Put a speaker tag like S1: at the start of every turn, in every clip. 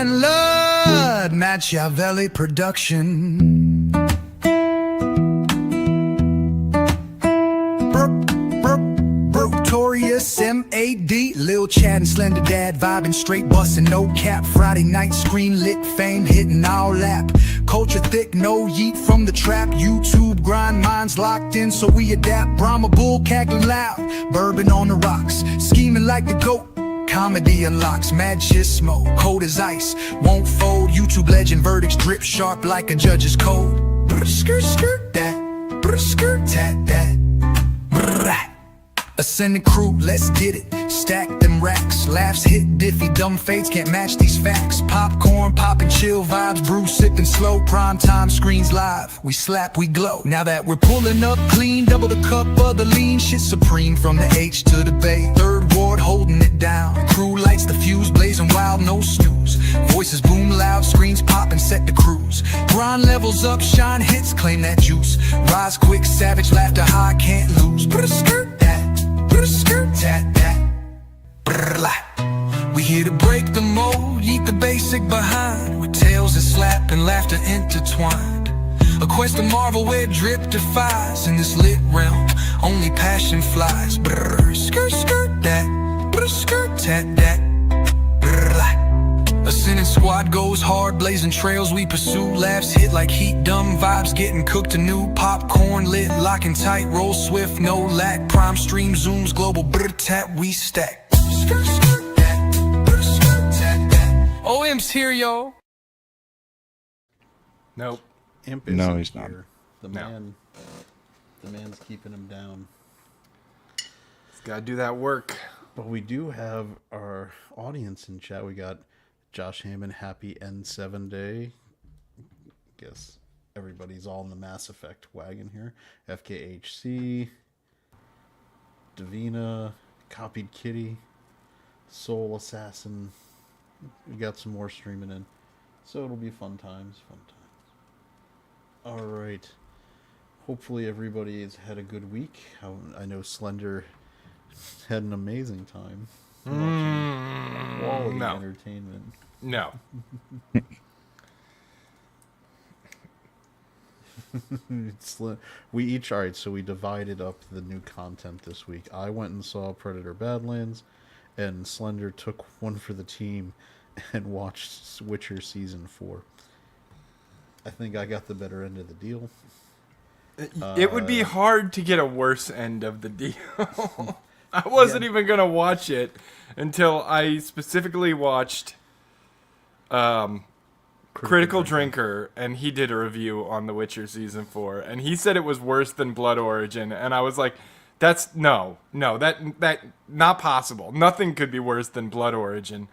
S1: and Lud Machiavelli production. Notorious M.A.D. Lil Chad and Slender Dad vibing straight bustin' no cap. Friday night screen lit fame hitting our lap. Culture thick, no yeet from the trap. YouTube grind, minds locked in so we adapt. Brahma bull cackling loud, bourbon on the rocks. Scheming like the GOAT, comedy unlocks. Mad shit smoke, cold as ice, won't fold. YouTube legend verdicts drip sharp like a judge's code. Brr skirt skirt that, brr skirt tat that. Brr. Ascending crew, let's get it. Stack them racks, laughs hit diffy. Dumb fates can't match these facts. Popcorn, poppin' chill vibes, brew sippin' slow. Prime time screens live, we slap, we glow. Now that we're pulling up clean, double the cup of the lean. Shit supreme from the H to the Bay. Third ward holding it down. Crew lights the fuse, blazing wild, no snooze. Voices boom loud, screens poppin', set the cruise. Grind levels up, shine hits, claim that juice. Rise quick, savage laughter high, can't lose. Put a skirt that. Put a skirt tat that. We here to break the mold, eat the basic behind. With tales that slap and laughter intertwined. A quest to marvel where drip defies. In this lit realm, only passion flies. Brr, skirt skirt that. Put a skirt tat that. Ascending squad goes hard, blazing trails we pursue. Laughs hit like heat, dumb vibes getting cooked anew. Popcorn lit, locking tight, roll swift, no lack. Prime stream zooms, global brr tap, we stack. Skirt skirt that, brr skirt tat that. OM's here, yo.
S2: Nope.
S3: Imp
S4: No, he's not.
S3: here. The man's keeping him down.
S2: He's gotta do that work.
S3: But we do have our audience in chat. We got Josh Hammond, happy N7 day. Guess everybody's all in the Mass Effect wagon here. FKHC, Davina, Copied Kitty, Soul Assassin. We got some more streaming in. So it'll be fun times, Alright. Hopefully everybody has had a good week. I know Slender had an amazing time watching quality entertainment.
S2: No.
S3: We each, alright, so we divided up the new content this week. I went and saw Predator Badlands, and Slender took one for the team and watched Witcher Season 4. I think I got the better end of the deal.
S2: It would be hard to get a worse end of the deal. I wasn't even going to watch it until I specifically watched Critical Drinker, and he did a review on The Witcher Season 4, and he said it was worse than Blood Origin, and I was like, that's, that not possible. Nothing could be worse than Blood Origin.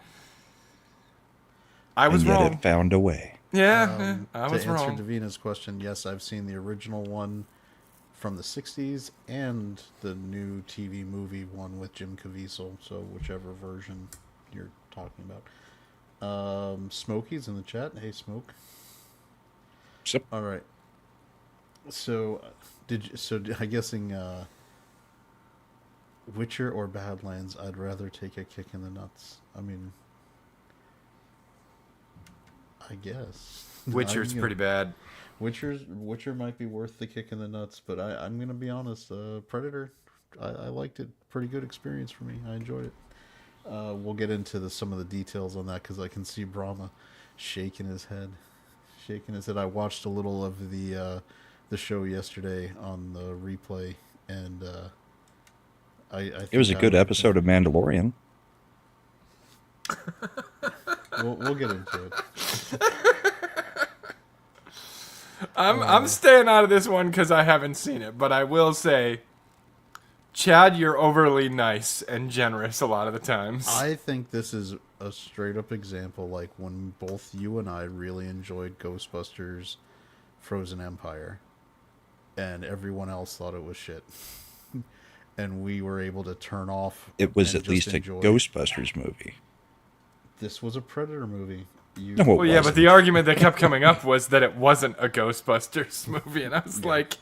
S2: I was wrong.
S4: It found a way.
S2: Yeah, I was wrong.
S3: To answer Davina's question, yes, I've seen the original one from the 60s and the new TV movie one with Jim Caviezel, so whichever version you're talking about. Smokey's in the chat. Hey, Smoke.
S4: Yep.
S3: All right. So, I'm guessing Witcher or Badlands, I'd rather take a kick in the nuts. I mean, I guess.
S2: Witcher's pretty bad.
S3: Witcher might be worth the kick in the nuts, but I'm going to be honest. Predator, I liked it. Pretty good experience for me. I enjoyed it. We'll get into some of the details on that because I can see Brahma shaking his head. I watched a little of the show yesterday on the replay, and
S4: It was a good episode of Mandalorian.
S3: We'll get into it.
S2: I'm staying out of this one because I haven't seen it, but I will say, Chad, you're overly nice and generous a lot of the times.
S3: I think this is a straight up example, like when both you and I really enjoyed Ghostbusters Frozen Empire, and everyone else thought it was shit. And we were able to turn off.
S4: It was at least a Ghostbusters movie.
S3: This was a Predator movie.
S2: Well, yeah, but the argument that kept coming up was that it wasn't a Ghostbusters movie, and I was like,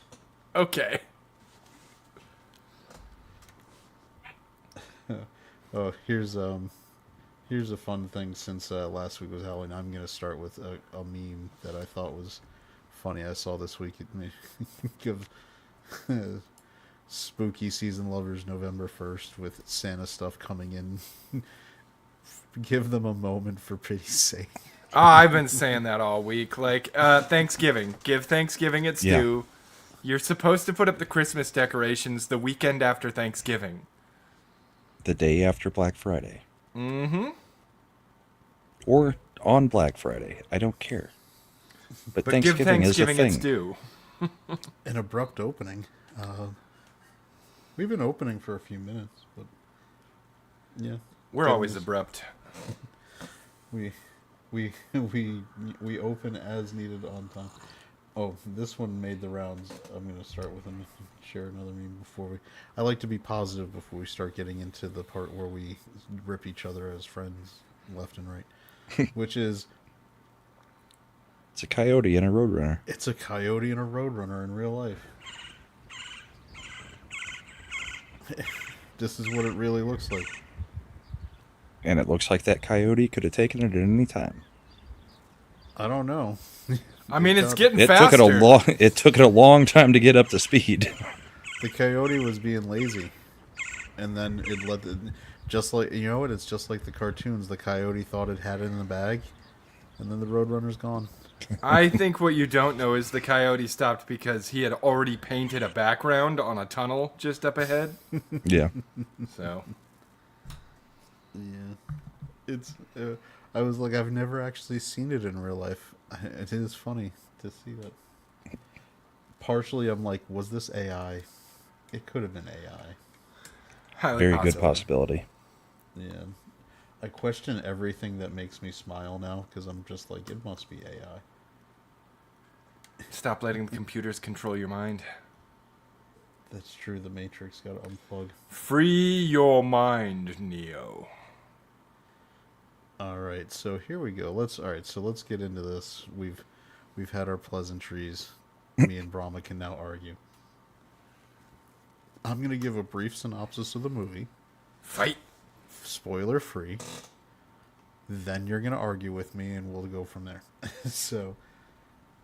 S2: okay.
S3: Oh, here's Here's a fun thing. Since last week was Halloween, I'm gonna start with a meme that I thought was funny. I saw this week. It made give spooky season lovers November 1st with Santa stuff coming in. Give them a moment for pity's sake.
S2: Oh, I've been saying that all week. Like, Thanksgiving. Give Thanksgiving its due. You're supposed to put up the Christmas decorations the weekend after Thanksgiving.
S4: The day after Black Friday. Mm-hmm. Or on Black Friday. I don't care. But
S2: give
S4: Thanksgiving is the
S2: Thanksgiving
S4: thing.
S2: its due.
S3: An abrupt opening. We've been opening for a few minutes, but yeah.
S2: We're always abrupt.
S3: We open as needed on time. Oh, this one made the rounds. I'm going to start with them. Share another meme before we... I like to be positive before we start getting into the part where we rip each other as friends left and right. Which is...
S4: It's a coyote and a roadrunner.
S3: It's a coyote and a roadrunner in real life. This is what it really looks like.
S4: And it looks like that coyote could have taken it at any time.
S3: I don't know.
S2: I mean, it's getting
S4: It
S2: faster.
S4: took it a long time to get up to speed.
S3: The coyote was being lazy, and then it let the, just like, you know what? It's just like the cartoons. The coyote thought it had it in the bag, and then the roadrunner's gone.
S2: I think what you don't know is the coyote stopped because he had already painted a background on a tunnel just up ahead.
S4: Yeah.
S2: So,
S3: Yeah, it's. I was like, I've never actually seen it in real life. It is funny to see that. Partially, I'm like, was this AI? It could have been AI.
S2: highly
S4: Very
S2: possible.
S4: good possibility.
S3: Yeah. I question everything that makes me smile now because I'm just like, it must be AI.
S2: Stop letting the computers control your mind.
S3: That's true. The Matrix got to unplug.
S2: Free your mind, Neo.
S3: All right, so here we go. Let's get into this. We've had our pleasantries. Me and Brahma can now argue. I'm gonna give a brief synopsis of the movie,
S2: Fight.
S3: spoiler free. Then you're gonna argue with me, and we'll go from there. So,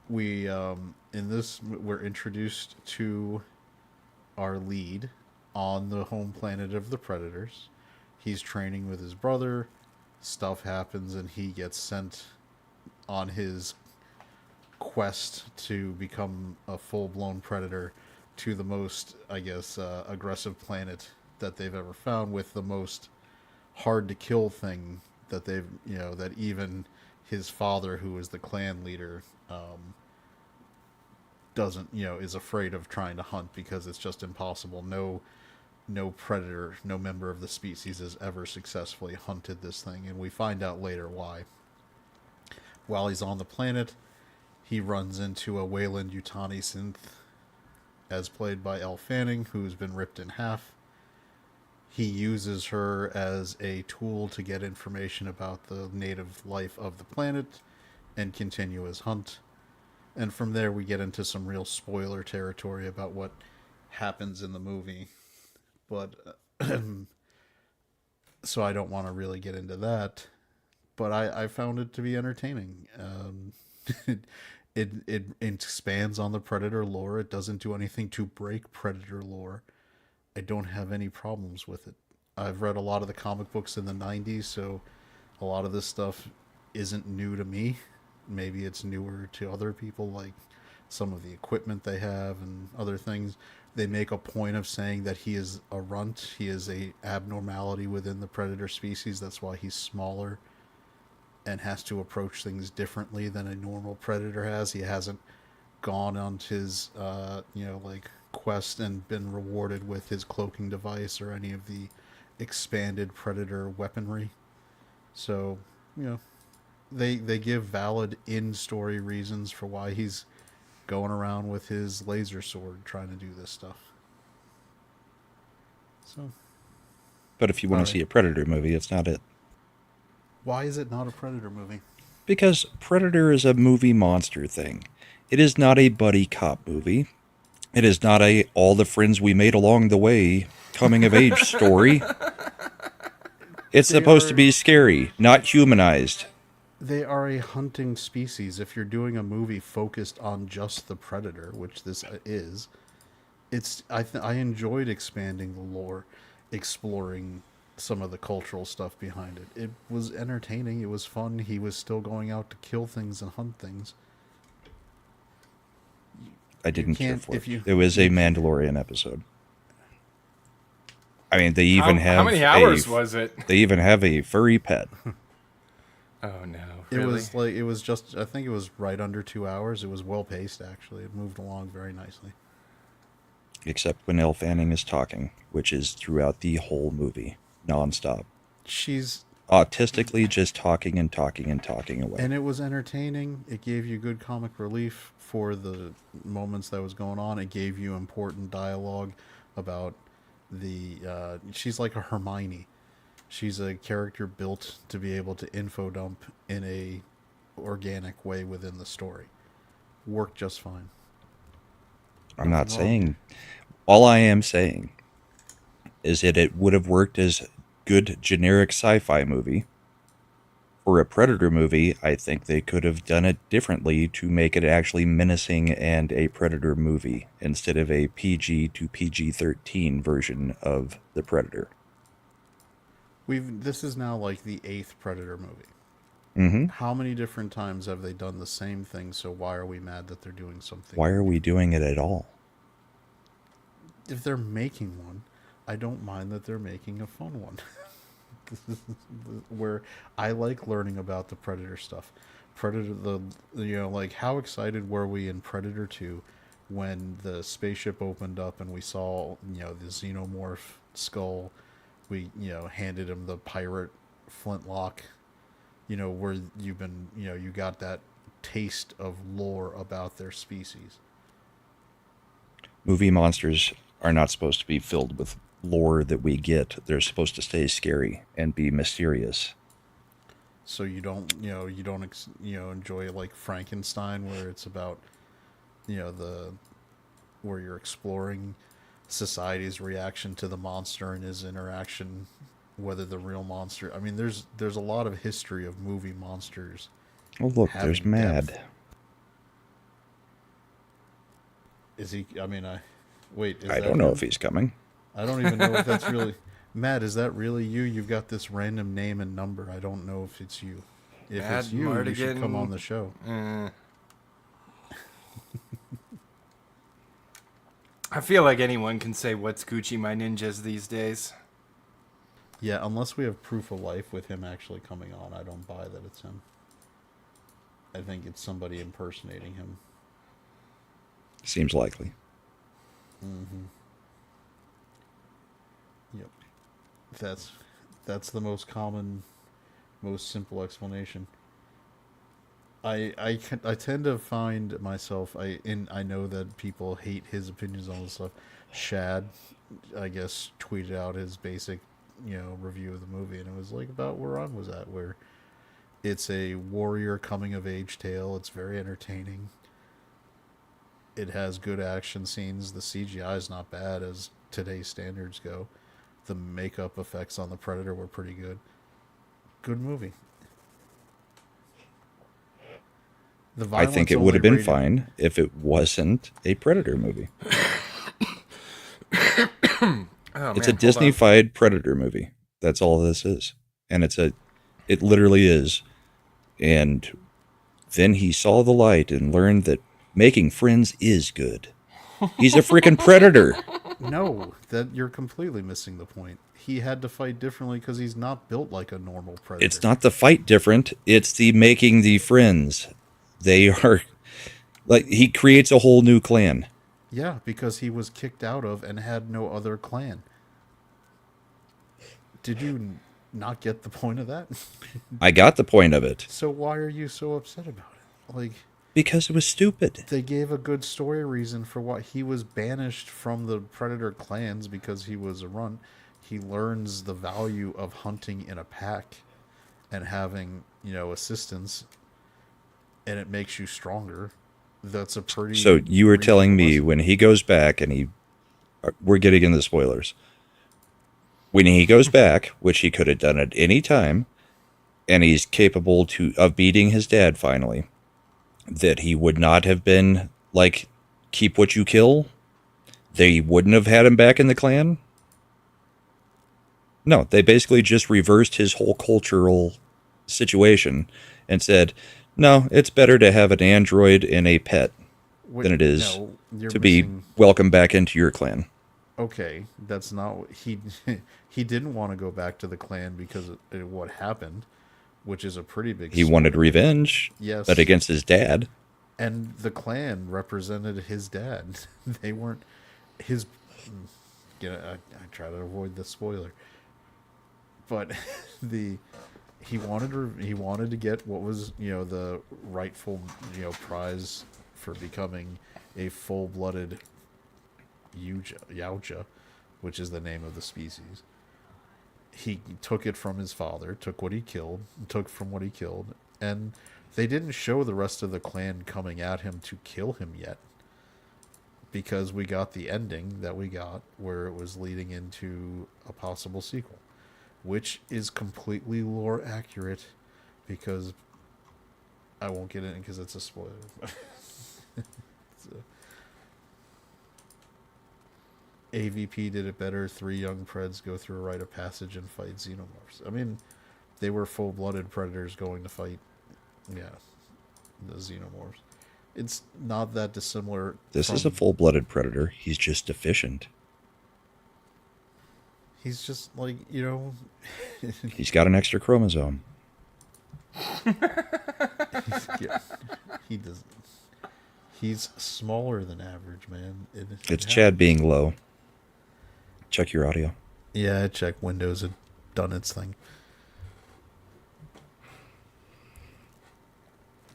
S3: we in this we're introduced to our lead on the home planet of the Predators. He's training with his brother. Stuff happens and he gets sent on his quest to become a full-blown predator to the most, I guess, aggressive planet that they've ever found, with the most hard-to-kill thing that they've, that even his father, who is the clan leader, doesn't, is afraid of trying to hunt because it's just impossible. No predator, no member of the species has ever successfully hunted this thing, and we find out later why. While he's on the planet, he runs into a Wayland Yutani synth, as played by Elle Fanning, who's been ripped in half. He uses her as a tool to get information about the native life of the planet and continue his hunt. And from there we get into some real spoiler territory about what happens in the movie. But so I don't want to really get into that. But I found it to be entertaining. It expands on the Predator lore. It doesn't do anything to break Predator lore. I don't have any problems with it. I've read a lot of the comic books in the 90s, so a lot of this stuff isn't new to me. Maybe it's newer to other people, like some of the equipment they have and other things. They make a point of saying that he is a runt. He is a abnormality within the predator species. That's why he's smaller and has to approach things differently than a normal predator has. He hasn't gone on his, quest and been rewarded with his cloaking device or any of the expanded predator weaponry. So, they give valid in-story reasons for why he's going around with his laser sword trying to do this stuff. So,
S4: But if you want to see a Predator movie, it's not it.
S3: why is it not a Predator movie?
S4: Because Predator is a movie monster thing. It is not a buddy cop movie. It is not a all the friends we made along the way coming of age story. It's
S3: They
S4: supposed to
S3: are-
S4: be scary, not humanized.
S3: They are a hunting species. If you're doing a movie focused on just the predator, which this is, I enjoyed expanding the lore, exploring some of the cultural stuff behind it. It was entertaining. It was fun. He was still going out to kill things and hunt things.
S4: I didn't care
S3: can't-
S4: for
S3: if
S4: it.
S3: you-
S4: It was a Mandalorian episode. I mean, they even have
S2: how many hours was it?
S4: They even have a furry pet.
S2: Oh no!
S3: It
S2: Really?
S3: was like it was just. I think it was right under 2 hours. It was well paced. Actually, it moved along very nicely.
S4: Except when Elle Fanning is talking, which is throughout the whole movie, nonstop.
S3: She's
S4: Autistically just talking and talking and talking away.
S3: and it was entertaining. It gave you good comic relief for the moments that was going on. It gave you important dialogue about the. She's like a Hermione. She's a character built to be able to info dump in a organic way within the story. Worked just fine.
S4: I'm not
S3: Nothing wrong.
S4: saying. All I am saying is that it would have worked as good generic sci-fi movie. For a Predator movie, I think they could have done it differently to make it actually menacing and a Predator movie instead of a PG to PG-13 version of the Predator.
S3: This is now like the 8th Predator movie.
S4: Mm-hmm.
S3: How many different times have they done the same thing? So why are we mad that they're doing something?
S4: Why are we doing it at all?
S3: If they're making one, I don't mind that they're making a fun one. This is where I like learning about the Predator stuff. Predator, like how excited were we in Predator 2 when the spaceship opened up and we saw, the xenomorph skull. We, handed him the pirate flintlock, where you've been, you got that taste of lore about their species.
S4: Movie monsters are not supposed to be filled with lore that we get. They're supposed to stay scary and be mysterious.
S3: So you don't enjoy like Frankenstein, where it's about, where you're exploring society's reaction to the monster and his interaction, whether the real monster. I mean, there's a lot of history of movie monsters.
S4: Oh, look, there's
S3: Having
S4: Mad.
S3: depth. Is he? I mean, wait. Is
S4: I
S3: that
S4: don't know
S3: him?
S4: if he's coming.
S3: I don't even know if that's really Matt. Is that really you? You've got this random name and number. I don't know if it's you. If
S2: Mad
S3: it's you, you should come
S2: Mardigan.
S3: on the show.
S2: I feel like anyone can say what's Gucci my ninjas these days.
S3: Yeah, unless we have proof of life with him actually coming on, I don't buy that it's him. I think it's somebody impersonating him.
S4: Seems likely.
S3: Yep. That's the most common, most simple explanation. I tend to find myself I know that people hate his opinions on this stuff. Shad, I guess, tweeted out his basic, review of the movie, and it was like about where I was at, where it's a warrior coming of age tale. It's very entertaining. It has good action scenes. The CGI is not bad as today's standards go. The makeup effects on the Predator were pretty good. Good movie. The
S4: I think it would have been fine if it wasn't a Predator movie.
S2: Oh,
S4: It's
S2: man,
S4: a Disney-fied Predator movie. That's all this is. And it literally is. And then he saw the light and learned that making friends is good. He's a freaking predator.
S3: No, that you're completely missing the point. He had to fight differently because he's not built like a normal Predator.
S4: It's not the fight different. It's the making the friends. They are like he creates a whole new clan.
S3: Yeah, because he was kicked out of and had no other clan. Did you not get the point of that?
S4: I got the point of it
S3: So why are you so upset about it? Like,
S4: because it was stupid.
S3: they gave a good story reason for why he was banished from the Predator clans because he was a runt. He learns the value of hunting in a pack and having, assistance, and it makes you stronger. That's a pretty.
S4: So you were telling me
S3: reasonable
S4: when he goes back and we're getting into spoilers. When he goes back, which he could have done at any time, and he's capable of beating his dad finally, that he would not have been like, keep what you kill. They wouldn't have had him back in the clan. No, they basically just reversed his whole cultural situation and said, no, it's better to have an android and a pet than it is
S3: No, you're
S4: to be
S3: missing.
S4: welcomed back into your clan.
S3: Okay, that's not what he. He didn't want to go back to the clan because of what happened, which is a pretty big.
S4: He wanted
S3: spoiler.
S4: revenge,
S3: Yes,
S4: but against his dad.
S3: and the clan represented his dad. They weren't his. You know, I try to avoid the spoiler, but the he wanted to get what was, the rightful, prize for becoming a full-blooded Yautja, which is the name of the species. He took it from his father, took what he killed, took from what he killed, and they didn't show the rest of the clan coming at him to kill him yet. Because we got the ending that we got where it was leading into a possible sequel, which is completely lore accurate, because I won't get in because it's a spoiler. So, AVP did it better. 3 young Preds go through a rite of passage and fight xenomorphs. I mean, they were full-blooded predators going to fight, the xenomorphs. It's not that dissimilar.
S4: This is a full-blooded predator. He's just deficient.
S3: He's just like,
S4: He's got an extra chromosome.
S3: yeah, he does. He's smaller than average, man.
S4: It's Chad being low. Check your audio.
S3: Yeah, I checked. Windows had done its thing.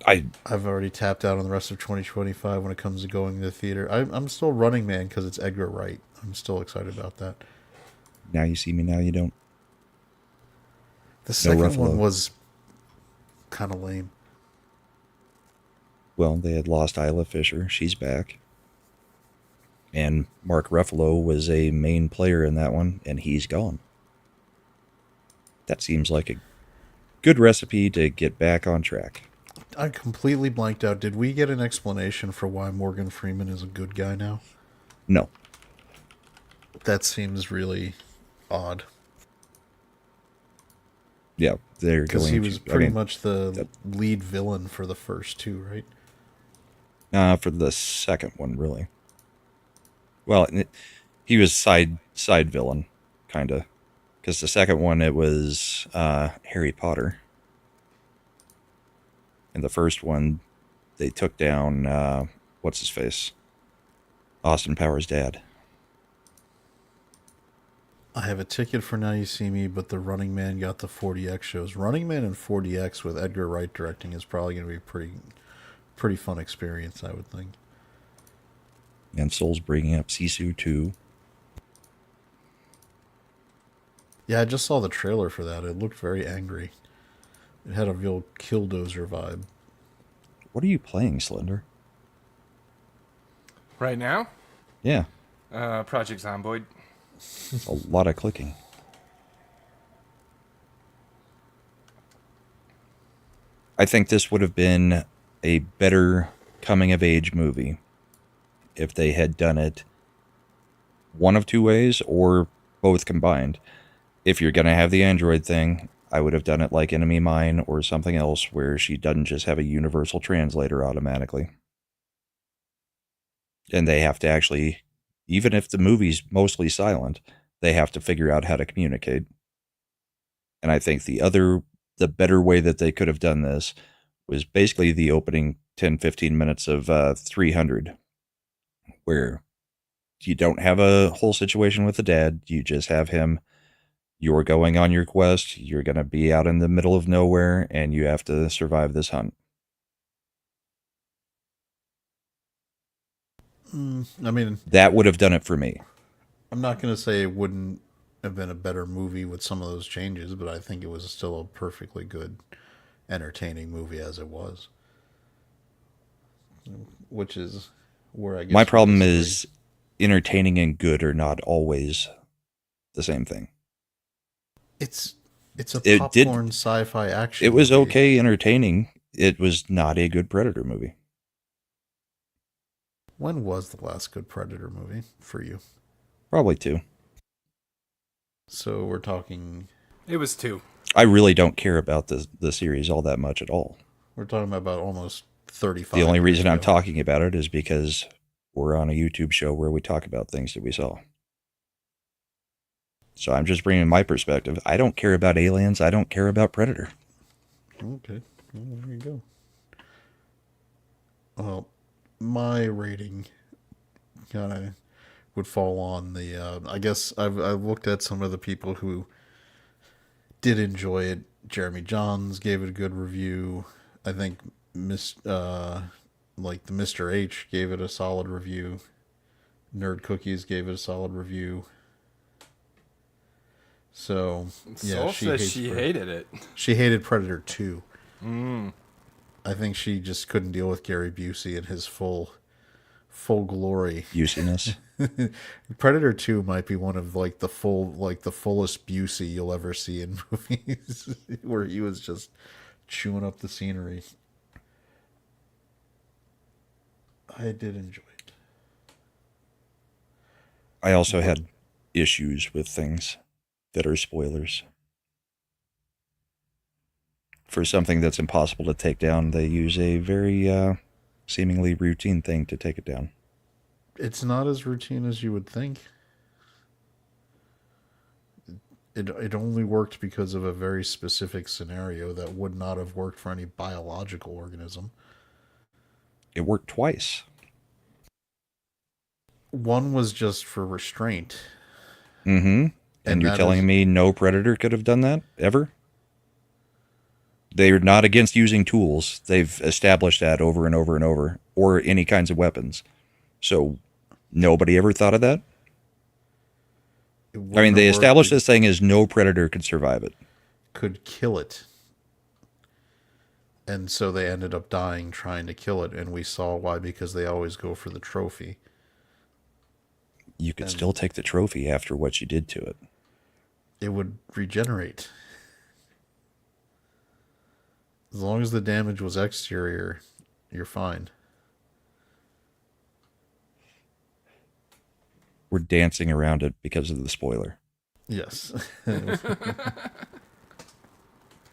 S3: I've already tapped out on the rest of 2025 when it comes to going to the theater. I'm still Running Man because it's Edgar Wright. I'm still excited about that.
S4: Now you see me, now you don't.
S3: The second
S4: Ruffalo.
S3: one was kind of lame.
S4: Well, they had lost Isla Fisher. She's back. And Mark Ruffalo was a main player in that one, and he's gone. That seems like a good recipe to get back on track.
S3: I completely blanked out. Did we get an explanation for why Morgan Freeman is a good guy now?
S4: No.
S3: That seems really odd.
S4: Yeah, they're
S3: Because
S4: going
S3: he was
S4: to,
S3: pretty much the lead villain for the first 2, right?
S4: for the second one, really. Well, he was side villain, kind of. Because the second one, it was Harry Potter. And the first one, they took down, what's his face? Austin Powers' dad.
S3: I have a ticket for Now You See Me, but the Running Man got the 40X shows. Running Man and 40X with Edgar Wright directing is probably going to be a pretty fun experience, I would think.
S4: And Soul's bringing up Sisu 2.
S3: Yeah, I just saw the trailer for that. It looked very angry. It had a real Killdozer vibe.
S4: What are you playing, Slender?
S2: Right now,
S4: Yeah,
S2: Project Zomboid.
S4: a lot of clicking. I think this would have been a better coming-of-age movie if they had done it one of 2 ways or both combined. If you're going to have the android thing, I would have done it like Enemy Mine or something else where she doesn't just have a universal translator automatically. And they have to actually, even if the movie's mostly silent, they have to figure out how to communicate. And I think the better way that they could have done this was basically the opening 10-15 minutes of 300, where you don't have a whole situation with the dad. You just have him. You're going on your quest. You're going to be out in the middle of nowhere, and you have to survive this hunt.
S3: I mean,
S4: That would have done it for me.
S3: I'm not going to say it wouldn't have been a better movie with some of those changes, but I think it was still a perfectly good, entertaining movie as it was. Which is where I guess
S4: My
S3: we
S4: problem
S3: disagree.
S4: is entertaining and good are not always the same thing.
S3: It's a
S4: It did.
S3: popcorn sci-fi action.
S4: It was
S3: movie.
S4: okay, entertaining. It was not a good Predator movie.
S3: When was the last good Predator movie for you?
S4: Probably 2.
S3: So we're talking.
S2: It was 2.
S4: I really don't care about the series all that much at all.
S3: We're talking about almost 35.
S4: The only
S3: years
S4: reason I'm
S3: ago.
S4: talking about it is because we're on a YouTube show where we talk about things that we saw. So I'm just bringing my perspective. I don't care about Aliens. I don't care about Predator.
S3: Okay, well, there you go. Well, my rating kind of would fall on the. I guess I've looked at some of the people who did enjoy it. Jeremy Johns gave it a good review. I think like the Mr. H gave it a solid review. Nerd Cookies gave it a solid review. So yeah,
S2: Soul says she hated it.
S3: She hated Predator 2. I think she just couldn't deal with Gary Busey in his full glory.
S4: Usiness.
S3: Predator 2 might be one of the fullest Busey you'll ever see in movies, where he was just chewing up the scenery. I did enjoy it.
S4: I also had issues with things that are spoilers. For something that's impossible to take down, they use a very seemingly routine thing to take it down.
S3: It's not as routine as you would think. It only worked because of a very specific scenario that would not have worked for any biological organism.
S4: It worked twice.
S3: One was just for restraint.
S4: Mm-hmm. And you're telling me no Predator could have done that, ever? They're not against using tools. They've established that over and over and over, or any kinds of weapons. So, nobody ever thought of that? I mean, they established this thing as no Predator could survive it.
S3: Could kill it. And so they ended up dying trying to kill it, and we saw why, because they always go for the trophy.
S4: You could still take the trophy after what you did to it.
S3: It would regenerate. As long as the damage was exterior, you're fine.
S4: We're dancing around it because of the spoiler.
S3: Yes.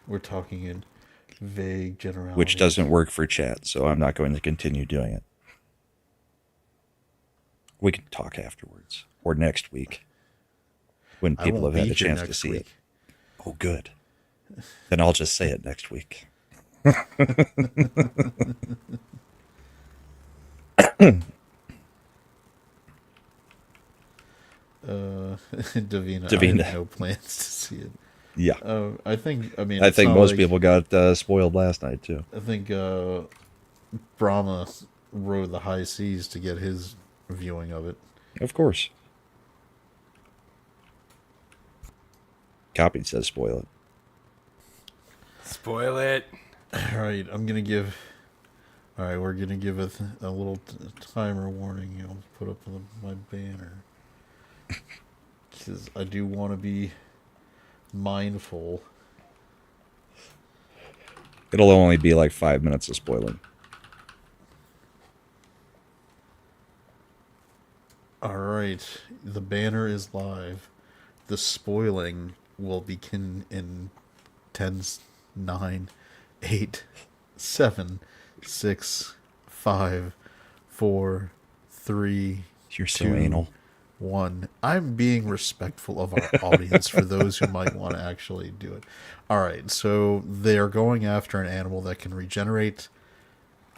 S3: We're talking in vague generalities.
S4: Which doesn't work for chat, so I'm not going to continue doing it. We can talk afterwards, or next week, when people have had a chance to see it. Oh, good. Then I'll just say it next week.
S3: Davina. I have no plans to see it.
S4: Yeah.
S3: I think
S4: most people got spoiled last night, too.
S3: I think Brahma rode the high seas to get his viewing of it.
S4: Of course. Copy says spoil it.
S2: Spoil it.
S3: All right, we're going to give a little timer warning. I'll put up my banner. Because I do want to be mindful.
S4: It'll only be like 5 minutes of spoiling.
S3: All right, the banner is live. The spoiling will begin in 10, 9, 8, 7, 6, 5, 4, 3.
S4: You're so
S3: 2,
S4: anal.
S3: 1. I'm being respectful of our audience for those who might want to actually do it. All right, so they are going after an animal that can regenerate.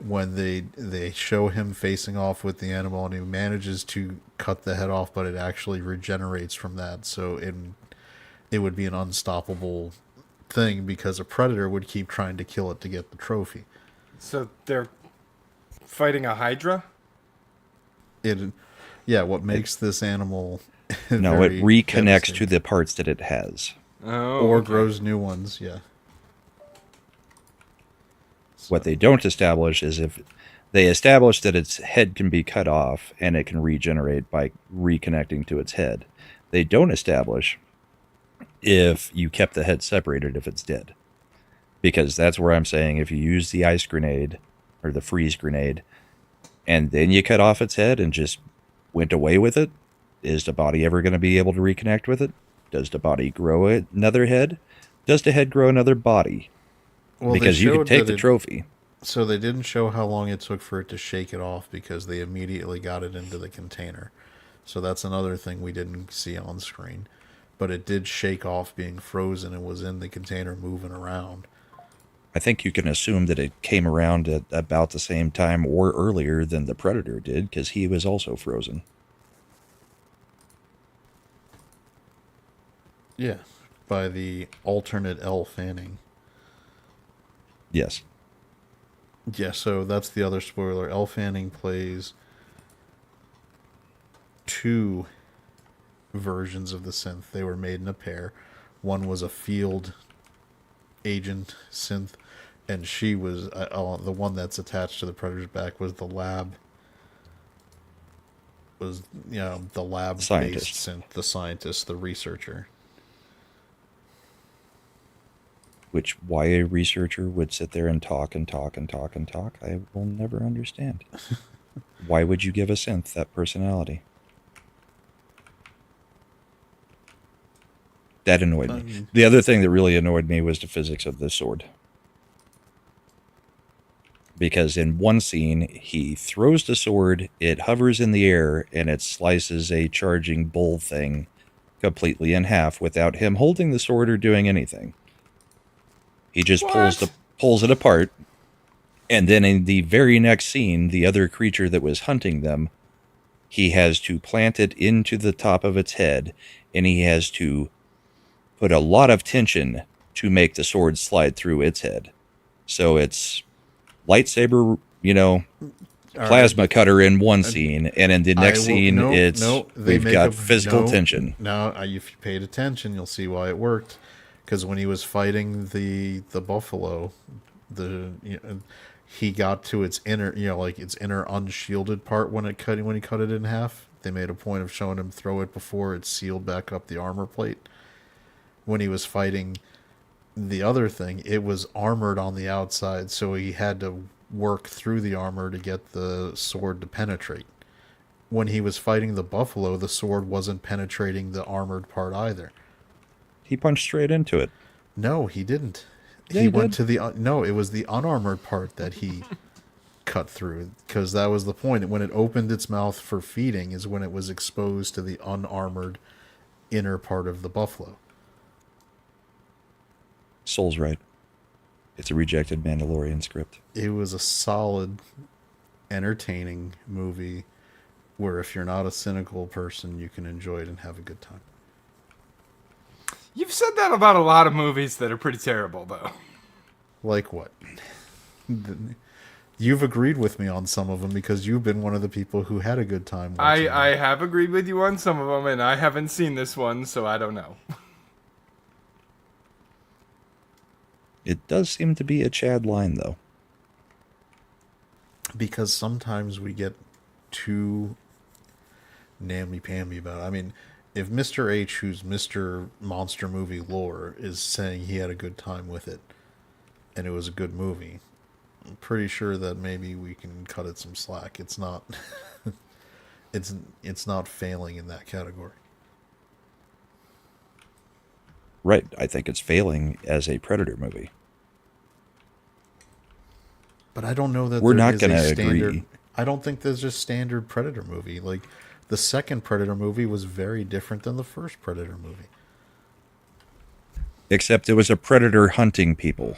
S3: When they show him facing off with the animal, and he manages to cut the head off, but it actually regenerates from that. So it would be an unstoppable thing, because a predator would keep trying to kill it to get the trophy.
S2: So they're fighting a Hydra?
S3: What makes this animal
S4: No, it reconnects to the parts that it has.
S2: Oh,
S3: or grows new ones, yeah.
S4: What they don't establish is if they establish that its head can be cut off and it can regenerate by reconnecting to its head. They don't establish if you kept the head separated if it's dead. Because that's where I'm saying if you use the ice grenade or the freeze grenade and then you cut off its head and just went away with it, is the body ever going to be able to reconnect with it? Does the body grow another head? Does the head grow another body?
S3: Well,
S4: Because you can take the trophy.
S3: So they didn't show how long it took for it to shake it off because they immediately got it into the container. So that's another thing we didn't see on screen. But it did shake off being frozen and was in the container moving around.
S4: I think you can assume that it came around at about the same time or earlier than the Predator did, because he was also frozen.
S3: Yeah, by the alternate Elle Fanning.
S4: Yes.
S3: Yeah, so that's the other spoiler. Elle Fanning plays two versions of the synth. They were made in a pair. One was a field agent synth, and she was the one that's attached to the Predator's back was the lab. Was the lab
S4: Scientist.
S3: based synth, the scientist, the researcher.
S4: Which, why a researcher would sit there and talk and talk and talk and talk, I will never understand. Why would you give a synth that personality? That annoyed me. The other thing that really annoyed me was the physics of this sword. Because in one scene, he throws the sword, it hovers in the air, and it slices a charging bull thing completely in half without him holding the sword or doing anything. He just pulls it apart, and then in the very next scene, the other creature that was hunting them, he has to plant it into the top of its head, and he has to put a lot of tension to make the sword slide through its head. So it's lightsaber, plasma cutter in one scene, and in the next scene, we've got physical tension.
S3: Now, if you paid attention, you'll see why it worked. Because when he was fighting the buffalo, he got to its inner, its inner unshielded part when he cut it in half. They made a point of showing him throw it before it sealed back up the armor plate. When he was fighting the other thing, it was armored on the outside, so he had to work through the armor to get the sword to penetrate. When he was fighting the buffalo, the sword wasn't penetrating the armored part either.
S4: He punched straight into it.
S3: No, he didn't.
S4: Yeah,
S3: he went to the no. It was the unarmored part that he cut through, because that was the point. When it opened its mouth for feeding, is when it was exposed to the unarmored inner part of the buffalo.
S4: Soul's right. It's a rejected Mandalorian script.
S3: It was a solid, entertaining movie where if you're not a cynical person, you can enjoy it and have a good time.
S2: You've said that about a lot of movies that are pretty terrible, though.
S3: Like what? You've agreed with me on some of them because you've been one of the people who had a good time watching them.
S2: I have agreed with you on some of them, and I haven't seen this one, so I don't know.
S4: It does seem to be a Chad line, though.
S3: Because sometimes we get too namby-pamby about it. I mean, if Mr. H, who's Mr. Monster Movie Lore, is saying he had a good time with it, and it was a good movie, I'm pretty sure that maybe we can cut it some slack. It's not... it's not failing in that category.
S4: Right. I think it's failing as a Predator movie.
S3: But I don't know that
S4: we're not going to agree.
S3: I don't think there's a standard Predator movie. Like, the second Predator movie was very different than the first Predator movie.
S4: Except it was a Predator hunting people.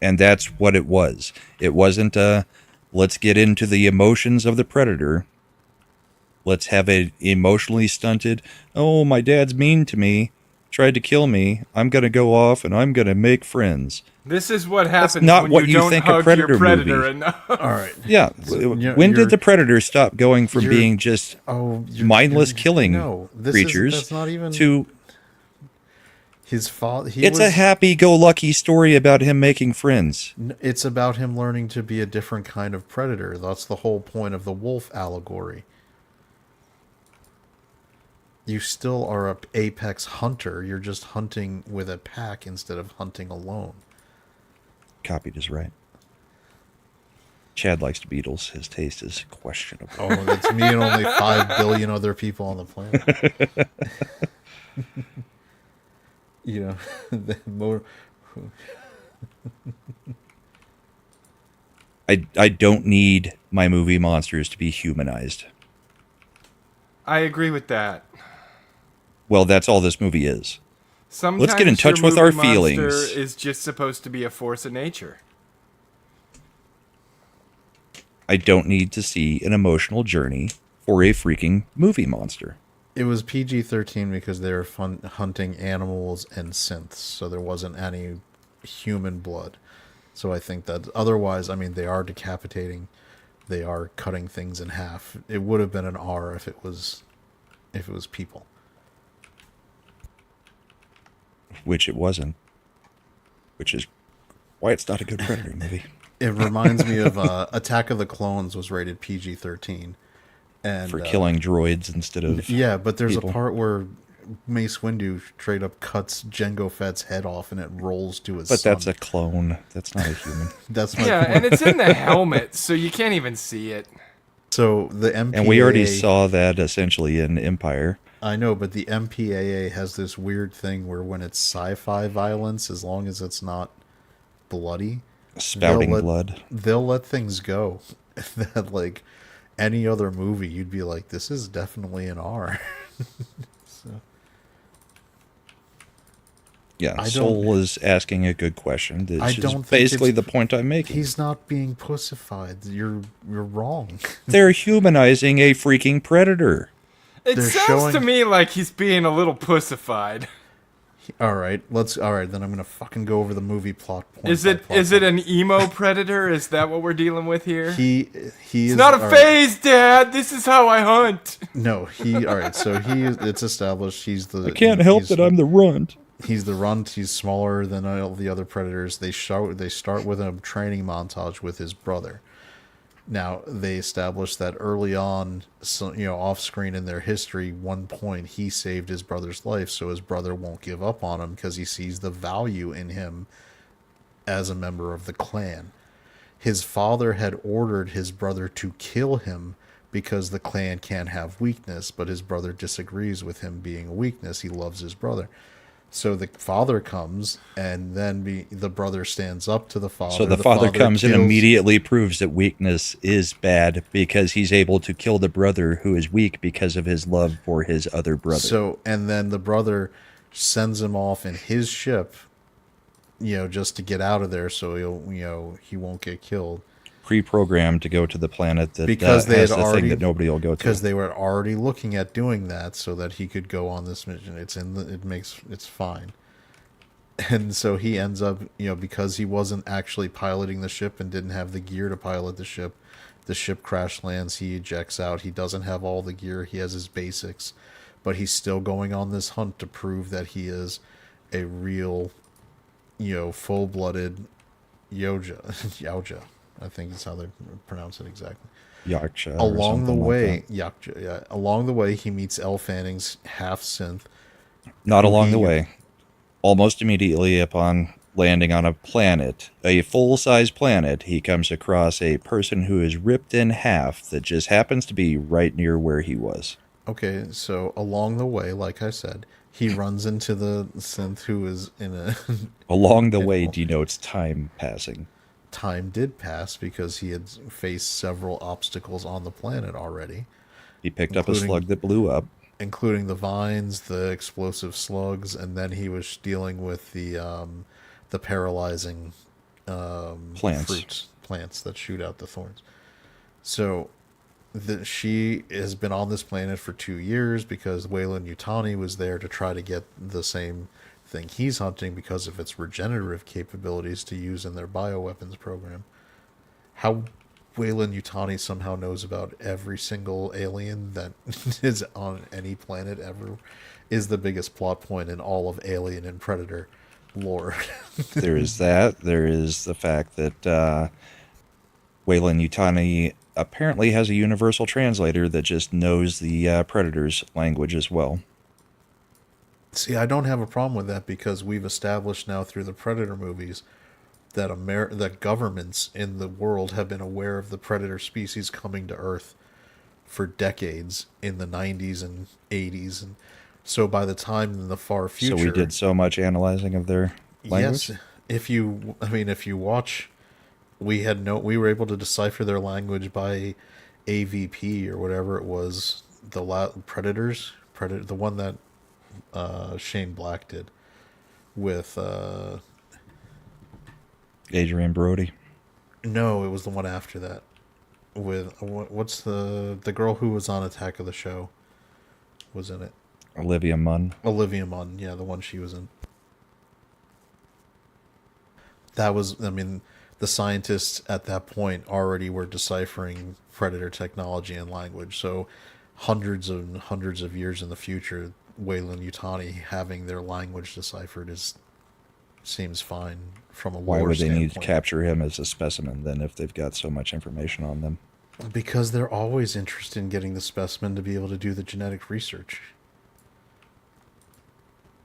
S4: And that's what it was. It wasn't let's get into the emotions of the Predator. Let's have a emotionally stunted, oh, my dad's mean to me, tried to kill me, I'm going to go off and I'm going to make friends.
S2: This is what happens
S4: That's not
S2: when
S4: what
S2: you
S4: you
S2: don't
S4: think
S2: hug
S4: a Predator
S2: your predator
S4: movie.
S2: enough.
S3: All right.
S4: Yeah. When did the Predator stop going from being just mindless killing creatures
S3: that's not even
S4: to...
S3: his father?
S4: It's a happy-go-lucky story about him making friends.
S3: It's about him learning to be a different kind of predator. That's the whole point of the wolf allegory. You still are a apex hunter. You're just hunting with a pack instead of hunting alone.
S4: Copied is right. Chad likes Beatles. His taste is questionable.
S3: Oh, that's me and only 5 billion other people on the planet. You know, the more.
S4: I don't need my movie monsters to be humanized.
S2: I agree with that.
S4: Well, that's all this movie is.
S2: Sometimes
S4: Let's get in touch
S2: your
S4: with our
S2: movie monster
S4: feelings.
S2: is just supposed to be a force of nature.
S4: I don't need to see an emotional journey for a freaking movie monster.
S3: It was PG-13 because they were hunting animals and synths, so there wasn't any human blood. So I think that otherwise, I mean, they are decapitating, they are cutting things in half. It would have been an R if it was people.
S4: Which it wasn't. Which is why it's not a good Predator movie.
S3: It reminds me of Attack of the Clones was rated PG-13. And
S4: For killing droids instead of
S3: yeah, but there's
S4: people.
S3: a part where Mace Windu straight up cuts Jango Fett's head off and it rolls to his
S4: But
S3: son.
S4: that's a clone. That's not a human.
S3: That's my
S2: Yeah,
S3: point.
S2: and it's in the helmet, so you can't even see it.
S3: So the MPAA,
S4: And we already saw that essentially in Empire.
S3: I know, but the MPAA has this weird thing where when it's sci-fi violence, as long as it's not bloody,
S4: Spouting
S3: they'll let-
S4: blood.
S3: they'll let things go. That like any other movie, you'd be like, this is definitely an R. So
S4: Yeah,
S3: I
S4: Soul is asking a good question. This
S3: I
S4: is
S3: don't think
S4: basically
S3: it's-
S4: the point I'm making.
S3: he's not being pussified. You're wrong.
S4: They're humanizing a freaking predator.
S2: It
S3: They're
S2: sounds
S3: showing-
S2: to me like he's being a little pussified.
S3: All right, then I'm gonna fucking go over the movie plot point.
S2: Is
S3: by
S2: it
S3: plot
S2: is it
S3: point.
S2: an emo predator? Is that what we're dealing with here?
S3: He
S2: it's
S3: is
S2: not a
S3: all right.
S2: phase, Dad. This is how I hunt.
S3: No, all right. So it's established he's the.
S4: I can't help
S3: he's-
S4: that I'm the runt.
S3: He's the runt. He's smaller than all the other predators. They start with a training montage with his brother. Now they establish that early on, so, off screen in their history, one point he saved his brother's life, so his brother won't give up on him because he sees the value in him as a member of the clan. His father had ordered his brother to kill him because the clan can't have weakness, but his brother disagrees with him being a weakness. He loves his brother. So the father comes, and then the brother stands up to the father.
S4: So the father comes and
S3: kills-
S4: immediately proves that weakness is bad because he's able to kill the brother who is weak because of his love for his other brother.
S3: So, and then the brother sends him off in his ship, just to get out of there, so he won't get killed.
S4: Pre-programmed to go to the planet that
S3: Because they
S4: has
S3: had
S4: the
S3: already,
S4: thing that nobody will go to.
S3: because they were already looking at doing that so that he could go on this mission. It's fine. And so he ends up, because he wasn't actually piloting the ship and didn't have the gear to pilot the ship crash lands, he ejects out. He doesn't have all the gear. He has his basics, but he's still going on this hunt to prove that he is a real, full-blooded Yauja. I think is how they pronounce it exactly.
S4: Yaksha. or
S3: Along the
S4: something like
S3: way,
S4: that.
S3: along the way, he meets Elle Fanning's half synth.
S4: Not along the
S3: he-
S4: way. Almost immediately upon landing on a planet, a full-size planet, he comes across a person who is ripped in half that just happens to be right near where he was.
S3: Okay, so along the way, like I said, he runs into the synth who is in a
S4: Along the way denotes time passing.
S3: time did pass because he had faced several obstacles on the planet already,
S4: He picked up a
S3: Including-
S4: slug that blew up.
S3: including the vines, the explosive slugs, and then he was dealing with the paralyzing plants that shoot out the thorns. So she has been on this planet for 2 years because Weyland Yutani was there to try to get the same thing he's hunting because of its regenerative capabilities to use in their bioweapons program. How Weyland Yutani somehow knows about every single alien that is on any planet ever is the biggest plot point in all of Alien and Predator lore.
S4: There is that. There is the fact that Weyland Yutani apparently has a universal translator that just knows the Predator's language as well.
S3: See, I don't have a problem with that because we've established now through the Predator movies that that governments in the world have been aware of the predator species coming to Earth for decades in the 90s and 80s, and so by the time in the far future,
S4: So we did so much analyzing of their language.
S3: yes, if you watch, we were able to decipher their language by AVP or whatever it was, Predator, the one that Shane Black did with
S4: Adrian Brody,
S3: no, it was the one after that with what's the girl who was on Attack of the Show was in it.
S4: Olivia Munn.
S3: Olivia Munn, yeah, the one she was in. That was, I mean, the scientists at that point already were deciphering predator technology and language. So hundreds and hundreds of years in the future, Weyland Yutani having their language deciphered seems fine from a
S4: Why
S3: lore
S4: would they need to
S3: standpoint.
S4: capture him as a specimen then if they've got so much information on them?
S3: Because they're always interested in getting the specimen to be able to do the genetic research.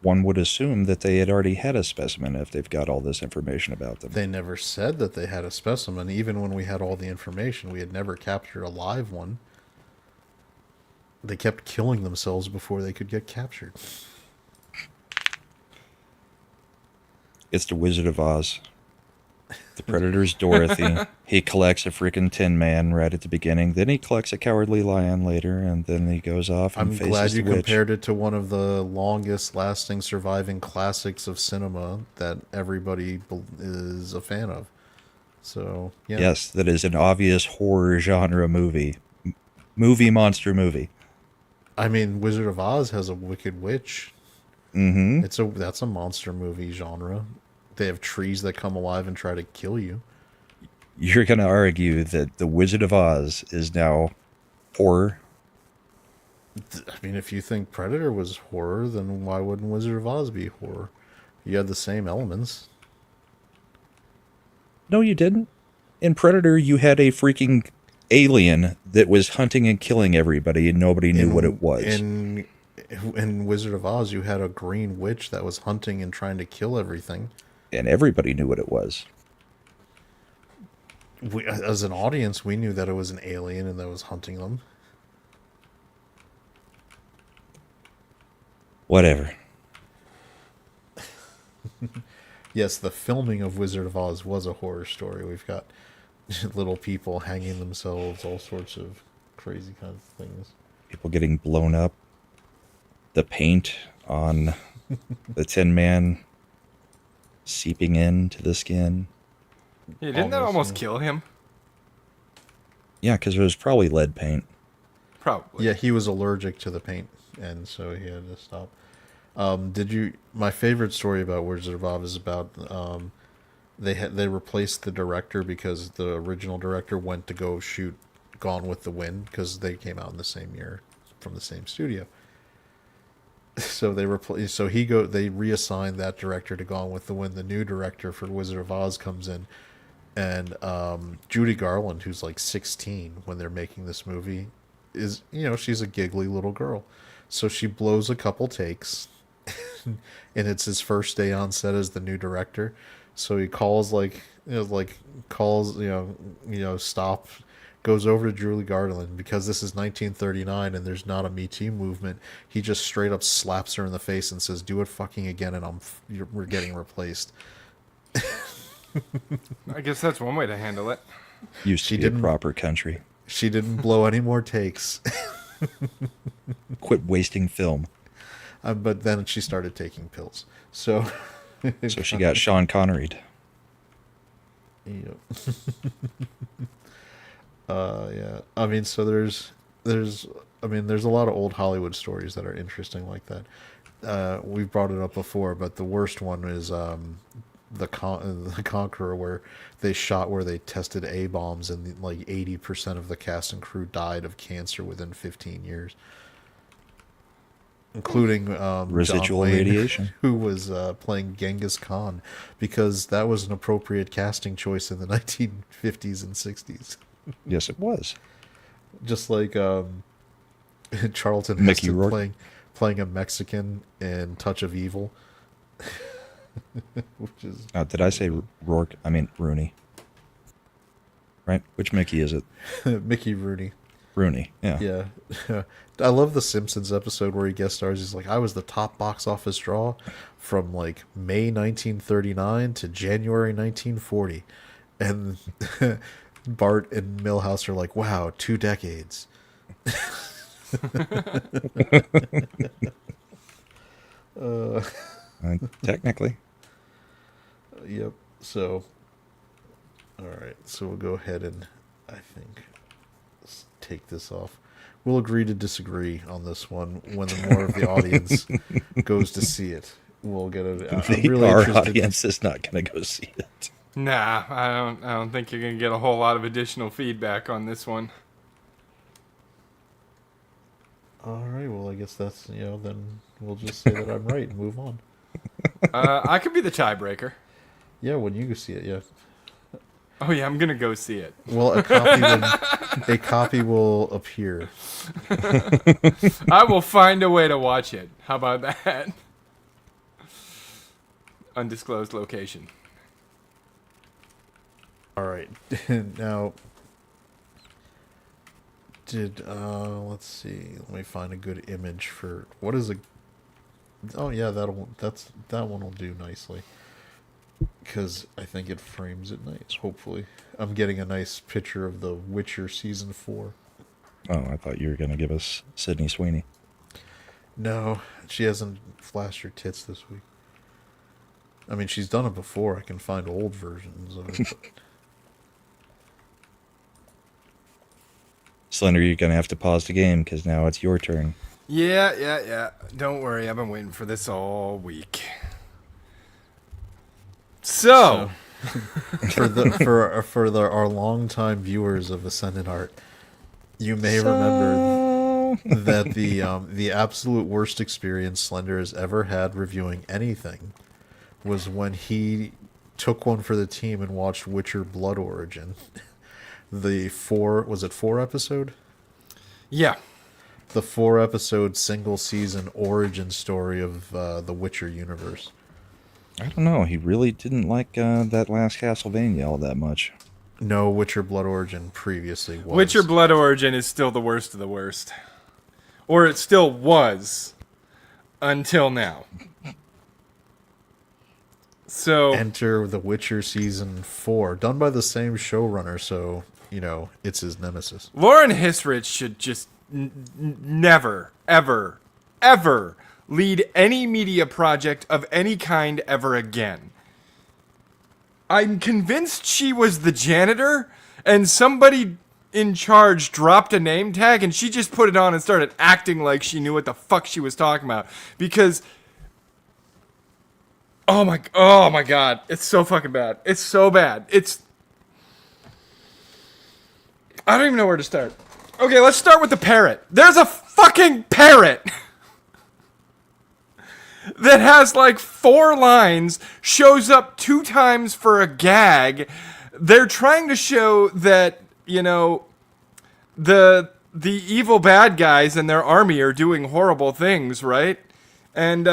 S4: One would assume that they had already had a specimen if they've got all this information about them.
S3: They never said that they had a specimen. Even when we had all the information, we had never captured a live one. They kept killing themselves before they could get captured.
S4: It's the Wizard of Oz. The Predator's Dorothy. He collects a freaking Tin Man right at the beginning. Then he collects a Cowardly Lion later, and then he goes off and
S3: I'm
S4: faces
S3: glad you
S4: the witch.
S3: compared it to one of the longest lasting surviving classics of cinema that everybody is a fan of. So, yeah.
S4: Yes, that is an obvious horror genre movie. Movie monster movie.
S3: I mean, Wizard of Oz has a wicked witch.
S4: Mm-hmm.
S3: That's a monster movie genre. They have trees that come alive and try to kill you.
S4: You're going to argue that The Wizard of Oz is now horror?
S3: I mean, if you think Predator was horror, then why wouldn't Wizard of Oz be horror? You had the same elements.
S4: No, you didn't. In Predator, you had a freaking alien that was hunting and killing everybody, and nobody knew what it was.
S3: In Wizard of Oz, you had a green witch that was hunting and trying to kill everything.
S4: And everybody knew what it was.
S3: As an audience, we knew that it was an alien and that was hunting them.
S4: Whatever.
S3: Yes, the filming of Wizard of Oz was a horror story. We've got little people hanging themselves, all sorts of crazy kinds of things.
S4: People getting blown up. The paint on the Tin Man seeping into the skin.
S2: Yeah, didn't that almost kill him?
S4: Yeah, because it was probably lead paint.
S2: Probably.
S3: Yeah, he was allergic to the paint, and so he had to stop. My favorite story about Wizard of Oz is about they replaced the director because the original director went to go shoot Gone with the Wind because they came out in the same year from the same studio. So they reassigned that director to Gone with the Wind. The new director for Wizard of Oz comes in, and Judy Garland, who's like 16 when they're making this movie, she's a giggly little girl. So she blows a couple takes, and it's his first day on set as the new director. So he calls stop, goes over to Julie Garland because this is 1939 and there's not a Me Too movement. He just straight up slaps her in the face and says, "Do it fucking again, and we're getting replaced."
S2: I guess that's one way to handle it.
S4: Used to be a proper country.
S3: She didn't blow any more takes.
S4: Quit wasting film.
S3: But then she started taking pills. So
S4: she got Sean Connery'd.
S3: Yep. Yeah. I mean, so there's a lot of old Hollywood stories that are interesting like that. We've brought it up before, but the worst one is the Conqueror, where they tested A-bombs and like 80% of the cast and crew died of cancer within 15 years. Including
S4: residual
S3: John Wayne,
S4: radiation,
S3: who was playing Genghis Khan, because that was an appropriate casting choice in the 1950s and 60s.
S4: Yes, it was.
S3: Just like Charlton
S4: Mickey
S3: Heston
S4: Rourke.
S3: playing a Mexican in Touch of Evil. Which is
S4: Did I say Rourke? I mean Rooney. Right? Which Mickey is it?
S3: Mickey Rooney.
S4: Rooney. Yeah.
S3: Yeah. I love the Simpsons episode where he guest stars. He's like, I was the top box office draw from like May 1939 to January 1940. And Bart and Milhouse are like, wow, 2 decades.
S4: Technically.
S3: Yep. So, all right. So we'll go ahead and, I think, take this off. We'll agree to disagree on this one when the more of the audience goes to see it. We'll get it. I'm really
S4: Our
S3: interested.
S4: audience is not going to go see it.
S2: Nah, I don't think you're gonna get a whole lot of additional feedback on this one.
S3: All right. Well, I guess that's, then we'll just say that I'm right and move on.
S2: I could be the tiebreaker.
S3: Yeah, when you go see it, yeah.
S2: Oh yeah, I'm gonna go see it.
S3: Well, a copy will appear.
S2: I will find a way to watch it. How about that? Undisclosed location.
S3: All right. Now, let's see. Let me find a good image for what is a. Oh yeah, that one will do nicely. Because I think it frames it nice. Hopefully, I'm getting a nice picture of The Witcher season 4.
S4: Oh, I thought you were going to give us Sydney Sweeney.
S3: No, she hasn't flashed her tits this week. I mean, she's done it before. I can find old versions of it.
S4: Slender, you're going to have to pause the game because now it's your turn.
S2: Yeah. Don't worry, I've been waiting for this all week. So,
S3: for our longtime viewers of Ascendant Art, you may remember that the absolute worst experience Slender has ever had reviewing anything was when he took one for the team and watched Witcher Blood Origin. The 4 episode?
S2: yeah.
S3: The 4-episode single season origin story of the Witcher universe.
S4: I don't know. He really didn't like that last Castlevania all that much.
S3: No, Witcher Blood Origin previously was.
S2: Witcher Blood Origin is still the worst of the worst. Or it still was until now. So
S3: Enter The Witcher Season 4, done by the same showrunner, so, it's his nemesis.
S2: Lauren Hisrich should just never, ever, ever lead any media project of any kind ever again. I'm convinced she was the janitor, and somebody in charge dropped a name tag, and she just put it on and started acting like she knew what the fuck she was talking about. Because, oh my god, it's so fucking bad. It's so bad. I don't even know where to start. Okay, let's start with the parrot. There's a fucking parrot that has like 4 lines, shows up 2 times for a gag. They're trying to show that, the evil bad guys and their army are doing horrible things, right? And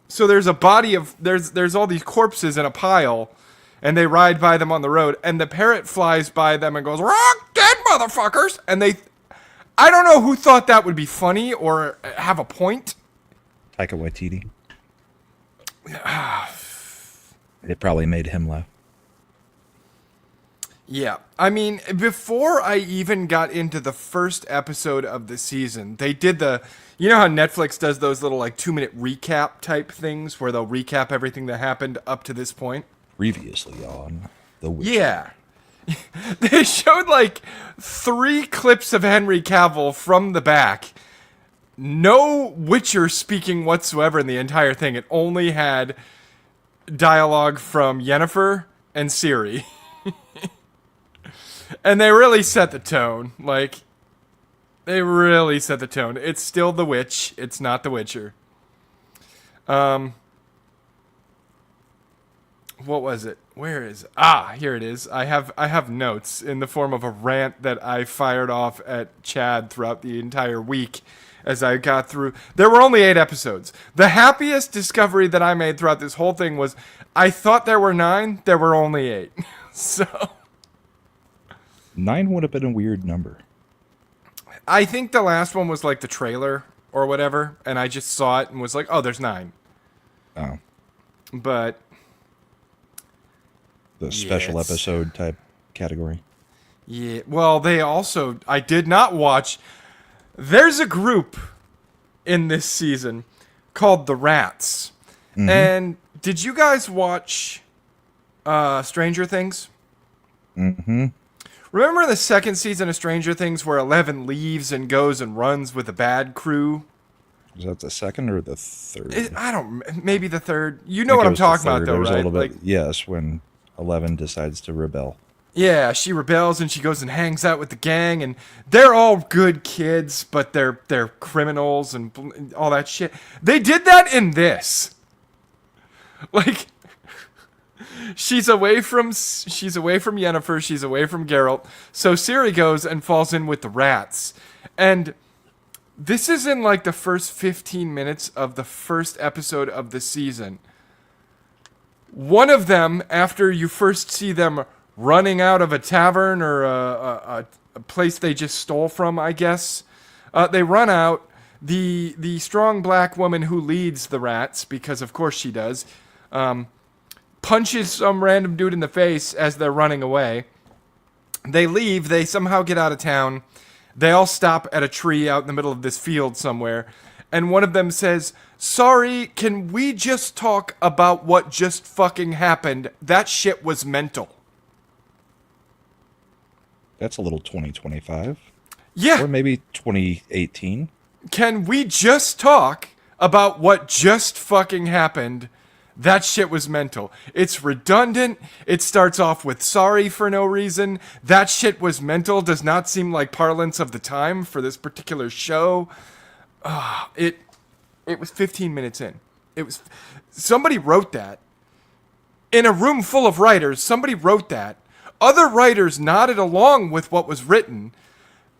S2: so there's a body of there's all these corpses in a pile, and they ride by them on the road, and the parrot flies by them and goes, "Rock, dead motherfuckers!" And I don't know who thought that would be funny or have a point.
S4: Taika Waititi. It probably made him laugh.
S2: Yeah, I mean, before I even got into the first episode of the season, they did you know how Netflix does those little 2-minute recap type things where they'll recap everything that happened up to this point?
S4: Previously on The Witcher.
S2: Yeah. They showed 3 clips of Henry Cavill from the back. No Witcher speaking whatsoever in the entire thing. It only had dialogue from Yennefer and Ciri. And they really set the tone. They really set the tone. It's still The Witch. It's not The Witcher. What was it? Where is it? Here it is. I have notes in the form of a rant that I fired off at Chad throughout the entire week. as I got through. There were only 8 episodes. The happiest discovery that I made throughout this whole thing was I thought there were 9, there were only 8. So
S4: 9 would have been a weird number.
S2: I think the last one was like the trailer or whatever, and I just saw it and was like, oh, there's 9.
S4: Oh,
S2: But
S4: the special
S2: it's-
S4: episode type category.
S2: yeah, well, I did not watch. There's a group in this season called the Rats. And did you guys watch Stranger Things?
S4: Mm-hmm.
S2: Remember the second season of Stranger Things where Eleven leaves and goes and runs with the bad crew?
S4: Was that the second or the third?
S2: I don't. Maybe the third. You know what I'm talking about, though,
S4: There was
S2: right?
S4: a little bit,
S2: Like,
S4: yes, when 11 decides to rebel.
S2: yeah, she rebels and she goes and hangs out with the gang, and they're all good kids, but they're criminals and all that shit. They did that in this. Like, she's away from Yennefer, she's away from Geralt, so Ciri goes and falls in with the Rats, and this is in like the first 15 minutes of the first episode of the season. One of them, after you first see them running out of a tavern or a place they just stole from, I guess, they run out. The strong black woman who leads the Rats, because of course she does, punches some random dude in the face as they're running away. They leave. They somehow get out of town. They all stop at a tree out in the middle of this field somewhere. And one of them says, "Sorry, can we just talk about what just fucking happened? That shit was mental."
S4: That's a little 2025.
S2: Yeah.
S4: Or maybe 2018.
S2: Can we just talk about what just fucking happened? That shit was mental. It's redundant. It starts off with sorry for no reason. That shit was mental does not seem like parlance of the time for this particular show. It was 15 minutes in. Somebody wrote that. In a room full of writers, somebody wrote that. Other writers nodded along with what was written.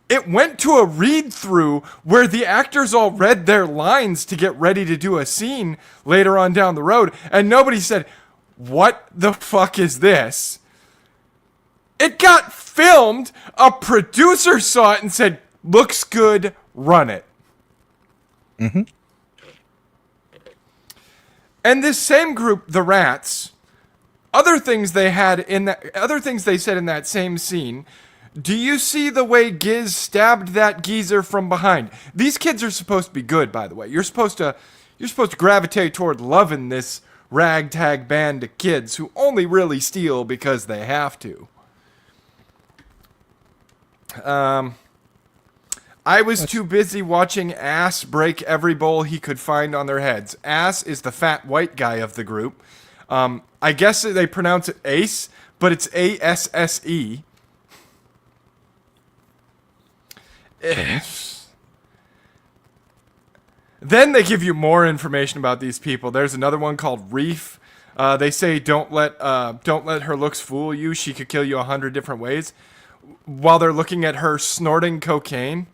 S2: It went to a read-through where the actors all read their lines to get ready to do a scene later on down the road, and nobody said, "What the fuck is this?" It got filmed, a producer saw it and said, "Looks good, run it."
S4: Mm-hmm.
S2: And this same group, the Rats, other things they said in that same scene. Do you see the way Giz stabbed that geezer from behind? These kids are supposed to be good, by the way. You're supposed to gravitate toward loving this ragtag band of kids who only really steal because they have to. I was too busy watching Ass break every bowl he could find on their heads. Ass is the fat white guy of the group. I guess they pronounce it Ace, but it's A-S-S-E. Then they give you more information about these people. There's another one called Reef. They say don't let her looks fool you. She could kill you 100 different ways. While they're looking at her snorting cocaine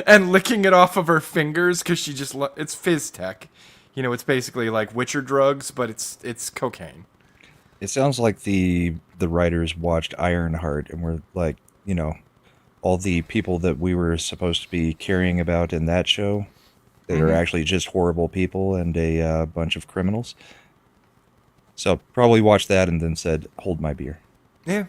S2: and licking it off of her fingers because it's fizz tech. You know, it's basically like Witcher drugs, but it's cocaine.
S4: It sounds like the writers watched Ironheart and were like, you know, all the people that we were supposed to be caring about in that show that are actually just horrible people and a bunch of criminals. So probably watched that and then said, "Hold my beer."
S2: Yeah.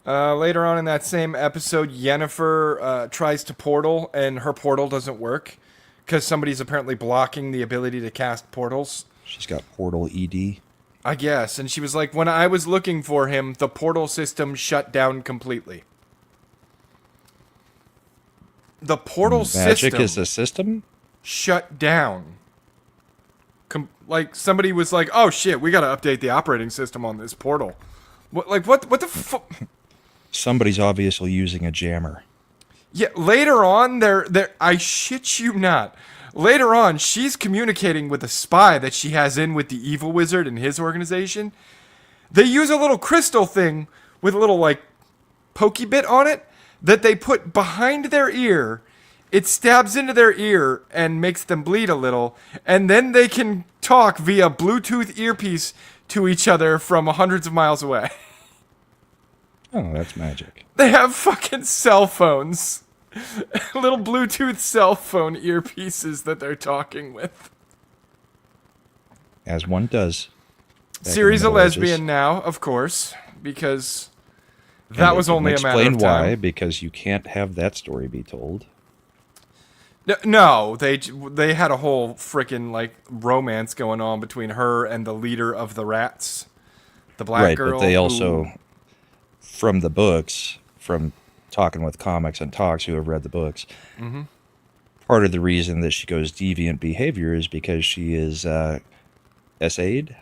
S2: Later on in that same episode, Yennefer tries to portal, and her portal doesn't work because somebody's apparently blocking the ability to cast portals.
S4: She's got Portal ED.
S2: I guess. And she was like, when I was looking for him, the portal system shut down completely. The portal
S4: Magic
S2: system
S4: is a system?
S2: shut down. Like, somebody was like, oh shit, we gotta update the operating system on this portal. What the fuck?
S4: Somebody's obviously using a jammer.
S2: Yeah, later on, I shit you not. Later on, she's communicating with a spy that she has in with the evil wizard and his organization. They use a little crystal thing with a little, like, pokey bit on it that they put behind their ear it stabs into their ear and makes them bleed a little, and then they can talk via Bluetooth earpiece to each other from hundreds of miles away.
S4: Oh, that's magic.
S2: They have fucking cell phones. Little Bluetooth cell phone earpieces that they're talking with.
S4: As one does. Back in
S2: Siri's
S4: the
S2: a
S4: Middle Ages.
S2: lesbian now, of course, because
S4: And
S2: that
S4: they
S2: was
S4: didn't
S2: only a matter
S4: explain
S2: of time.
S4: why, because you can't have that story be told.
S2: No, they had a whole freaking like romance going on between her and the leader of the rats, the black
S4: Right,
S2: girl.
S4: but they
S2: who-
S4: also, from the books, from talking with comics and talks who have read the books, part of the reason that she goes deviant behavior is because she is essayed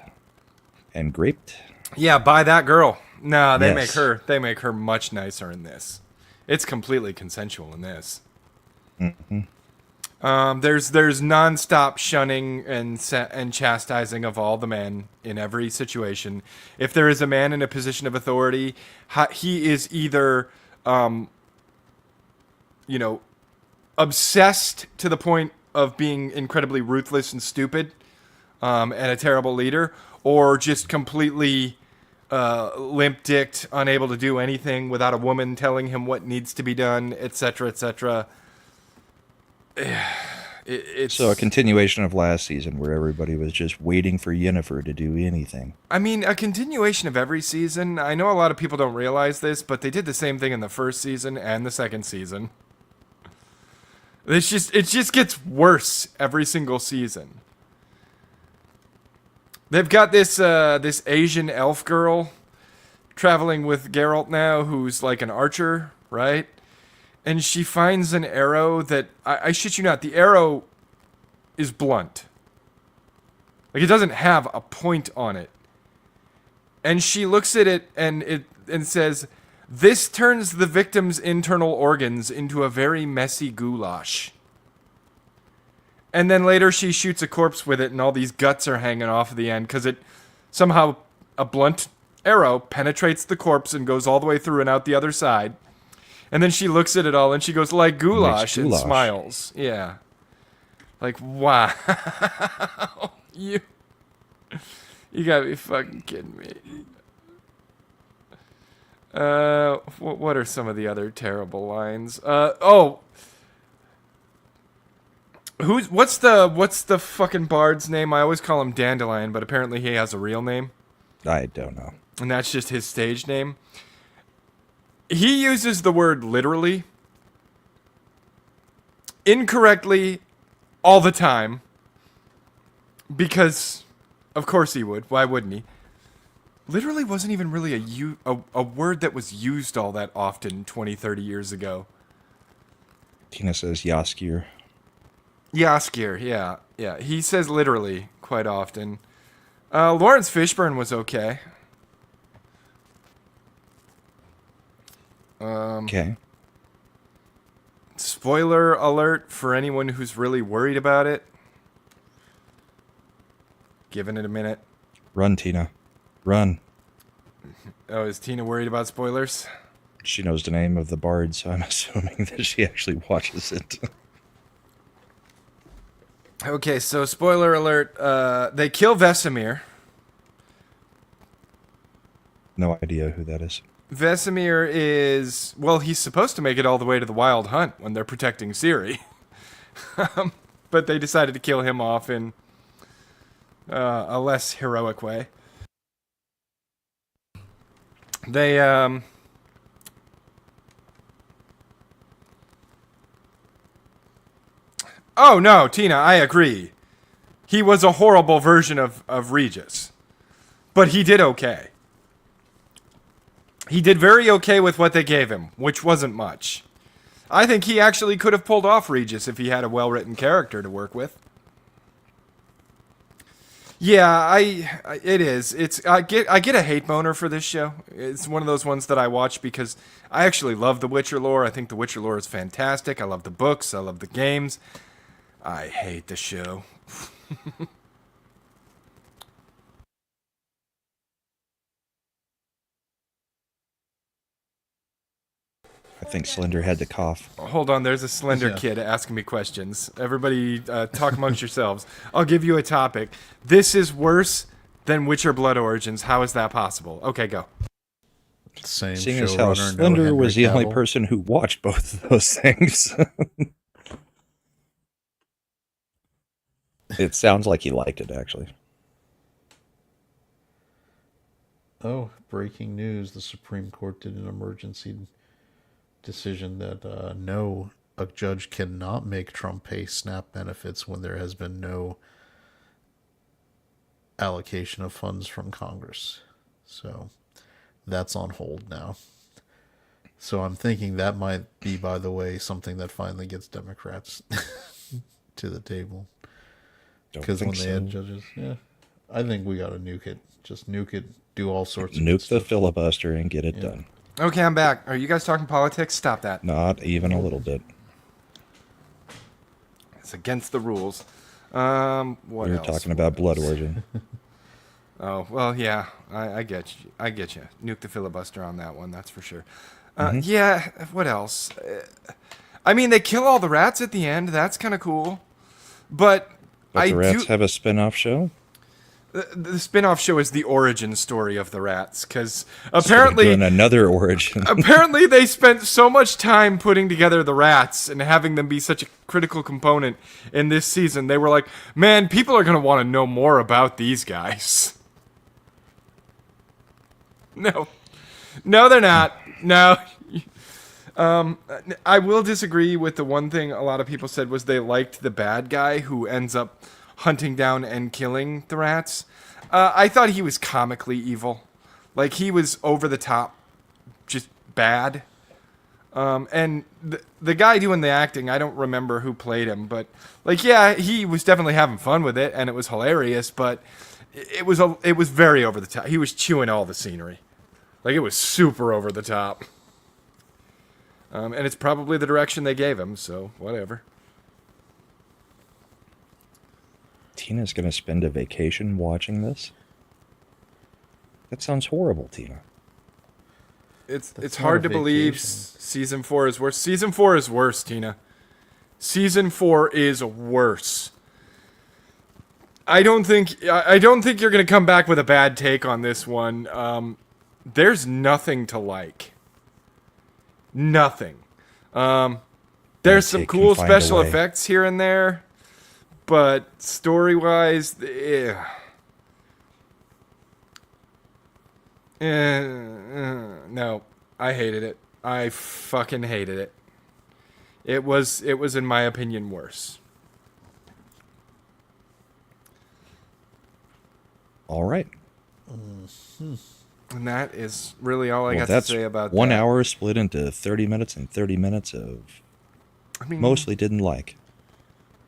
S4: and graped.
S2: Yeah, by that girl. No, they
S4: Yes.
S2: make her much nicer in this. It's completely consensual in this. There's nonstop shunning and chastising of all the men in every situation. If there is a man in a position of authority, he is either, obsessed to the point of being incredibly ruthless and stupid, and a terrible leader, or just completely limp-dicked, unable to do anything without a woman telling him what needs to be done, etc., etc. It's
S4: So a continuation of last season where everybody was just waiting for Yennefer to do anything.
S2: I mean, a continuation of every season. I know a lot of people don't realize this, but they did the same thing in the first season and the second season. It just gets worse every single season. They've got this Asian elf girl traveling with Geralt now, who's like an archer, right? And she finds an arrow that I shit you not, the arrow is blunt. Like, it doesn't have a point on it. And she looks at it and says, "This turns the victim's internal organs into a very messy goulash." And then later she shoots a corpse with it, and all these guts are hanging off of the end because it somehow, a blunt arrow penetrates the corpse and goes all the way through and out the other side. And then she looks at it all and she goes, "Like goulash," and
S4: goulash.
S2: smiles. Yeah. Like, wow. You gotta be fucking kidding me. What are some of the other terrible lines? What's the fucking bard's name? I always call him Dandelion, but apparently he has a real name,
S4: I don't know.
S2: and that's just his stage name. He uses the word literally incorrectly all the time, because of course he would. Why wouldn't he? Literally wasn't even really a word that was used all that often 20, 30 years ago.
S4: Tina says Yaskir.
S2: Yaskir, yeah. He says literally quite often. Lawrence Fishburne was okay.
S4: Okay.
S2: Spoiler alert for anyone who's really worried about it. Giving it a minute.
S4: Run, Tina. Run.
S2: Oh, is Tina worried about spoilers?
S4: She knows the name of the bard, so I'm assuming that she actually watches it.
S2: Okay, so spoiler alert. They kill Vesemir.
S4: No idea who that is.
S2: Vesemir is... Well, he's supposed to make it all the way to the Wild Hunt when they're protecting Ciri. But they decided to kill him off in a less heroic way. They, Oh, no, Tina, I agree. He was a horrible version of Regis. But he did okay. He did very okay with what they gave him, which wasn't much. I think he actually could have pulled off Regis if he had a well-written character to work with. Yeah, it is. I get a hate boner for this show. It's one of those ones that I watch because I actually love the Witcher lore. I think the Witcher lore is fantastic. I love the books. I love the games. I hate the show.
S4: I think Slender had to cough.
S2: Hold on, there's a Slender
S3: Yeah.
S2: kid asking me questions. Everybody, talk amongst yourselves. I'll give you a topic. This is worse than Witcher Blood Origins. How is that possible? Okay, go.
S3: Same
S4: Seeing as how
S3: showrunner, no
S4: Slender
S3: Henry
S4: was the only
S3: Cavill.
S4: person who watched both of those things. It sounds like he liked it, actually.
S3: Oh, breaking news. The Supreme Court did an emergency decision that no, a judge cannot make Trump pay SNAP benefits when there has been no allocation of funds from Congress. So that's on hold now. So I'm thinking that might be, by the way, something that finally gets Democrats to the table.
S4: Don't
S3: Because when
S4: think
S3: they
S4: so.
S3: had judges, yeah, I think we got to nuke it. Just nuke it. Do all sorts of good
S4: Nuke the
S3: stuff.
S4: filibuster and get it done.
S2: Okay, I'm back. Are you guys talking politics? Stop that.
S4: Not even a little bit.
S2: It's against the rules. What
S4: We were
S2: else?
S4: talking about Blood Origin.
S2: Oh, well, yeah. I get you. I get you. Nuke the filibuster on that one, that's for sure. Yeah, what else? I mean, they kill all the rats at the end. That's kind of cool. But
S4: But the rats
S2: do...
S4: have a spin-off show?
S2: The spin-off show is the origin story of the rats, because
S4: So they're
S2: apparently...
S4: doing another origin.
S2: Apparently, they spent so much time putting together the rats and having them be such a critical component in this season. They were like, man, people are going to want to know more about these guys. No. No, they're not. No. I will disagree with the one thing a lot of people said was they liked the bad guy who ends up hunting down and killing the rats. I thought he was comically evil. Like, he was over the top, just bad. And the guy doing the acting, I don't remember who played him, but, like, yeah, he was definitely having fun with it, and it was hilarious, but it was very over the top. He was chewing all the scenery. Like, it was super over the top. And it's probably the direction they gave him, so whatever.
S4: Tina's going to spend a vacation watching this? That sounds horrible, Tina.
S2: It's
S3: That's
S2: hard
S3: not
S2: to
S3: a
S2: believe
S3: vacation.
S2: season 4 is worse. Season 4 is worse, Tina. Season 4 is worse. I don't think you're going to come back with a bad take on this one. There's nothing to like. Nothing. There's some
S4: take can
S2: cool
S4: find a
S2: special
S4: way.
S2: effects here and there, but story-wise, no, I hated it. I fucking hated it. It was, in my opinion, worse.
S4: All right.
S2: And that is really all I
S4: Well,
S2: got to
S4: that's
S2: say about
S4: 1
S2: that.
S4: hour split into 30 minutes and 30 minutes of
S2: I mean,
S4: mostly didn't like.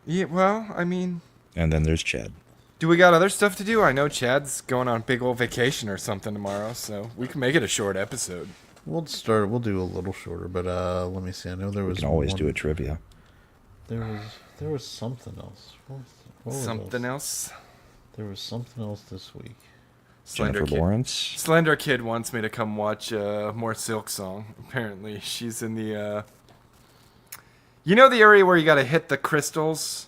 S2: Yeah, well, I mean,
S4: And then there's Chad.
S2: do we got other stuff to do? I know Chad's going on a big old vacation or something tomorrow, so we can make it a short episode.
S3: We'll do a little shorter, but let me see. I know there
S4: We
S3: was
S4: can always
S3: one-
S4: do a trivia.
S3: There was something else. What was
S2: Something else?
S3: There was something else this week.
S2: Slender
S4: Jennifer
S2: Kid.
S4: Lawrence.
S2: Slender Kid wants me to come watch more Silk Song. Apparently, she's in the. You know the area where you got to hit the crystals,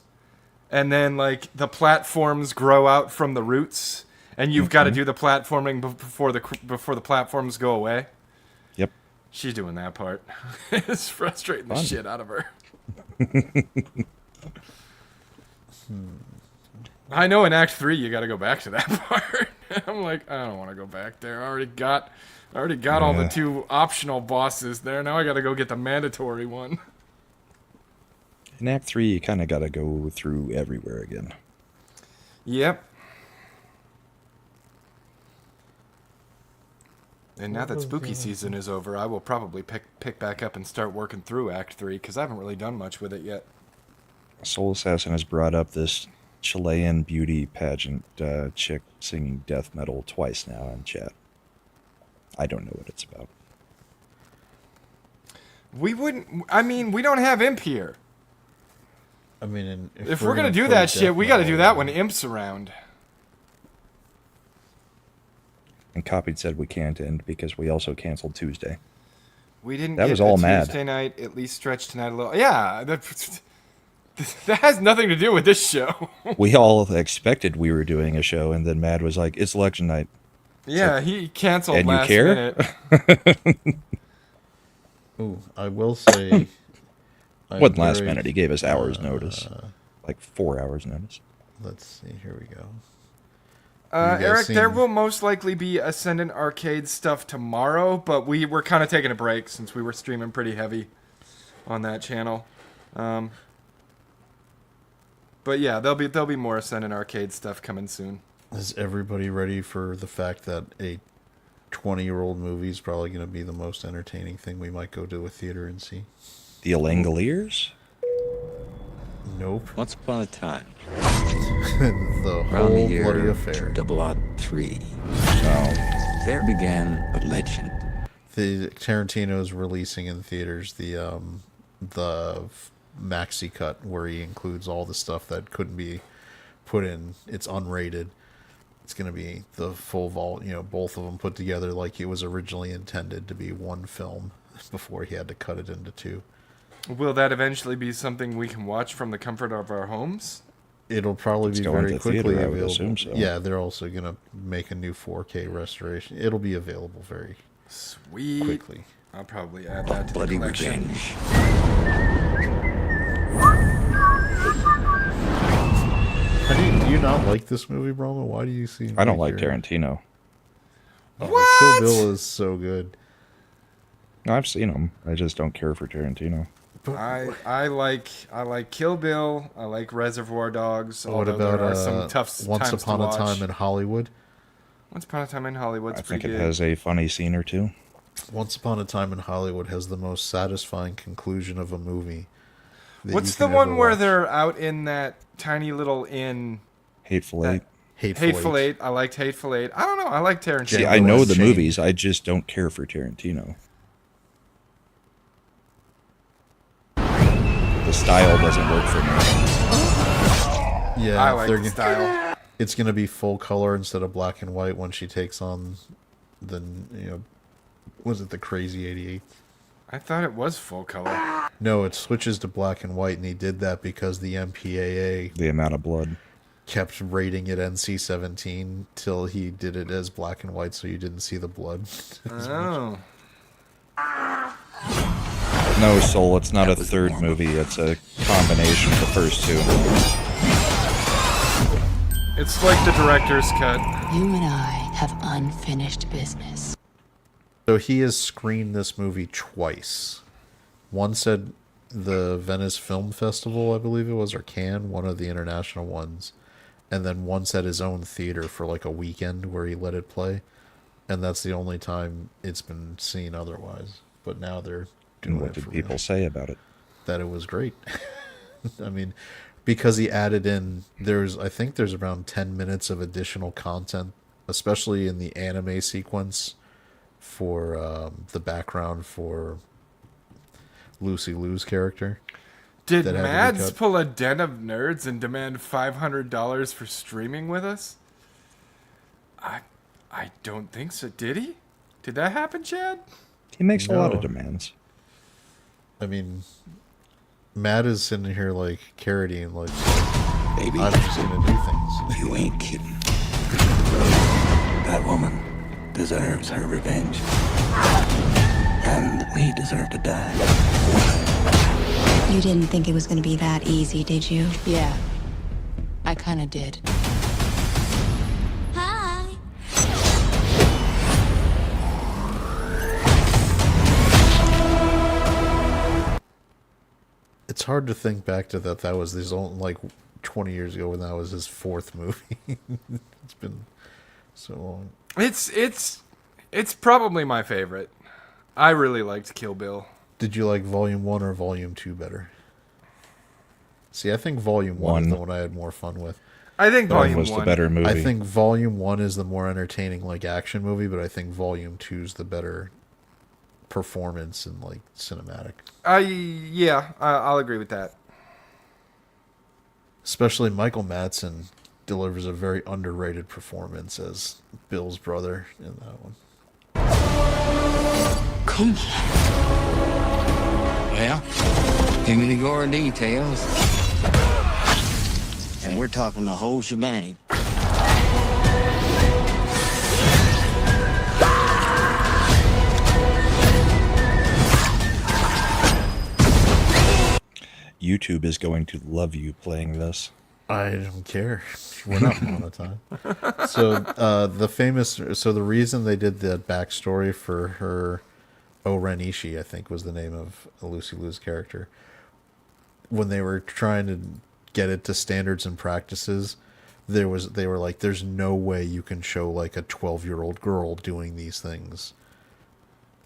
S2: and then like the platforms grow out from the roots, and you've got to do the platforming before the platforms go away.
S4: Yep.
S2: She's doing that part. It's frustrating the
S4: Fun.
S2: shit out of her. I know in Act 3 you got to go back to that part. I'm like, I don't want to go back there. I already got all the
S4: Yeah.
S2: 2 optional bosses there. Now I got to go get the mandatory one.
S4: In Act 3, you kind of got to go through everywhere again.
S2: Yep. And now that spooky season is over, I will probably pick back up and start working through Act 3 because I haven't really done much with it yet.
S4: Soul Assassin has brought up this Chilean beauty pageant chick singing death metal twice now in chat. I don't know what it's about.
S2: We don't have Imp here.
S3: I mean,
S2: If we're going to do that shit, we got to do that when Imp's around.
S4: And Copied said we can't end because we also canceled Tuesday.
S2: We didn't
S4: That
S2: get
S4: was all
S2: a
S4: Mad.
S2: Tuesday night, at least stretch tonight a little. Yeah, that has nothing to do with this show.
S4: We all expected we were doing a show, and then Mad was like, "It's election night."
S2: Yeah, he canceled
S4: And you
S2: last
S4: care?
S2: minute.
S3: Ooh, I will say. I'm
S4: Wasn't last
S3: very-
S4: minute. He gave us hours notice, like 4 hours notice.
S3: Let's see. Here we go. You guys
S2: Eric, there
S3: seen-
S2: will most likely be Ascendant Arcade stuff tomorrow, but we were kind of taking a break since we were streaming pretty heavy on that channel. But yeah, there'll be more Ascendant Arcade stuff coming soon.
S3: Is everybody ready for the fact that a 20-year-old movie is probably going to be the most entertaining thing we might go to a theater and see?
S4: The Langoliers?
S3: Nope.
S5: Once upon a time,
S3: The
S5: around the
S3: whole
S5: year
S3: bloody affair.
S5: 003,
S4: No.
S5: there began a legend.
S3: The Tarantino's releasing in theaters the maxi cut where he includes all the stuff that couldn't be put in. It's unrated. It's going to be the full vault, both of them put together like it was originally intended to be one film before he had to cut it into two.
S2: Will that eventually be something we can watch from the comfort of our homes?
S3: It'll probably
S4: It's
S3: be
S4: going
S3: very
S4: to
S3: quickly
S4: theater, I would
S3: available.
S4: assume so.
S3: Yeah, they're also going to make a new 4K restoration. It'll be available very
S2: Sweet.
S3: quickly.
S2: I'll probably add that to the
S5: Bloody
S2: collection.
S5: revenge.
S3: Do you not like this movie, Broma? Why do you seem
S4: I don't like
S3: you're-
S4: Tarantino.
S3: Oh,
S2: What?
S3: Kill Bill is so good.
S4: I've seen him. I just don't care for Tarantino.
S2: I like Kill Bill. I like Reservoir Dogs.
S3: What
S2: although
S3: about
S2: there are some tough
S3: Once
S2: times
S3: Upon
S2: to
S3: a
S2: watch.
S3: Time in Hollywood?
S2: Once Upon a Time in Hollywood's
S4: I think
S2: pretty
S4: it
S2: good.
S4: has a funny scene or two.
S3: Once Upon a Time in Hollywood has the most satisfying conclusion of a movie. that
S2: What's
S3: you
S2: the
S3: can
S2: one
S3: ever
S2: where
S3: watch.
S2: they're out in that tiny little inn?
S4: Hateful
S2: That-
S4: Eight.
S3: Hateful Eight?
S2: I liked Hateful Eight. I don't know. I like Tarantino.
S4: See,
S3: Django
S4: I know the
S3: Unchained.
S4: movies. I just don't care for Tarantino. The style doesn't work for me.
S3: Yeah,
S2: I like
S3: they're
S2: the
S3: g-
S2: style.
S3: it's going to be full color instead of black and white when she takes on the, was it the Crazy 88?
S2: I thought it was full color.
S3: No, it switches to black and white, and he did that because the MPAA
S4: The amount of blood.
S3: kept rating it NC-17 till he did it as black and white, so you didn't see the blood.
S2: Oh.
S4: No, Soul, it's not a third movie. It's a combination of the first two.
S2: It's like the director's cut.
S6: You and I have unfinished business.
S3: So he has screened this movie twice. Once at the Venice Film Festival, I believe it was, or Cannes, one of the international ones. And then once at his own theater for like a weekend where he let it play. And that's the only time it's been seen otherwise. But now they're doing
S4: What
S3: it
S4: did
S3: for
S4: people
S3: real.
S4: say about it?
S3: That it was great. I mean, because he added in, I think there's around 10 minutes of additional content, especially in the anime sequence for the background for Lucy Liu's character.
S2: Did
S3: that had to be
S2: Mads
S3: cut.
S2: pull a den of nerds and demand $500 for streaming with us? I don't think so. Did he? Did that happen, Chad?
S4: He makes a lot of
S3: No.
S4: demands.
S3: I mean, Matt is sitting here like carroting, like,
S5: Baby,
S3: I'm just gonna do things.
S5: you ain't kidding. That woman deserves her revenge. And we deserve to die.
S7: You didn't think it was going to be that easy, did you?
S6: Yeah, I kind of did.
S7: Hi.
S3: It's hard to think back to that. That was his own, like, 20 years ago when that was his fourth movie. It's been so long.
S2: It's probably my favorite. I really liked Kill Bill.
S3: Did you like Volume 1 or Volume 2 better? See, I think Volume 1 is the one I had more fun with.
S2: I think
S4: One
S2: Volume
S4: was
S2: 1.
S4: the better movie.
S3: I think Volume 1 is the more entertaining, like, action movie, but I think Volume 2 is the better performance and, like, cinematic.
S2: I'll agree with that.
S3: Especially Michael Madsen delivers a very underrated performance as Bill's brother in that one.
S6: Come on.
S5: Well, give me the gore details. And we're talking the whole shebang.
S4: YouTube is going to love you playing this.
S3: I don't care. We're not monetized. So the reason they did that backstory for her, Renishi, I think was the name of Lucy Liu's character, when they were trying to get it to standards and practices, they were like, there's no way you can show like a 12-year-old girl doing these things,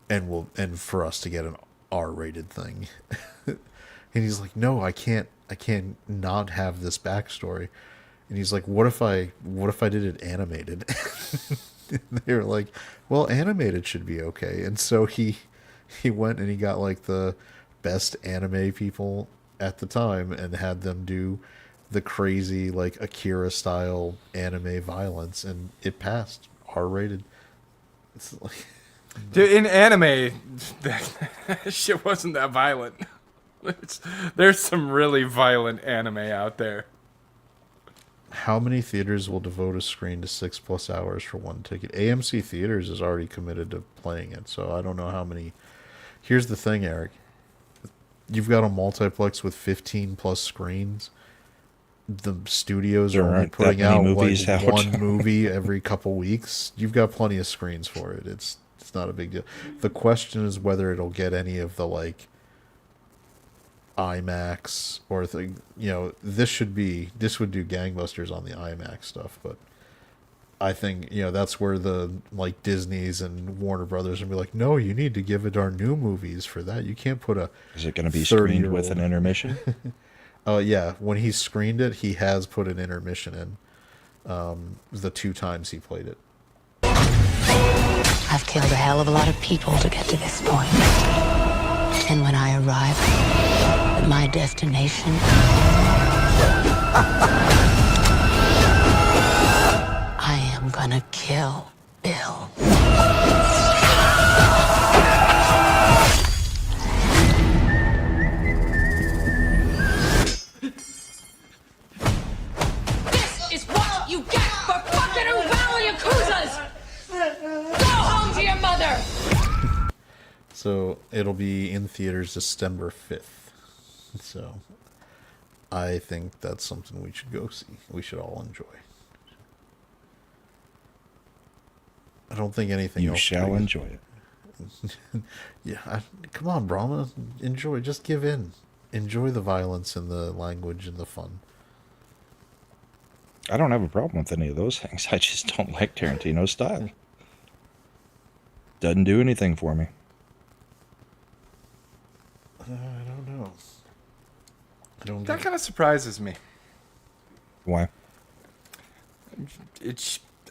S3: and for us to get an R-rated thing. And he's like, no, I can't not have this backstory. And he's like, what if I did it animated? And they were like, well, animated should be okay. And so he went and he got like the best anime people at the time and had them do the crazy like Akira style anime violence, and it passed R-rated. It's like,
S2: Dude, in anime, that shit wasn't that violent. There's some really violent anime out there.
S3: how many theaters will devote a screen to 6+ hours for one ticket? AMC Theaters is already committed to playing it, so I don't know how many. Here's the thing, Eric. You've got a multiplex with 15+ screens. The studios
S4: There
S3: are only
S4: aren't that
S3: putting
S4: many
S3: out
S4: movies
S3: like
S4: out.
S3: one movie every couple weeks. You've got plenty of screens for it. It's not a big deal. The question is whether it'll get any of the like IMAX or this would do gangbusters on the IMAX stuff, but I think that's where the like Disney's and Warner Brothers would be like, no, you need to give it our new movies for that. You can't put a
S4: Is it going to be screened with
S3: 30-year-old
S4: an intermission?
S3: yeah, when he screened it, he has put an intermission in. The 2 times he played it.
S6: I've killed a hell of a lot of people to get to this point. And when I arrive at my destination, I am gonna kill Bill.
S8: This is what you get for fucking around with Yakuzas! Go home to your mother!
S3: So it'll be in theaters December 5th. So I think that's something we should go see. We should all enjoy. I don't think anything
S4: You
S3: else.
S4: shall enjoy it.
S3: Yeah, come on, Brahma. Enjoy. Just give in. Enjoy the violence and the language and the fun.
S4: I don't have a problem with any of those things. I just don't like Tarantino's style. Doesn't do anything for me.
S3: I don't know.
S2: That kind of surprises me.
S4: Why?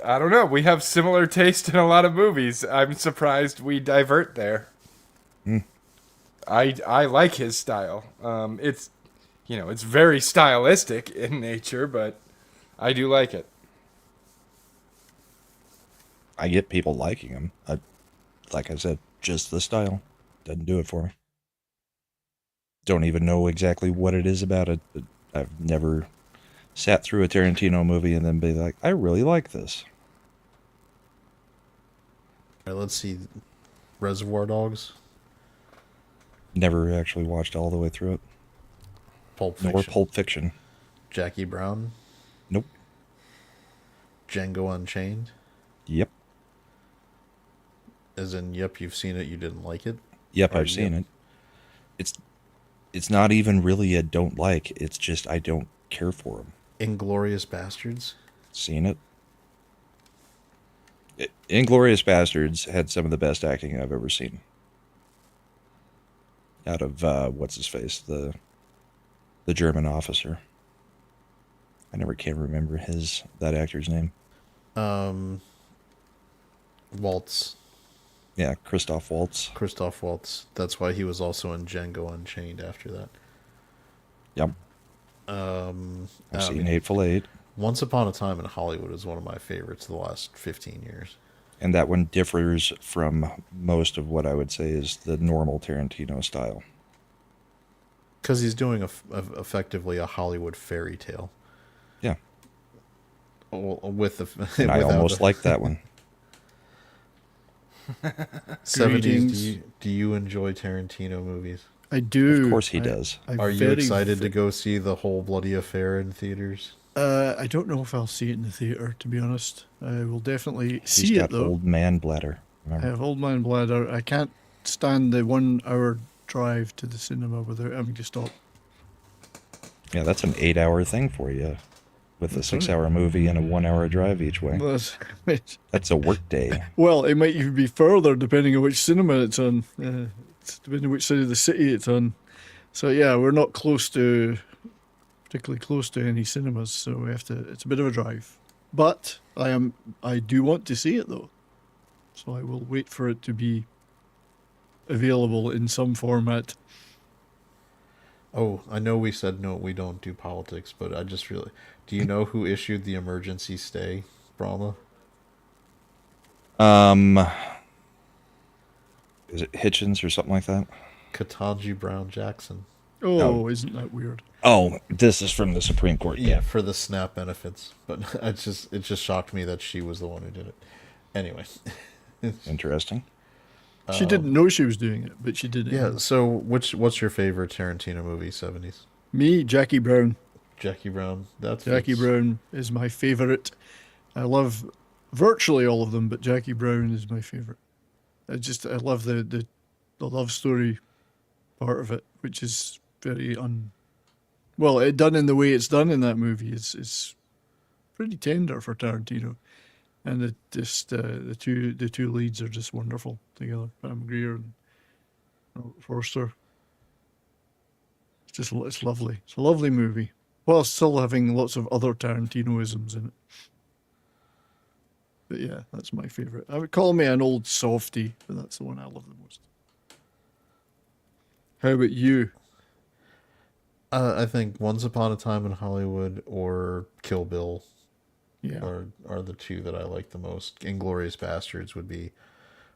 S2: I don't know. We have similar taste in a lot of movies. I'm surprised we divert there. I like his style. It's very stylistic in nature, but I do like it.
S4: I get people liking him. Like I said, just the style doesn't do it for me. Don't even know exactly what it is about it. But I've never sat through a Tarantino movie and then be like, I really like this.
S3: All right, let's see. Reservoir Dogs.
S4: Never actually watched all the way through it.
S3: Pulp
S4: Nor
S3: Fiction.
S4: Pulp Fiction.
S3: Jackie Brown.
S4: Nope.
S3: Django Unchained.
S4: Yep.
S3: As in, yep, you've seen it, you didn't like it?
S4: Yep,
S3: Or
S4: I've seen it. It's not even really a don't like. It's just I don't care for him.
S3: Inglourious Bastards.
S4: Seen it. Inglourious Bastards had some of the best acting I've ever seen. Out of what's his face, the German officer. I never can remember that actor's name.
S3: Waltz.
S4: Yeah, Christoph Waltz.
S3: Christoph Waltz. That's why he was also in Django Unchained after that.
S4: Yep. I've seen Hateful Eight.
S3: Once Upon a Time in Hollywood is one of my favorites of the last 15 years.
S4: And that one differs from most of what I would say is the normal Tarantino style.
S3: Because he's doing effectively a Hollywood fairy tale.
S4: Yeah.
S3: With the
S4: And I almost like that one.
S3: 70s.
S9: Greetings.
S3: Do you enjoy Tarantino movies?
S9: I do.
S4: Of course he does.
S3: Are you excited to go see The Whole Bloody Affair in theaters?
S9: I don't know if I'll see it in the theater, to be honest. I will definitely
S4: He's
S9: see
S4: got
S9: it though.
S4: old man bladder.
S9: I
S4: Remember?
S9: have old man bladder. I can't stand the 1 hour drive to the cinema without having to stop.
S4: Yeah, that's an 8-hour thing for you. With a
S9: That's right.
S4: 6-hour movie and a 1-hour drive each way. That's a work day.
S9: Well, it might even be further depending on which cinema it's on. It's depending on which side of the city it's on. So yeah, we're not particularly close to any cinemas, so we have to. It's a bit of a drive, but I do want to see it though, so I will wait for it to be available in some format.
S3: Oh, I know we said no, we don't do politics, but I just really... Do you know who issued the emergency stay, Brahma?
S4: Is it Hitchens or something like that?
S3: Ketanji Brown Jackson.
S9: Oh,
S4: No.
S9: isn't that weird?
S4: Oh, this is from the Supreme Court.
S3: Yeah, for the SNAP benefits. But it just shocked me that she was the one who did it. Anyway.
S4: Interesting.
S9: She didn't know she was doing it, but she did it.
S3: Yeah, so what's your favorite Tarantino movie, 70s?
S9: Me, Jackie Brown.
S3: Jackie Brown.
S9: Jackie Brown is my favorite. I love virtually all of them, but Jackie Brown is my favorite. I love the love story part of it, which is very it done in the way it's done in that movie is pretty tender for Tarantino, and the two leads are just wonderful together. Pam Grier and Robert Forster. It's lovely. It's a lovely movie, while still having lots of other Tarantinoisms in it. But yeah, that's my favorite. I would call me an old softie, but that's the one I love the most. How about you?
S3: I think Once Upon a Time in Hollywood or Kill Bill
S9: Yeah.
S3: are the two that I like the most. Inglourious Bastards would be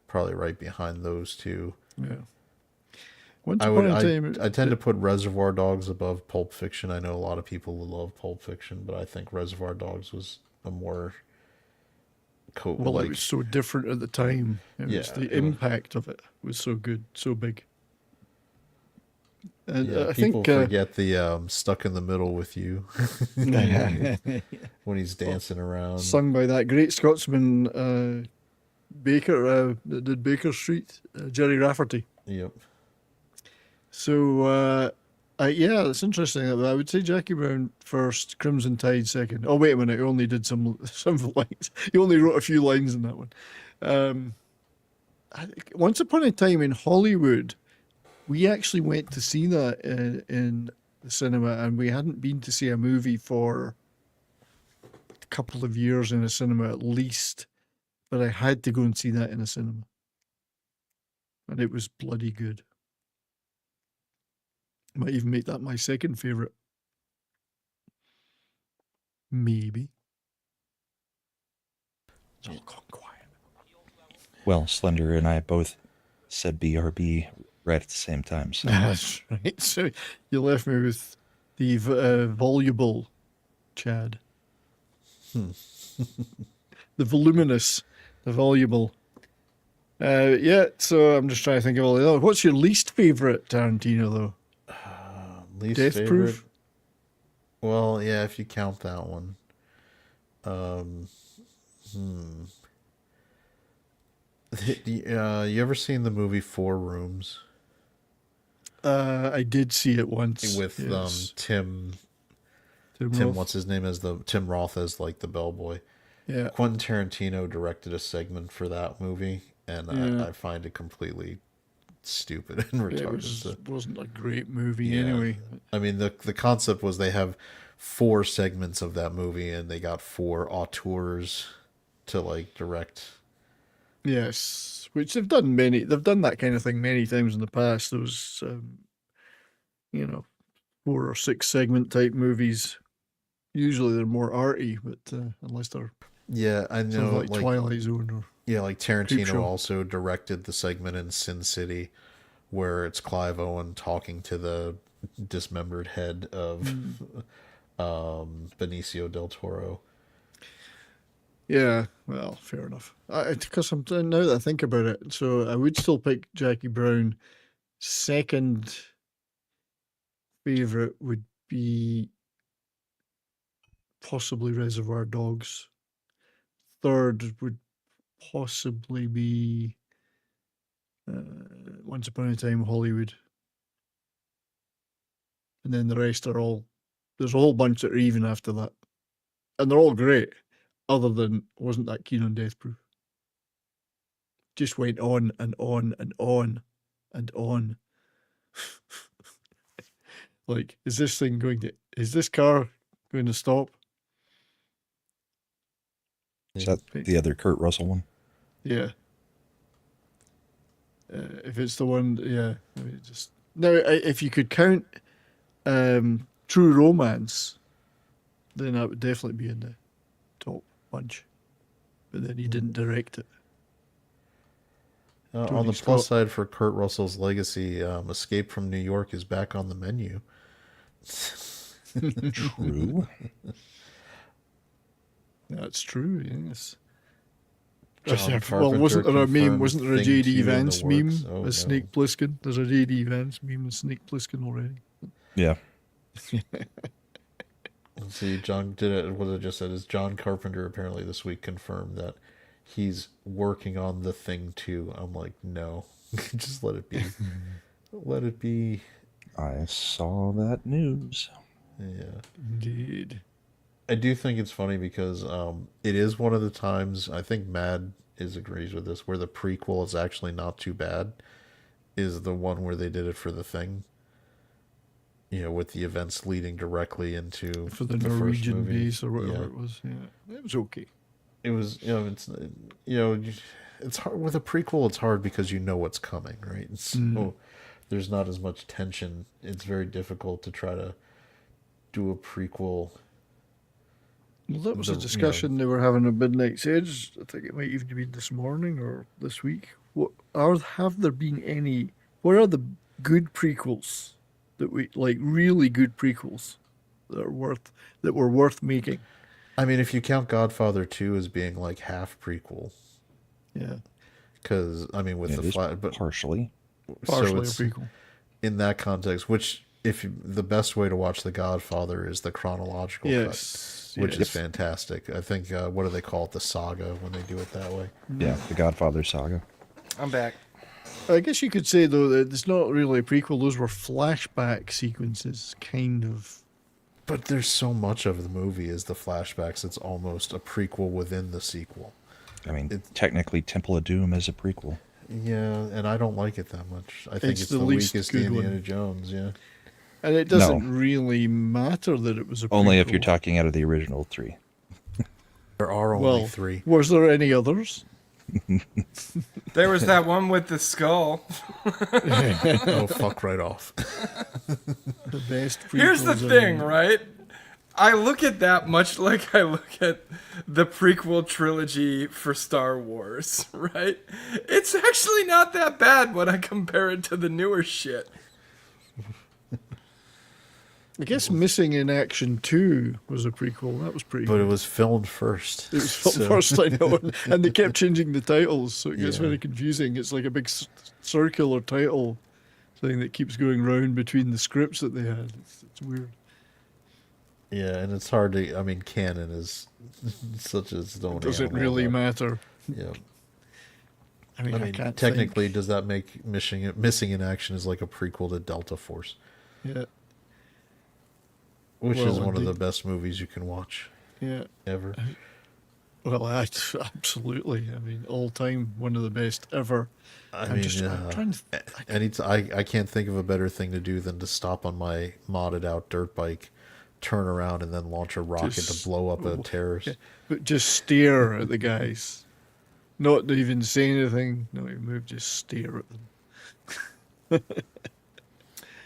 S3: probably right behind those two.
S9: Yeah. Once upon a time,
S3: I tend to put Reservoir Dogs above Pulp Fiction. I know a lot of people who love Pulp Fiction, but I think Reservoir Dogs was a more
S9: it was so different at the time.
S3: Yeah,
S9: The impact of it was so good, so big. And
S3: yeah,
S9: I
S3: people
S9: think
S3: forget the Stuck in the Middle with You when he's dancing around.
S9: sung by that great Scotsman Baker that did Baker Street, Jerry Rafferty.
S3: Yep.
S9: So yeah, it's interesting. I would say Jackie Brown first, Crimson Tide second. Oh wait a minute, he only did some lines. He only wrote a few lines in that one. Once Upon a Time in Hollywood, we actually went to see that in the cinema, and we hadn't been to see a movie for a couple of years in a cinema at least. But I had to go and see that in a cinema, and it was bloody good. Might even make that my second favorite. Maybe. It's all gone quiet.
S4: Well, Slender and I both said BRB right at the same time. So
S9: That's right. So you left me with the voluble Chad. The voluminous, the voluble. Yeah, so I'm just trying to think of all the other. What's your least favorite Tarantino, though?
S3: Least
S9: Death
S3: favorite?
S9: Proof?
S3: Well, yeah, if you count that one. You ever seen the movie Four Rooms
S9: I did see it once.
S3: with
S9: yes.
S3: Tim
S9: Roth.
S3: what's his name, as the Tim Roth as like the bellboy.
S9: Yeah.
S3: Quentin Tarantino directed a segment for that movie, and
S9: Yeah.
S3: I find it completely stupid and retarded.
S9: It wasn't a great movie
S3: Yeah.
S9: anyway.
S3: I mean, the concept was they have 4 segments of that movie, and they got 4 auteurs to like direct.
S9: Yes, which they've done that kind of thing many times in the past. Those, 4 or 6 segment type movies. Usually they're more arty, but unless they're
S3: Yeah, I
S9: sort of
S3: know.
S9: like Twilight Zone or
S3: Yeah, like Tarantino
S9: Creepshow.
S3: also directed the segment in Sin City where it's Clive Owen talking to the dismembered head of Benicio del Toro.
S9: Yeah, well, fair enough. Because now that I think about it, so I would still pick Jackie Brown. Second favorite would be possibly Reservoir Dogs. Third would possibly be Once Upon a Time Hollywood. And then the rest are all, there's a whole bunch that are even after that. And they're all great, other than wasn't that keen on Death Proof. Just went on and on and on and on. Like, is this car going to stop?
S4: Is that the other Kurt Russell one?
S9: Yeah. If it's the one, yeah. I mean, just now, if you could count True Romance, then that would definitely be in the top bunch. But then he didn't direct it.
S3: On
S9: Tony
S3: the plus
S9: Scott.
S3: side for Kurt Russell's legacy, Escape from New York is back on the menu.
S4: True.
S9: That's true, yes.
S3: John
S9: Well,
S3: Carpenter
S9: wasn't there a meme?
S3: confirmed
S9: Wasn't there a
S3: Thing
S9: J.D.
S3: 2 in the
S9: Vance meme
S3: works. Oh, no.
S9: with Snake Plissken? There's a J.D. Vance meme with Snake Plissken already.
S4: Yeah.
S3: Let's see, John did it. What I just said is John Carpenter apparently this week confirmed that he's working on The Thing 2. I'm like, no, just let it be. Let it be.
S4: I saw that news.
S3: Yeah.
S9: Indeed.
S3: I do think it's funny because it is one of the times, I think Mad agrees with this, where the prequel is actually not too bad, is the one where they did it for The Thing. You know, with the events leading directly into
S9: For the
S3: first
S9: Norwegian
S3: movie.
S9: base or whatever
S3: Yeah.
S9: it was. Yeah. It was okay.
S3: It was, it's hard with a prequel. It's hard because you know what's coming, right? So there's not as much tension. It's very difficult to try to do a prequel.
S9: Well, that was a discussion they were having at Midnight's Edge. I think it might even be this morning or this week. Have there been any? What are the good prequels that really good prequels that were worth making?
S3: I mean, if you count Godfather 2 as being like half prequel,
S9: Yeah,
S3: because I mean, with
S4: It
S3: the
S4: is
S3: flat, but
S4: partially.
S9: partially
S3: it's
S9: a prequel.
S3: in that context. Which, the best way to watch The Godfather is the chronological cut, which is fantastic. I think what do they call it? The saga when they do it that way.
S4: Yeah, the Godfather saga.
S2: I'm back.
S9: I guess you could say though that it's not really a prequel. Those were flashback sequences, kind of.
S3: But there's so much of the movie is the flashbacks. It's almost a prequel within the sequel.
S4: I mean, technically, Temple of Doom is a prequel.
S3: Yeah, and I don't like it that much. I think it's the
S9: least
S3: weakest
S9: good
S3: Indiana
S9: one.
S3: Jones. Yeah.
S9: And it doesn't really matter that it was a prequel.
S4: Only if you're talking out of the original three.
S3: There are only 3.
S9: Was there any others?
S2: There was that one with the skull.
S3: Oh, fuck right off.
S9: The best.
S2: Here's the
S9: prequels
S2: thing,
S9: ever.
S2: right? I look at that much like I look at the prequel trilogy for Star Wars, right? It's actually not that bad when I compare it to the newer shit.
S9: I guess Missing in Action 2 was a prequel. That was pretty
S3: But
S9: good.
S3: it was filmed first.
S9: It was filmed
S3: so-
S9: first, I know. And they kept changing the titles, so it gets
S3: Yeah.
S9: very confusing. It's like a big circular title thing that keeps going round between the scripts that they had. It's weird.
S3: Yeah, and it's hard to. I mean, canon is such a stone.
S9: Does it really matter?
S3: Yeah.
S9: I mean, I can't
S3: technically, does that make Missing in Action is like a prequel to Delta Force,
S9: Yeah,
S3: which
S9: Well,
S3: is one of the
S9: indeed.
S3: best movies you can watch
S9: yeah.
S3: ever.
S9: Well, absolutely. I mean, all time, one of the best ever. I'm trying to.
S3: I can't think of a better thing to do than to stop on my modded out dirt bike, turn around, and then launch a rocket
S9: Just-
S3: to blow up a terrorist.
S9: Yeah, but just stare at the guys. Not even say anything, not even move, just stare at them.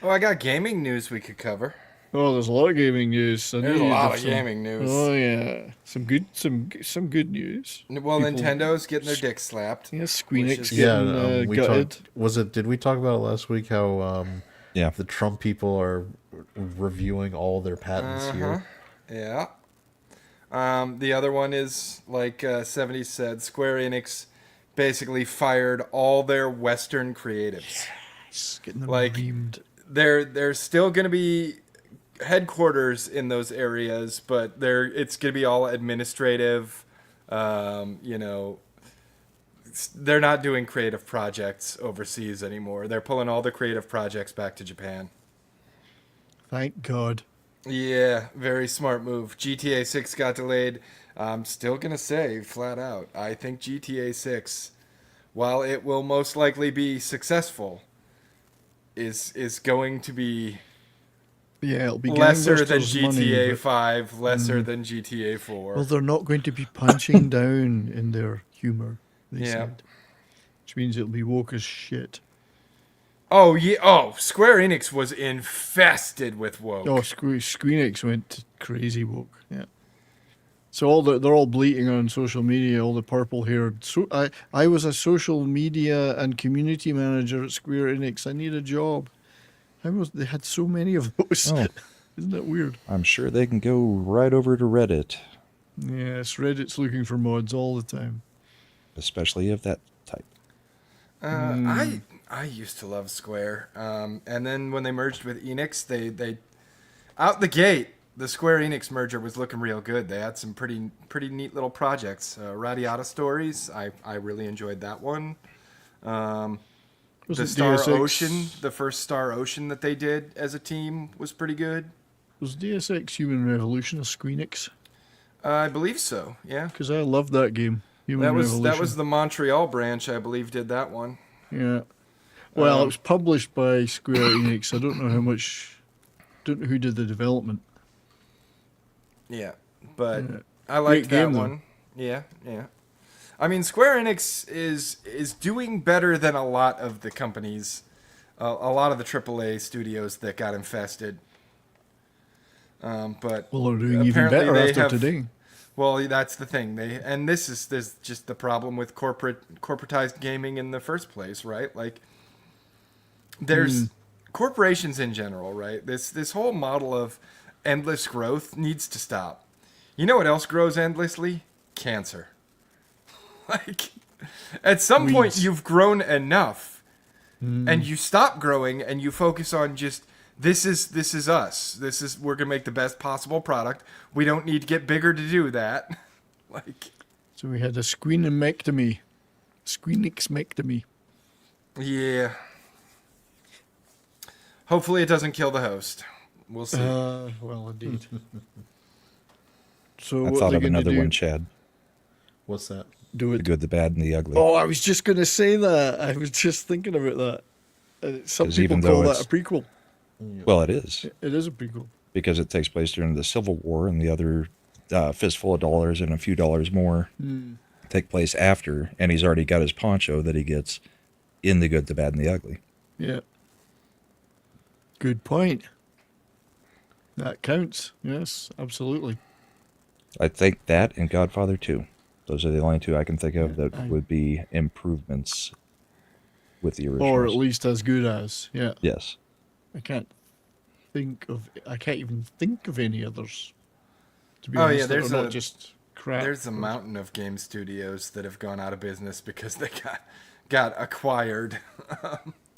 S2: Oh, I got gaming news we could cover.
S9: Oh, there's a lot of gaming news. I
S2: There's
S9: knew
S2: a
S9: you'd
S2: lot
S9: have
S2: of
S9: some-
S2: gaming news.
S9: Oh yeah, some good news.
S2: Well,
S9: People-
S2: Nintendo's getting their dick slapped.
S9: Yeah,
S2: Which
S9: Squeenix
S2: is-
S9: getting
S3: we
S9: gutted.
S3: talked. Was it? Did we talk about it last week? How
S4: Yeah.
S3: the Trump people are reviewing all their patents here.
S2: Yeah. The other one is, like 70 said, Square Enix basically fired all their Western creatives.
S9: It's getting them
S2: Like,
S9: reamed.
S2: There's still going to be headquarters in those areas, but it's going to be all administrative. You know, they're not doing creative projects overseas anymore. They're pulling all the creative projects back to Japan.
S9: Thank God.
S2: Yeah, very smart move. GTA 6 got delayed. I'm still going to say flat out, I think GTA 6, while it will most likely be successful, is going to be
S9: Yeah, it'll be
S2: lesser than
S9: gangbusters money,
S2: GTA
S9: but-
S2: 5, lesser than GTA 4.
S9: Well, they're not going to be punching down in their humor. They
S2: Yeah.
S9: said, which means it'll be woke as shit.
S2: Oh, yeah. Oh, Square Enix was infested with woke.
S9: Oh, Squeenix went crazy woke. Yeah. So they're all bleating on social media. All the purple-haired. So I was a social media and community manager at Square Enix. I need a job. They had so many of those.
S4: Oh.
S9: Isn't that weird?
S4: I'm sure they can go right over to Reddit,
S9: Yes, Reddit's looking for mods all the time.
S4: especially of that type.
S2: I used to love Square, and then when they merged with Enix, they out the gate, the Square Enix merger was looking real good. They had some pretty neat little projects. Radiata Stories, I really enjoyed that one.
S9: Was
S2: The
S9: it
S2: Star
S9: DSX?
S2: Ocean, the first Star Ocean that they did as a team was pretty good.
S9: Was DSX Human Revolution a Squeenix?
S2: I believe so. Yeah,
S9: Because I loved that game. Human
S2: that
S9: Revolution.
S2: was the Montreal branch, I believe, did that one.
S9: Yeah. Well, it was published by Square Enix. I don't know how much. Don't know who did the development.
S2: Yeah, but
S9: Yeah.
S2: I liked
S9: Great
S2: that
S9: game, though.
S2: one. Yeah, yeah. I mean, Square Enix is doing better than a lot of the companies, a lot of the AAA studios that got infested. But
S9: Well, they're doing even
S2: apparently
S9: better
S2: they
S9: after
S2: have-
S9: today.
S2: Well, that's the thing. This is just the problem with corporatized gaming in the first place, right? Like, there's corporations in general, right? This whole model of endless growth needs to stop. You know what else grows endlessly? Cancer. Like, at some point
S9: Weeds.
S2: you've grown enough, and you stop growing, and you focus on just this is us. We're gonna make the best possible product. We don't need to get bigger to do that. Like,
S9: So we had a squeenectomy. Squeenixmectomy.
S2: yeah. Hopefully, it doesn't kill the host. We'll see.
S9: Well, indeed. So
S4: I
S9: what
S4: thought
S9: are
S4: of
S9: they going to
S4: another
S9: do?
S4: one, Chad.
S3: What's that?
S9: Do
S4: The
S9: it.
S4: good, the bad, and the ugly.
S9: Oh, I was just going to say that. I was just thinking about that. Some
S4: 'Cause
S9: people
S4: even
S9: call
S4: though
S9: that a
S4: it's-
S9: prequel.
S4: Well, it is,
S9: It is a prequel.
S4: because it takes place during the Civil War, and the other fistful of dollars and a few dollars more take place after, and he's already got his poncho that he gets in the good, the bad, and the ugly.
S9: Yeah. Good point. That counts. Yes, absolutely.
S4: I think that and Godfather 2. Those are the only two I can think of that
S9: I-
S4: would be improvements with the original.
S9: Or at least as good as. Yeah.
S4: Yes.
S9: I can't even think of any others. To be
S2: Oh,
S9: honest,
S2: yeah,
S9: that
S2: there's
S9: are not
S2: a-
S9: just crap.
S2: There's a mountain of game studios that have gone out of business because they got acquired.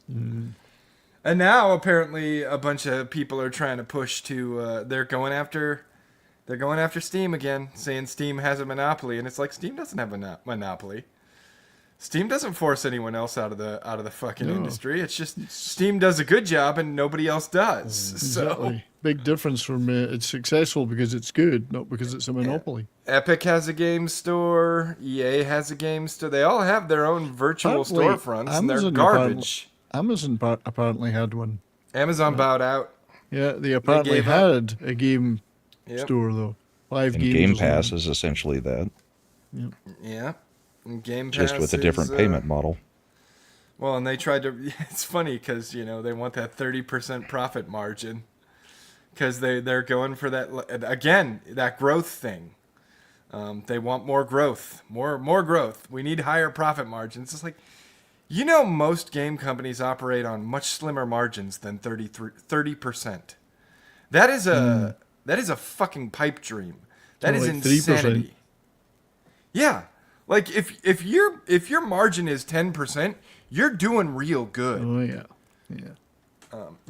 S2: And now apparently a bunch of people are trying to push to they're going after Steam again, saying Steam has a monopoly, and it's like Steam doesn't have a monopoly. Steam doesn't force anyone else out of the fucking
S9: No.
S2: industry. It's just Steam does a good job and nobody else does. So
S9: Exactly. Big difference from it's successful because it's good, not because it's a monopoly.
S2: Epic has a game store. EA has a game store. They all have their own virtual
S9: Apparently,
S2: storefronts, and they're
S9: Amazon
S2: garbage.
S9: Amazon apparently had one.
S2: Amazon bowed out.
S9: Yeah, they apparently
S2: gave up.
S9: had a game
S2: Yep.
S9: store though. 5
S4: And
S9: games.
S4: Game
S9: or something.
S4: Pass is essentially that,
S2: Yeah. And Game Pass
S4: just with a different
S2: is,
S4: payment model.
S2: Well, and they tried to. It's funny because they want that 30% profit margin. because they're going for that again, that growth thing. They want more growth, more growth. We need higher profit margins. It's like, most game companies operate on much slimmer margins than 30%. That is a fucking pipe dream. That is
S9: like
S2: insanity.
S9: 3%.
S2: Yeah, like if your margin is 10%, you're doing real good.
S9: Oh yeah.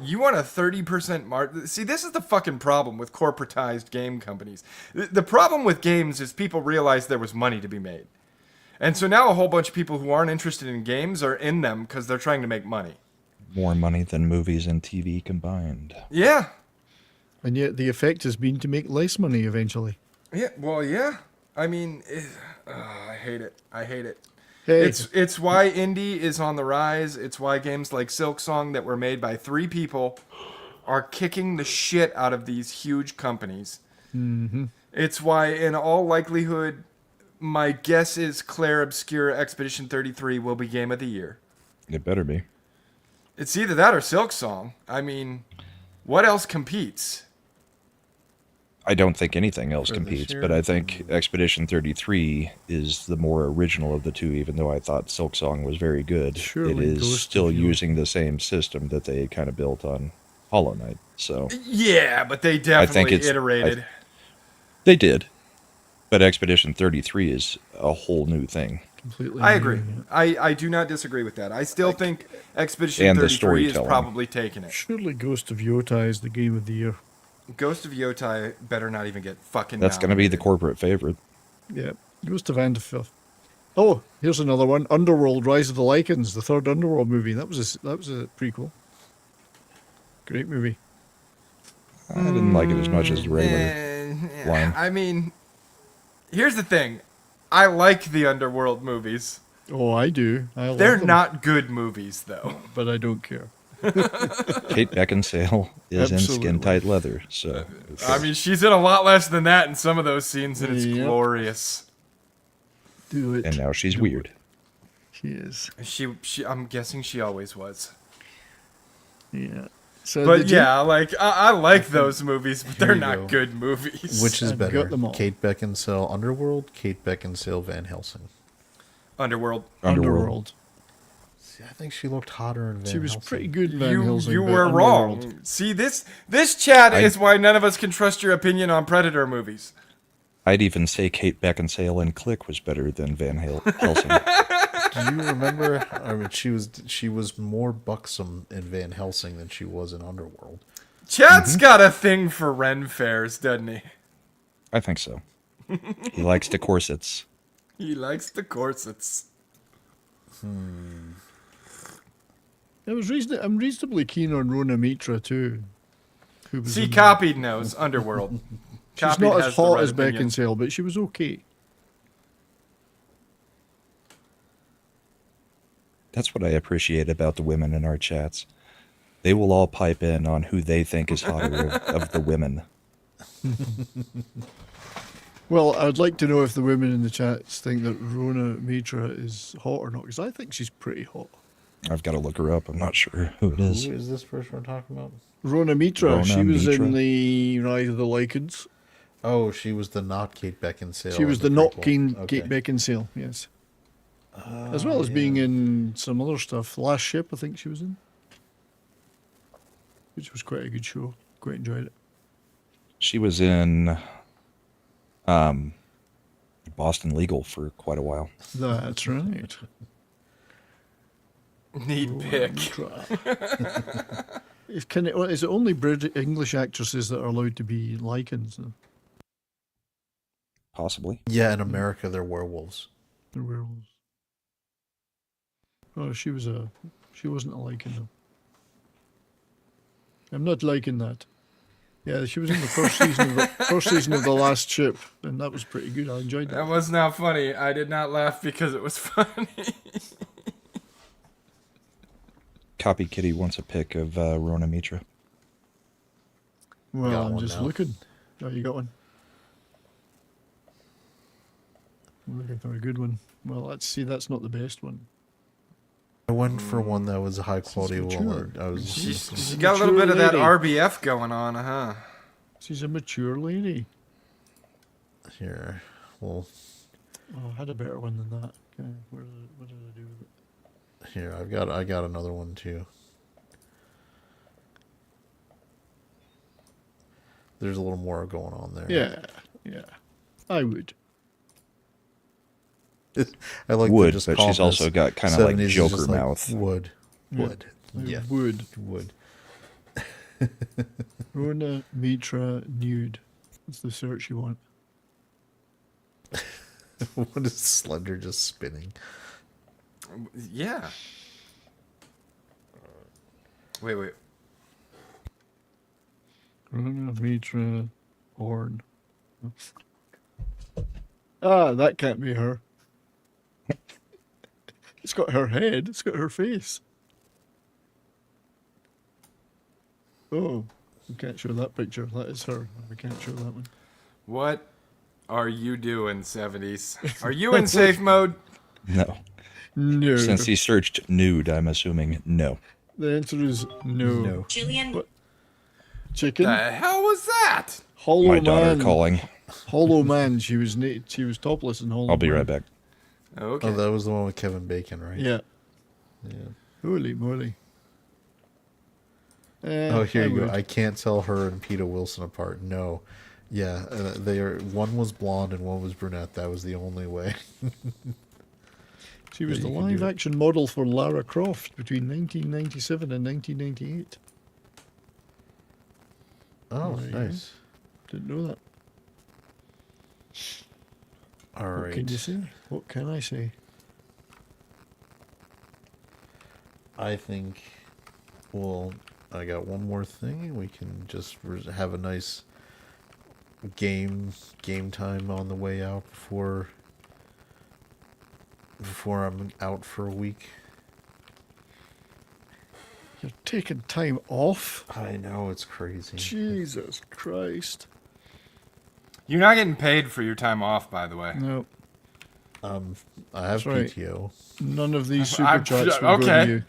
S2: You want a 30% margin? See, this is the fucking problem with corporatized game companies. The problem with games is people realized there was money to be made. And so now a whole bunch of people who aren't interested in games are in them because they're trying to make money.
S4: More money than movies and TV combined.
S2: Yeah.
S9: And yet the effect has been to make less money eventually.
S2: Yeah, well, yeah. I mean, I hate it. I hate it.
S9: Hey.
S2: It's why indie is on the rise. It's why games like Silksong that were made by 3 people are kicking the shit out of these huge companies.
S9: Mm-hmm.
S2: It's why, in all likelihood, my guess is Claire Obscure Expedition 33 will be Game of the Year.
S4: It better be.
S2: It's either that or Silksong. I mean, what else competes?
S4: I don't think anything else
S3: For this
S4: competes,
S3: year?
S4: but I think Expedition 33 is the more original of the two, even though I thought Silksong was very good.
S9: Surely
S4: it is
S9: Ghost
S4: still
S9: of You-
S4: using the same system that they kind of built on Hollow Knight. So
S2: Yeah, but they definitely
S4: it's-
S2: iterated.
S4: they did. But Expedition 33 is a whole new thing.
S9: Completely.
S2: I agree.
S9: new, yeah.
S2: I do not disagree with that. I still think Expedition
S4: And the
S2: 33 is
S4: storytelling.
S2: probably taking it.
S9: Surely Ghost of Yota is the game of the year.
S2: Ghost of Yotai better not even get fucking
S4: That's going to be the
S2: nominated.
S4: corporate favorite.
S9: Yeah. Ghost of Andorfil. Oh, here's another one. Underworld: Rise of the Lycans, the third Underworld movie. That was a prequel. Great movie.
S4: I didn't like it as much as the regular line.
S2: I mean, here's the thing. I like the Underworld movies.
S9: Oh, I do. I love
S2: They're
S9: them,
S2: not good movies, though.
S9: but I don't care.
S4: Kate Beckinsale is in
S9: Absolutely.
S4: skin tight leather, so
S2: I mean, she's in a lot less than that in some of those scenes, and it's
S9: Yep.
S2: glorious.
S9: Do it.
S4: and now she's
S9: Do
S4: weird.
S9: it. She is.
S2: I'm guessing she always was.
S9: Yeah. So
S2: But
S9: did you-
S2: yeah, like I like those movies, but
S3: Here
S2: they're
S3: you
S2: not
S3: go.
S2: good movies.
S3: Which is
S9: I've got
S3: better,
S9: them all.
S3: Kate Beckinsale Underworld, Kate Beckinsale Van Helsing?
S2: Underworld.
S9: Underworld.
S3: See, I think she looked hotter in Van
S9: She was
S3: Helsing.
S9: pretty good, Van
S2: You
S9: Helsing.
S2: you
S9: but
S2: were
S9: Underworld.
S2: wrong. See, this chat
S4: I-
S2: is why none of us can trust your opinion on Predator movies.
S4: I'd even say Kate Beckinsale in Click was better than Van Helsing.
S3: Do you remember? I mean, she was more buxom in Van Helsing than she was in Underworld.
S2: Chad's got a thing for Ren fairs, doesn't he?
S4: I think so. He likes the corsets.
S2: He likes the corsets.
S9: I'm reasonably keen on Rona Mitra too. Who was
S2: See,
S9: in-
S2: Copied knows Underworld.
S9: She's
S2: Copied
S9: not
S2: has
S9: as
S2: the
S9: hot
S2: right
S9: as
S2: opinion.
S9: Beckinsale, but she was okay.
S4: That's what I appreciate about the women in our chats. They will all pipe in on who they think is hotter of the women.
S9: Well, I'd like to know if the women in the chats think that Rona Mitra is hot or not, because I think she's pretty hot.
S4: I've got to look her up. I'm not sure who it is.
S3: Who is this person we're talking about?
S9: Rona Mitra,
S4: Rona
S9: she was
S4: Mitra.
S9: in the Rise of the Lycans.
S3: Oh, she was the not Kate Beckinsale.
S9: She was
S3: in
S9: the not
S3: prequel.
S9: Kate Beckinsale, yes. As well as
S3: yeah.
S9: being in some other stuff. Last Ship, I think she was in. Which was quite a good show. Quite enjoyed it.
S4: She was in Boston Legal for quite a while.
S9: That's right.
S2: Neat pick.
S9: Is it only English actresses that are allowed to be Lycans? Though?
S4: Possibly.
S3: Yeah, in America they're werewolves.
S9: The werewolves. Oh, she wasn't a Lycan though. I'm not liking that. Yeah, she was in the first season of the Last Ship, and that was pretty good. I enjoyed
S2: That
S9: that.
S2: was not funny. I did not laugh because it was funny.
S4: Copy Kitty wants a pic of Rona Mitra.
S9: Well,
S3: Got
S9: I'm
S3: one
S9: just
S3: now.
S9: looking. Oh, you got one. I'm looking for a good one. Well, let's see. That's not the best one.
S3: I went for one that was a high quality
S9: mature.
S3: one. I was
S2: She got a little bit of that RBF going on, huh?
S9: She's a mature lady.
S3: Here, well,
S9: Oh, I had a better one than that. Okay, what did I do with it?
S3: here I got another one too. There's a little more going on there.
S9: Yeah. I would.
S3: I like
S4: Would,
S3: to just
S4: but
S3: call
S4: she's
S3: them
S4: also
S3: this.
S4: got kind of like
S3: 70s is
S4: Joker
S3: just like
S4: mouth.
S3: Would.
S9: Yeah.
S3: Yeah.
S9: Would.
S3: Would.
S9: Rona Mitra nude. That's the search you want.
S3: What is Slender just spinning?
S2: Yeah. Wait.
S9: Rona Mitra horn. Ah, that can't be her. It's got her head. It's got her face. Oh, we can't show that picture. That is her. We can't show that one.
S2: What are you doing, 70s? Are you in safe mode?
S4: No.
S9: No.
S4: Since he searched nude, I'm assuming no.
S9: The answer is no.
S3: No.
S8: Julian.
S9: What? Chicken?
S2: The hell was that?
S9: Hollow
S4: My daughter
S9: Man.
S4: calling.
S9: Hollow Man. She was she was topless in Hollow
S4: I'll be
S9: Man.
S4: right back.
S2: Okay.
S3: Oh, that was the one with Kevin Bacon, right?
S9: Yeah.
S3: Yeah.
S9: Holy moly.
S3: Oh, here
S9: I
S3: you go.
S9: would.
S3: I can't tell her and Peter Wilson apart. No. Yeah, they are. One was blonde and one was brunette. That was the only way.
S9: She was
S3: Yeah,
S9: the
S3: you can do it.
S9: live-action model for Lara Croft between 1997 and 1998.
S3: Oh,
S9: There you go.
S3: nice.
S9: Didn't know that.
S3: All
S9: What
S3: right.
S9: can you say? What can I say?
S3: I think. Well, I got one more thing. We can just have a nice game time on the way out before I'm out for a week.
S9: You're taking time off?
S3: I know, it's crazy.
S9: Jesus Christ.
S2: You're not getting paid for your time off, by the way.
S9: No,
S3: I have
S9: That's right.
S3: PTO.
S9: none of these super
S2: I'm-
S9: chats will go
S2: okay.
S9: to you.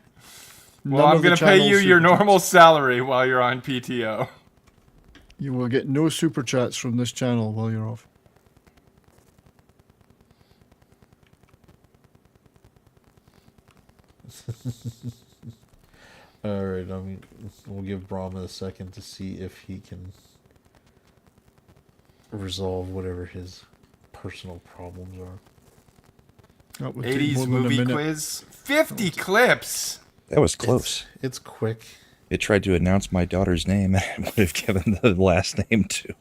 S2: Well,
S9: None
S2: I'm
S9: of the
S2: going to pay
S9: channel's
S2: you your
S9: super chats.
S2: normal salary while you're on PTO.
S9: You will get no super chats from this channel while you're off.
S3: All right, we'll give Brahma a second to see if he can resolve whatever his personal problems are.
S9: That would take
S2: 80s
S9: more than a
S2: movie
S9: minute.
S2: quiz. 50 clips.
S4: That was close.
S3: It's quick.
S4: It tried to announce my daughter's name and I would have given the last name too.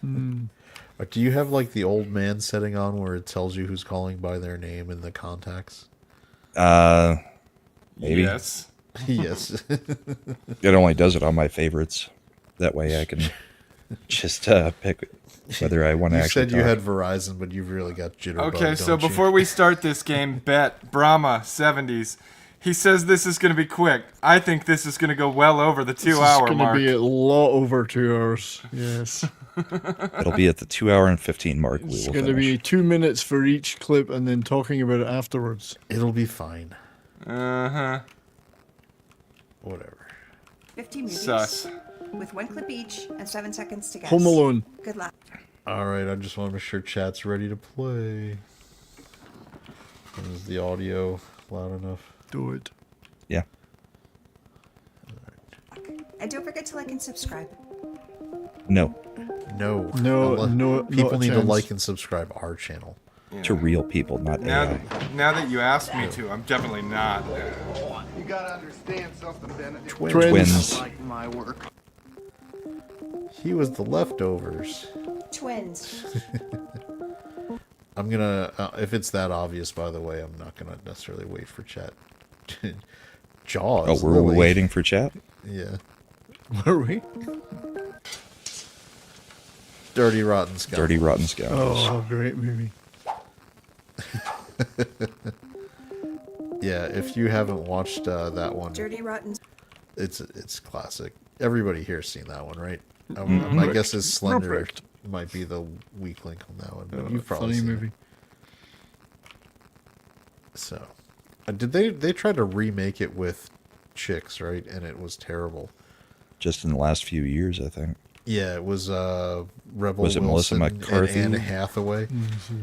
S3: Do you have like the old man setting on where it tells you who's calling by their name in the contacts?
S4: Maybe.
S2: Yes.
S3: Yes.
S4: It only does it on my favorites. That way I can just pick whether I want to
S3: You
S4: actually
S3: said you
S4: talk.
S3: had Verizon, but you've really got jitterbug.
S2: Okay, so
S3: don't you?
S2: before we start this game, bet Brahma 70s. He says this is going to be quick. I think this is going to go well over the 2-hour
S9: It's going
S2: mark.
S9: to be a lot over 2 hours. Yes.
S4: It'll be at the 2 hour and 15 mark. We
S9: It's
S4: will
S9: going to
S4: finish.
S9: be 2 minutes for each clip and then talking about it afterwards.
S3: It'll be fine.
S2: Uh-huh.
S3: Whatever.
S10: 50 movies
S2: Sus.
S10: with 1 clip each and 7 seconds to guess.
S9: Home Alone.
S10: Good luck.
S3: All right, I just want to make sure chat's ready to play. Is the audio loud enough?
S9: Do it.
S4: Yeah.
S10: And don't forget to like and subscribe.
S4: No.
S3: No.
S9: No,
S3: Unless-
S9: no,
S3: People
S9: not a
S3: need to
S9: chance.
S3: like and subscribe our channel.
S4: To real people, not AI.
S2: Now that you asked me to, I'm definitely not.
S11: You gotta understand something, Bennett.
S4: Twins.
S11: Like my work.
S3: He was the leftovers.
S10: Twins.
S3: I'm gonna, if it's that obvious, by the way, I'm not gonna necessarily wait for chat. Jaws.
S4: Oh, we're
S3: Lily.
S4: waiting for chat?
S3: Yeah.
S9: Were we?
S3: Dirty Rotten Scoundrels.
S4: Dirty Rotten Scoundrels.
S9: Oh, great movie.
S3: Yeah, if you haven't watched that one,
S10: Dirty Rotten.
S3: it's classic. Everybody here's seen that one, right?
S9: Mm-hmm.
S3: My guess is Slender
S9: Perfect.
S3: might be the weak link on that one, but
S9: Oh,
S3: you've probably
S9: funny
S3: seen
S9: movie.
S3: it. So, did they try to remake it with chicks, right? And it was terrible.
S4: Just in the last few years, I think.
S3: Yeah, it was Rebel
S4: Was it Melissa
S3: Wilson
S4: McCarthy?
S3: and Anne Hathaway.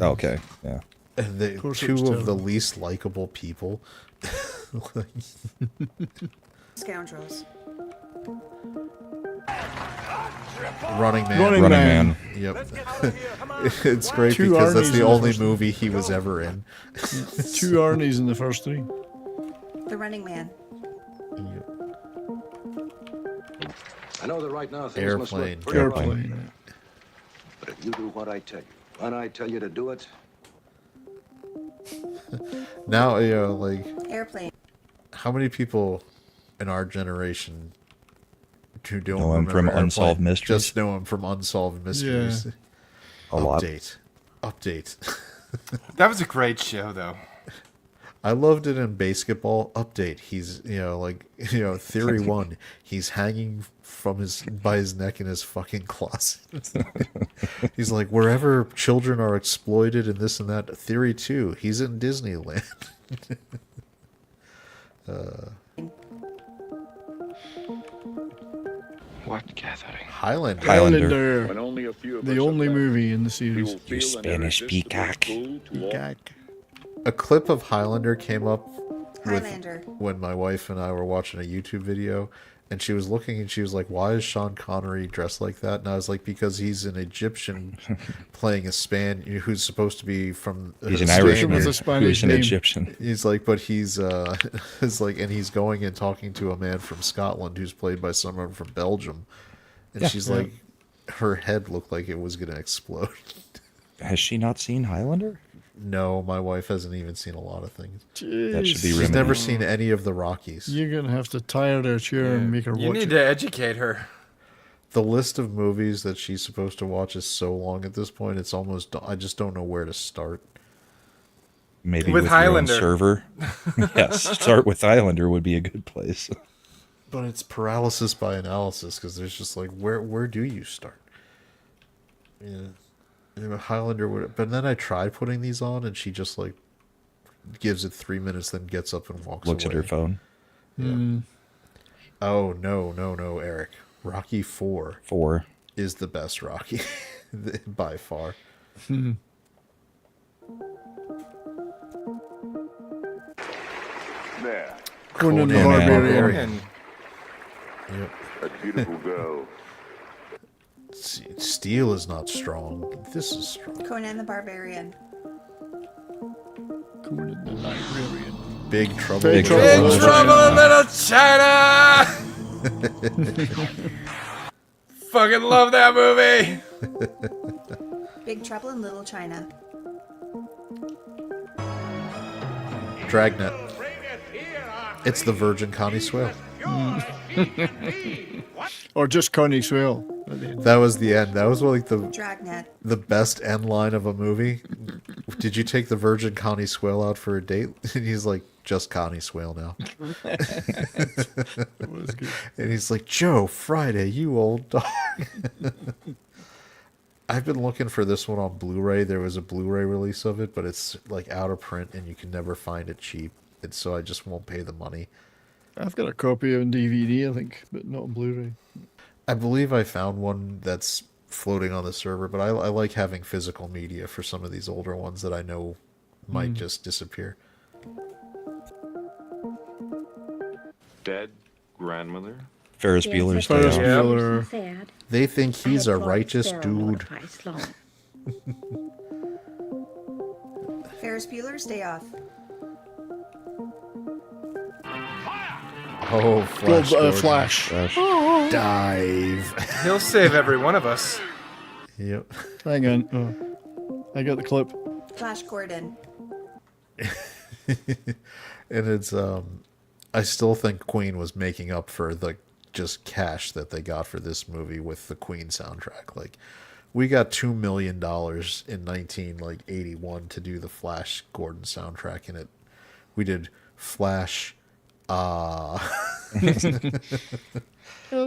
S4: Okay, yeah.
S3: And they,
S9: course it
S3: two
S9: was
S3: of the
S9: terrible.
S3: least likable people.
S10: Scoundrels.
S3: Running Man.
S9: Running
S4: Running
S9: Man.
S4: Man.
S3: Yep. It's great
S9: Two
S3: because that's
S9: Arnies
S3: the
S9: in the
S3: only
S9: first one.
S3: movie he was ever in.
S9: 2 Arnies in the first 3.
S10: The Running Man.
S3: Yep.
S5: I know that right now things must look
S3: Airplane.
S5: pretty rough.
S9: Airplane.
S5: But if you do what I tell you, when I tell you to do it,
S3: Now, like,
S10: Airplane.
S3: how many people in our generation who don't
S4: Know him from
S3: remember Airplane
S4: Unsolved Mysteries?
S3: just know him from Unsolved Mysteries?
S4: A lot.
S3: Update.
S2: That was a great show, though.
S3: I loved it in Basketball. Update. He's, Theory 1. He's hanging by his neck in his fucking closet. He's like, wherever children are exploited and this and that. Theory 2. He's in Disneyland.
S5: what gathering?
S3: Highlander.
S4: Highlander.
S9: Highlander.
S5: only a few of
S9: The only movie in the series.
S4: You Spanish peacock.
S3: A clip of Highlander came up
S10: Highlander.
S3: when my wife and I were watching a YouTube video, and she was looking and she was like, why is Sean Connery dressed like that? And I was like, because he's an Egyptian playing a who's supposed to be from
S4: He's an
S3: Spaniard.
S4: Irishman
S9: with a Spanish
S4: who's an
S9: name.
S4: Egyptian.
S3: He's like, but he's it's like, and he's going and talking to a man from Scotland who's played by someone from Belgium, and
S4: Yeah.
S3: she's like, her head looked like it was gonna explode.
S4: Has she not seen Highlander?
S3: No, my wife hasn't even seen a lot of things.
S4: That should be
S3: She's
S4: remedied.
S3: never seen any of the Rockies.
S9: You're going to have to tire her chair and make her
S2: You
S9: watch
S2: need
S9: it.
S2: to educate her.
S3: The list of movies that she's supposed to watch is so long at this point. It's almost, I just don't know where to start.
S4: Maybe
S2: With
S4: with your own
S2: Highlander.
S4: server. Yes, start with Highlander would be a good place.
S3: But it's paralysis by analysis because there's just like, where do you start? Yeah. Highlander would, but then I tried putting these on, and she just like gives it 3 minutes, then gets up and walks
S4: Looks
S3: away.
S4: at her phone.
S3: Yeah. Oh no, Eric! Rocky 4 is the best Rocky by far.
S11: There.
S9: Conan the
S3: Conan the
S9: Barbarian.
S3: Yep.
S11: That beautiful girl.
S3: See, steel is not strong. This is strong.
S10: Conan the Barbarian.
S9: Conan the Librarian.
S3: Big Trouble.
S9: Big
S3: in
S9: Trouble.
S3: Little
S2: Big
S3: China.
S2: Trouble in Little China! Fucking love that movie!
S10: Big Trouble in Little China.
S3: Dragnet. It's the Virgin Connie Swale.
S9: Or just Connie Swell. at the end.
S3: That was the end. That was like
S10: Dragnet.
S3: the best end line of a movie. Did you take the Virgin Connie Swale out for a date? And he's like, just Connie Swale now.
S9: That was good.
S3: And he's like, Joe Friday, you old dog. I've been looking for this one on Blu-ray. There was a Blu-ray release of it, but it's like out of print and you can never find it cheap. And so I just won't pay the money.
S9: I've got a copy on DVD, I think, but not on Blu-ray.
S3: I believe I found one that's floating on the server, but I like having physical media for some of these older ones that I know might just disappear.
S12: Dead grandmother?
S4: Ferris Bueller's Day
S9: Ferris
S4: Off.
S9: Bueller.
S3: They think he's a righteous dude.
S10: Ferris Bueller's Day Off.
S3: Oh, Flash. Gordon.
S9: Flash.
S3: Dive.
S2: He'll save every one of us.
S3: Yep.
S9: Hang on. Oh, I got the clip.
S10: Flash Gordon.
S3: And it's I still think Queen was making up for the just cash that they got for this movie with the Queen soundtrack. Like, we got $2 million in 1981 to do the Flash Gordon soundtrack, and we did Flash.
S9: There's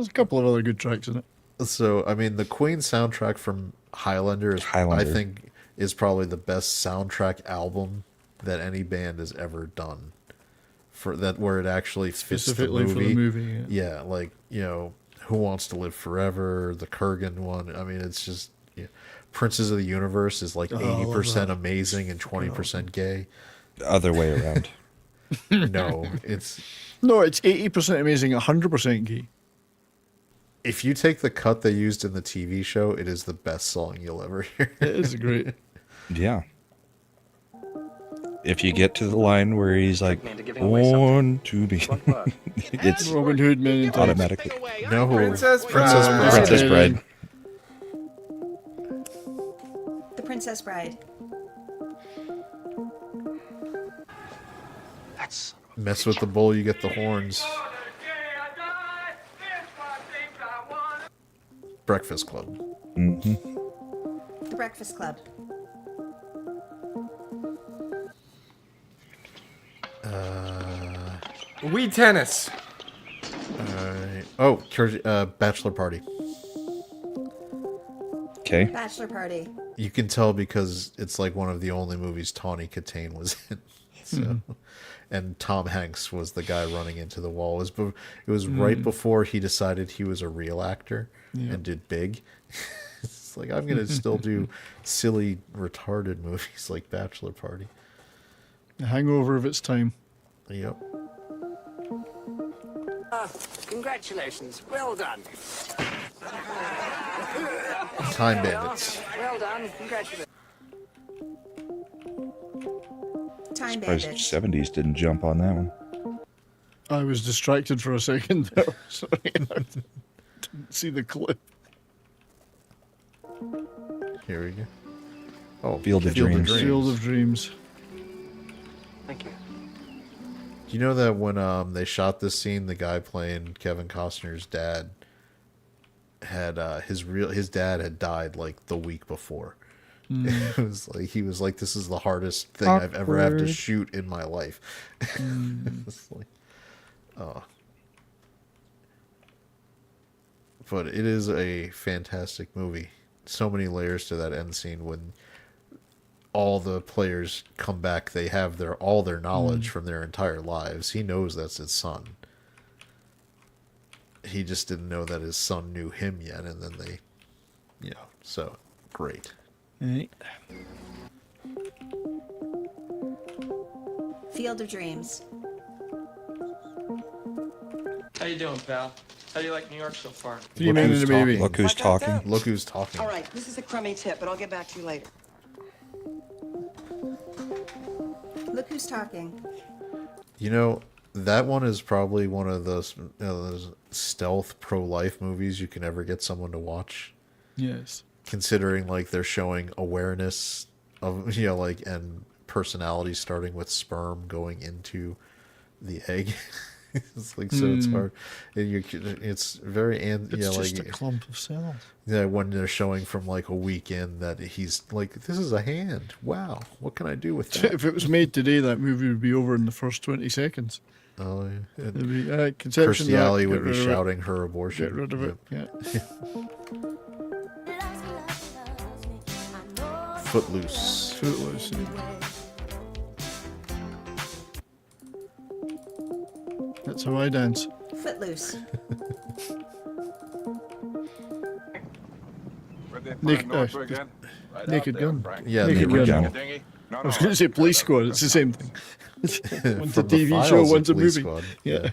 S9: a couple of other good tracks in it.
S3: So I mean, the Queen soundtrack from Highlander I think is probably the best soundtrack album that any band has ever done. For that, where it actually fits the
S9: Specifically
S3: movie.
S9: for the movie.
S3: Yeah, like, Who Wants to Live Forever, the Kurgan one. I mean, it's just Princes of the Universe is like
S9: Oh, I love
S3: 80%
S9: that.
S3: amazing and 20% gay.
S4: The other way around.
S3: No, it's
S9: No, it's 80% amazing, 100% gay.
S3: if you take the cut they used in the TV show, it is the best song you'll ever hear.
S9: It is great.
S4: Yeah. If you get to the line where he's like, born to be, it's
S9: Robin Hood, Men in Tights.
S4: automatically.
S3: No,
S2: Princess
S3: Princess
S2: Bride.
S3: Bride.
S4: Princess Bride.
S10: The Princess Bride.
S3: Mess with the bull, you get the horns. Breakfast Club.
S4: Mm-hmm.
S10: The Breakfast Club.
S2: Wii Tennis.
S3: Bachelor Party.
S4: Okay.
S10: Bachelor Party.
S3: You can tell because it's like one of the only movies Tawny Katane was in. So, and Tom Hanks was the guy running into the wall. It was right before he decided he was a real actor and did Big. It's like, I'm gonna still do silly, retarded movies like Bachelor Party.
S9: The Hangover of its time.
S3: Yep.
S13: Congratulations. Well done.
S3: Time Bandits.
S13: Well done. Congratulations.
S10: Time
S4: Surprised
S10: Bandits.
S4: 70s didn't jump on that one.
S9: I was distracted for a second there. Sorry, I didn't see the clip.
S3: Here we go. Oh,
S4: Field of Dreams.
S9: Field of Dreams.
S13: Thank you.
S3: Do you know that when they shot this scene, the guy playing Kevin Costner's dad had his dad had died like the week before. It was like he was like, this is the hardest thing I've ever had to
S4: Awkward.
S3: shoot in my life. It's like, oh. But it is a fantastic movie. So many layers to that end scene when all the players come back. They have all their knowledge from their entire lives. He knows that's his son. He just didn't know that his son knew him yet, and then they, so great.
S9: Right.
S10: Field of Dreams.
S14: How you doing, pal? How do you like New York so far?
S9: 3 Men and a Baby.
S4: Look who's talking.
S3: Look who's talking.
S13: All right, this is a crummy tip, but I'll get back to you later.
S10: Look Who's Talking.
S3: That one is probably one of those stealth pro-life movies you can ever get someone to watch.
S9: Yes.
S3: Considering like they're showing awareness of and personality starting with sperm going into the egg. It's like so it's hard. It's very
S9: It's just a clump of cells.
S3: Yeah, when they're showing from like a week in that he's like, this is a hand. Wow, what can I do with that?
S9: If it was made today, that movie would be over in the first 20 seconds.
S3: Oh, yeah.
S9: It'd be, conception,
S3: Kirstie Alley
S9: get
S3: would be
S9: rid of it.
S3: shouting her abortion.
S9: Get rid of it. Yeah.
S3: Footloose.
S9: Footloose. That's how I dance.
S10: Footloose.
S9: Naked Gun.
S3: Yeah,
S9: Naked
S3: Naked
S9: Gun.
S3: Gun.
S9: I was going to say Police Squad. It's the same thing. One's a
S3: From the
S9: TV
S3: files
S9: show,
S3: of
S9: one's a
S3: Police
S9: movie.
S3: Squad.
S9: Yeah.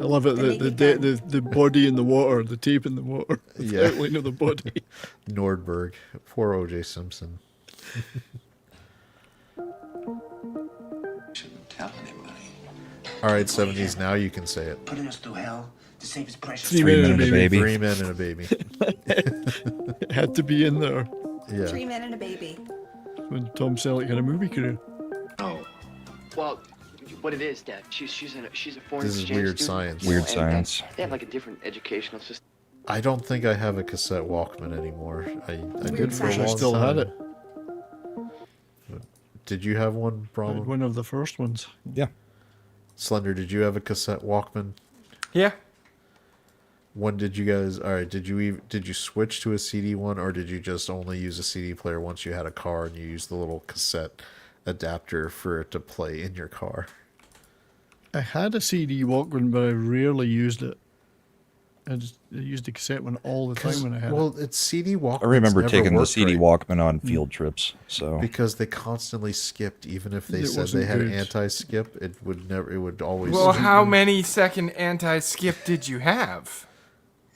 S9: I love it. The body in the water, the tape in the water. The
S3: Yeah.
S9: outline of the body.
S3: Nordberg. Poor O.J. Simpson.
S5: Shouldn't tell anybody.
S3: All right, 70s. Now you can say it.
S5: Putting us through hell to save his precious.
S9: 3 Men and a Baby.
S3: 3 Men and a Baby.
S9: It had to be in there
S3: Yeah.
S10: 3 Men and a Baby.
S9: when Tom Selleck had a movie career.
S14: Oh. Well, what it is, Dad, she's a foreign
S3: This is
S14: exchange
S3: weird
S14: student,
S3: science.
S14: you know,
S4: Weird
S14: and
S4: science.
S14: They have like a different educational system.
S3: I don't think I have a cassette Walkman anymore. I did for a
S9: I
S3: long
S9: still
S3: time.
S9: had it.
S3: Did you have one,
S9: I had
S3: Brom?
S9: one of the first ones.
S4: Yeah.
S3: Slender, did you have a cassette Walkman?
S2: Yeah.
S3: When did you guys? All right, did you switch to a CD one, or did you just only use a CD player once you had a car and you used the little cassette adapter for it to play in your car?
S9: I had a CD Walkman, but I rarely used it. I used the cassette one all the time when I had it.
S3: it's CD Walkman.
S4: I remember taking the
S3: worked
S4: CD
S3: right,
S4: Walkman on field trips. So
S3: because they constantly skipped, even if they
S9: It
S3: said
S9: wasn't
S3: they had
S9: good.
S3: anti-skip, it would never. It would always.
S2: Well,
S3: skip.
S2: how many second anti-skip did you have?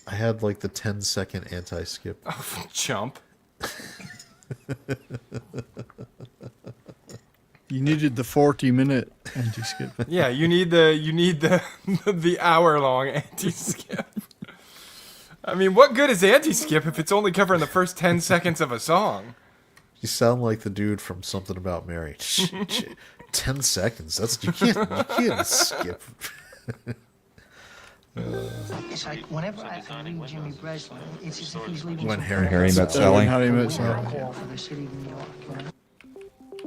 S3: I had like the 10-second anti-skip.
S2: Oh, chump.
S9: You needed the 40-minute anti-skip.
S2: Yeah, you need the the hour-long anti-skip. I mean, what good is anti-skip if it's only covering the first 10 seconds of a song?
S3: You sound like the dude from Something About Mary. 10 seconds. That's you can't skip.
S15: It's like whenever I read Jimmy Breslin, it's as if he's leaving
S3: When
S15: some
S3: Harry
S4: Harry
S3: Met
S4: Met
S3: Sally.
S4: Sally.
S9: When Harry Met Sally.
S15: call for the city of New York.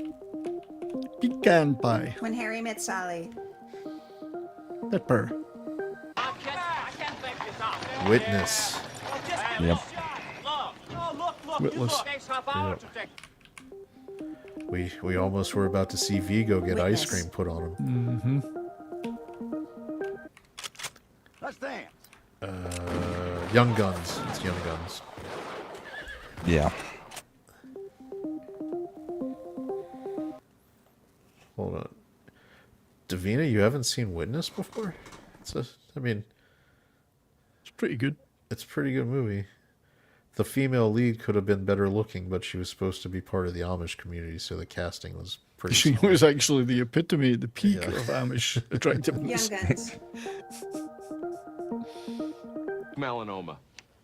S15: You know?
S9: Pecan pie.
S10: When Harry Met Sally.
S9: Pepper.
S3: Witness.
S4: Yep.
S9: Witless.
S3: We almost were about to see Vigo get ice
S10: Witness.
S3: cream put on him.
S11: Let's dance.
S3: Young Guns. It's Young Guns.
S4: Yeah.
S3: Hold on. Davina, you haven't seen Witness before? I mean,
S9: It's pretty good.
S3: it's a pretty good movie. The female lead could have been better looking, but she was supposed to be part of the Amish community, so the casting was pretty
S9: She
S3: solid.
S9: was actually the epitome, the peak
S3: Yeah.
S9: of Amish attractiveness.
S10: Young Guns.
S12: Melanoma.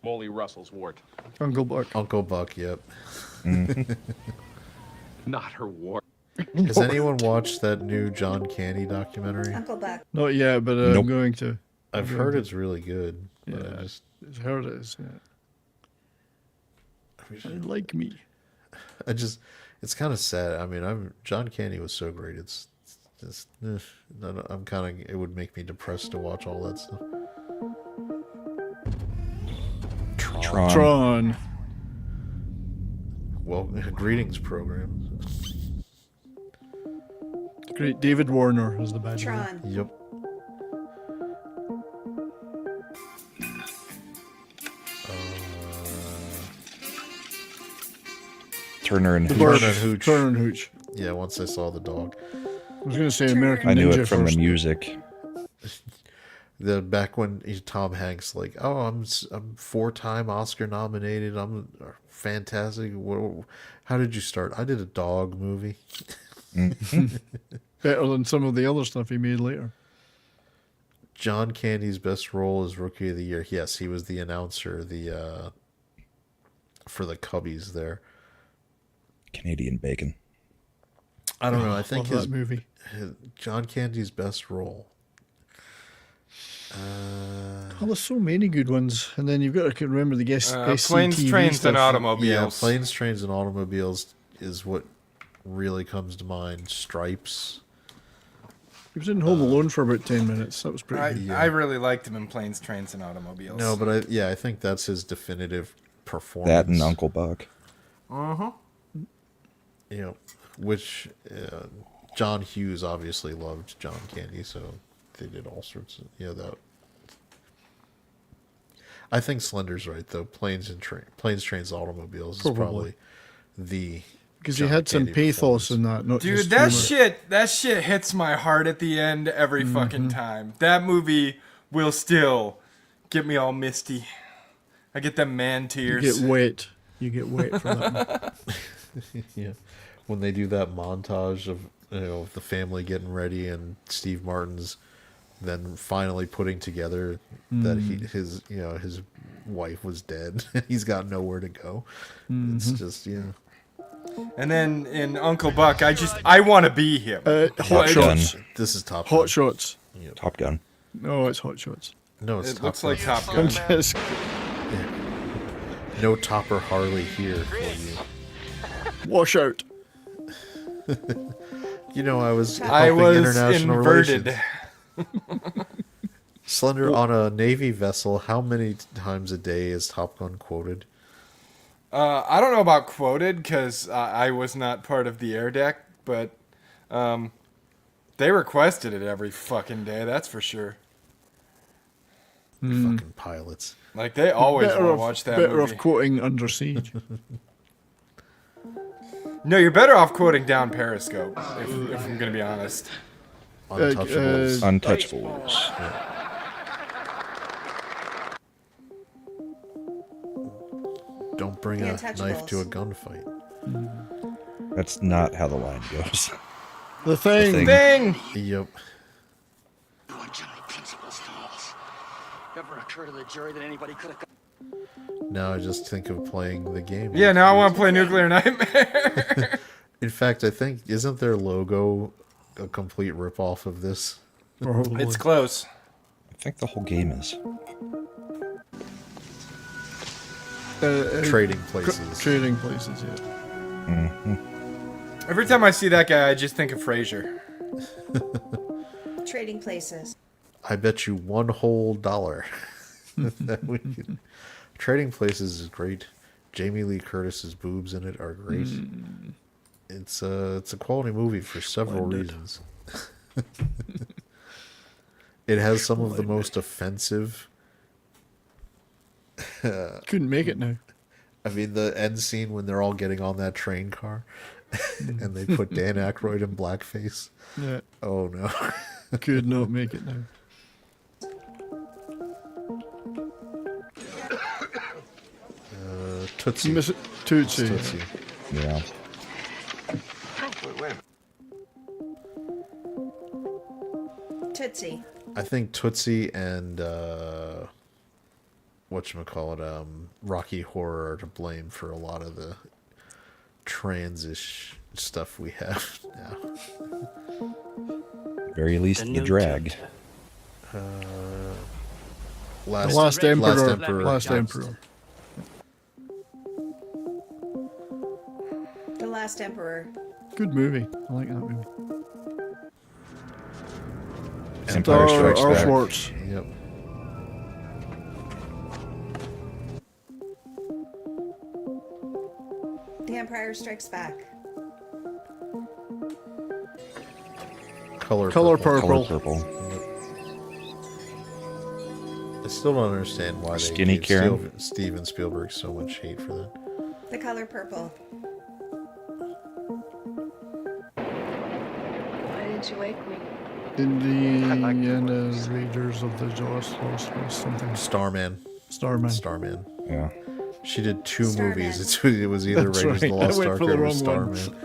S12: Molly Russell's wart.
S9: Uncle Buck.
S3: Uncle Buck, yep.
S12: Not her wart.
S3: Has anyone watched that new John Candy documentary?
S10: Uncle Buck.
S9: Not yet, but
S4: Nope.
S9: I'm going to.
S3: I've heard it's really good. But
S9: Yeah,
S3: I just,
S9: I've heard it is. Yeah. Like me.
S3: it's kind of sad. I mean, John Candy was so great. It's just, I'm kind of, it would make me depressed to watch all that stuff.
S9: Tron.
S3: Well, greetings program.
S9: Great. David Warner is the bad guy.
S10: Tron.
S3: Yep.
S4: Turner and
S9: The
S4: Hooch.
S9: bird.
S3: Turner and Hooch.
S9: Turner and Hooch.
S3: Yeah, once I saw the dog.
S9: I was going to say American
S4: I knew
S9: Ninja
S4: it from
S9: first.
S4: the music.
S3: Back when Tom Hanks like, oh, I'm 4-time Oscar nominated. I'm fantastic. How did you start? I did a dog movie.
S9: Better than some of the other stuff he made later.
S3: John Candy's best role is Rookie of the Year. Yes, he was the announcer, for the Cubbies there.
S4: Canadian bacon.
S3: I don't know. I think
S9: Love that movie.
S3: John Candy's best role.
S9: Oh, there's so many good ones, and then you've got to remember the guest.
S2: Planes, Trains, and Automobiles.
S3: Yeah, Planes, Trains, and Automobiles is what really comes to mind. Stripes.
S9: He was in Home Alone for about 10 minutes. That was pretty good.
S2: I really liked him in Planes, Trains, and Automobiles.
S3: No, but I think that's his definitive performance.
S4: That and Uncle Buck.
S3: You know, which John Hughes obviously loved John Candy, so they did all sorts of that. I think Slender's right though. Planes, Trains, Automobiles is probably the
S9: Because
S3: John
S9: he had some
S3: Candy
S9: pathos in that. Not
S2: Dude,
S9: just
S2: that
S9: humor.
S2: shit hits my heart at the end every fucking time. That movie will still get me all misty. I get them man
S9: You
S2: tears.
S9: get wet. You get wet for that one.
S3: Yeah, when they do that montage of the family getting ready and Steve Martin's then finally putting together that his wife was dead and he's got nowhere to go. It's just
S2: And then in Uncle Buck, I want to be him.
S9: Hot
S4: Gun.
S9: Shots.
S3: This is Top
S9: Hot
S3: Gun.
S9: Shots.
S4: Top Gun.
S9: No, it's Hot Shots.
S3: No, it's
S2: It
S3: Top
S2: looks
S3: Gun.
S2: like Top
S9: I'm
S2: Gun.
S9: just-
S3: No Topper Harley here for you.
S9: Wash out.
S3: I was
S2: I
S3: helping
S2: was
S3: international
S2: inverted.
S3: relations. Slender, on a Navy vessel, how many times a day is Top Gun quoted?
S2: I don't know about quoted because I was not part of the air deck, but They requested it every fucking day, that's for sure.
S3: Fucking pilots.
S2: Like, they always want to watch that
S9: better
S2: movie.
S9: off quoting Under Siege.
S2: No, you're better off quoting Down Periscope, if I'm going to be honest.
S3: Untouchables.
S4: Untouchables.
S3: Don't bring
S10: The
S3: a knife to a gunfight.
S4: That's not how the line goes.
S9: The Thing.
S2: Thing!
S3: Yep.
S13: Never occurred to the jury that anybody could have.
S3: Now I just think of playing the game.
S2: Yeah, now I want to play Nuclear Nightmare.
S3: In fact, I think, isn't their logo a complete ripoff of this?
S2: It's close.
S4: I think the whole game is.
S3: Trading Places.
S9: Trading Places, yeah.
S4: Mm-hmm.
S2: Every time I see that guy, I just think of Frasier.
S10: Trading Places.
S3: I bet you $1 whole that we could... Trading Places is great. Jamie Lee Curtis's boobs in it are great. It's a quality movie for several reasons. It has some of the most offensive.
S9: Couldn't make it now.
S3: I mean, the end scene when they're all getting on that train car, and they put Dan Aykroyd in blackface.
S9: Yeah.
S3: Oh no.
S9: Could not make it now.
S3: Tootsie.
S9: Tootsie.
S3: Tootsie.
S4: Yeah.
S10: Tootsie.
S3: I think Tootsie and whatchamacallit, Rocky Horror are to blame for a lot of the transish stuff we have now.
S4: Very least the drag.
S9: Last Emperor.
S3: Last
S9: Last Emperor.
S10: The Last Emperor.
S9: Good movie. I like that movie.
S4: Empire Strikes Back.
S9: Schwartz.
S3: Yep.
S10: The Empire Strikes Back.
S3: Color
S9: Purple.
S4: Color Purple.
S3: I still don't understand why they
S4: Skinny
S3: gave
S4: Karen.
S3: Steven Spielberg so much hate for that.
S10: The Color Purple.
S6: Why didn't you wake me?
S9: Indiana Raiders of the Lost was something.
S3: Starman.
S9: Starman.
S4: Yeah.
S3: She did two
S10: Starman.
S3: movies. It was either
S9: That's
S3: Raiders of the
S9: right. I
S3: Lost
S9: went
S3: Ark
S9: for
S3: or
S9: the
S3: it was
S9: wrong one.
S3: Starman.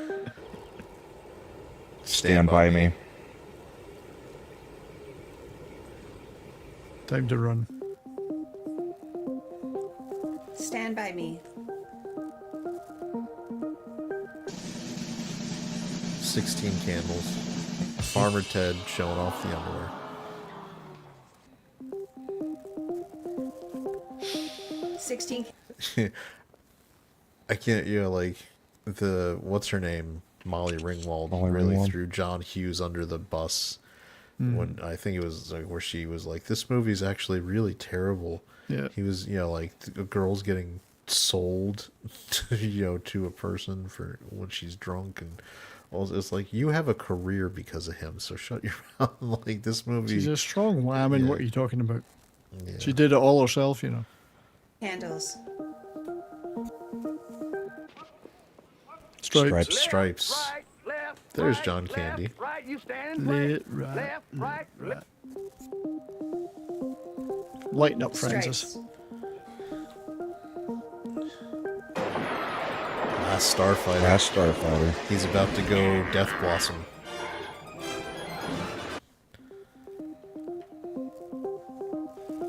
S4: Stand by me.
S9: Time to run.
S10: Stand By Me.
S3: 16 Candles. Farmer Ted showing off the underwear. I can't, like, what's her name? Molly Ringwald threw John Hughes under the bus when I think it was like where she was like, this movie's actually really terrible.
S9: Yeah.
S3: He was, like, a girl's getting sold to, to a person for when she's drunk, and it's like, you have a career because of him, so shut your mouth. Like, this movie.
S9: She's a strong woman.
S3: Yeah.
S9: What are you talking about?
S3: Yeah.
S9: She did it all herself,
S10: Candles.
S9: Stripes.
S3: There's John Candy.
S13: Right, you standing.
S9: Right. Lighten up, Francis.
S10: Stripes.
S3: Last Starfighter. He's about to go Death Blossom.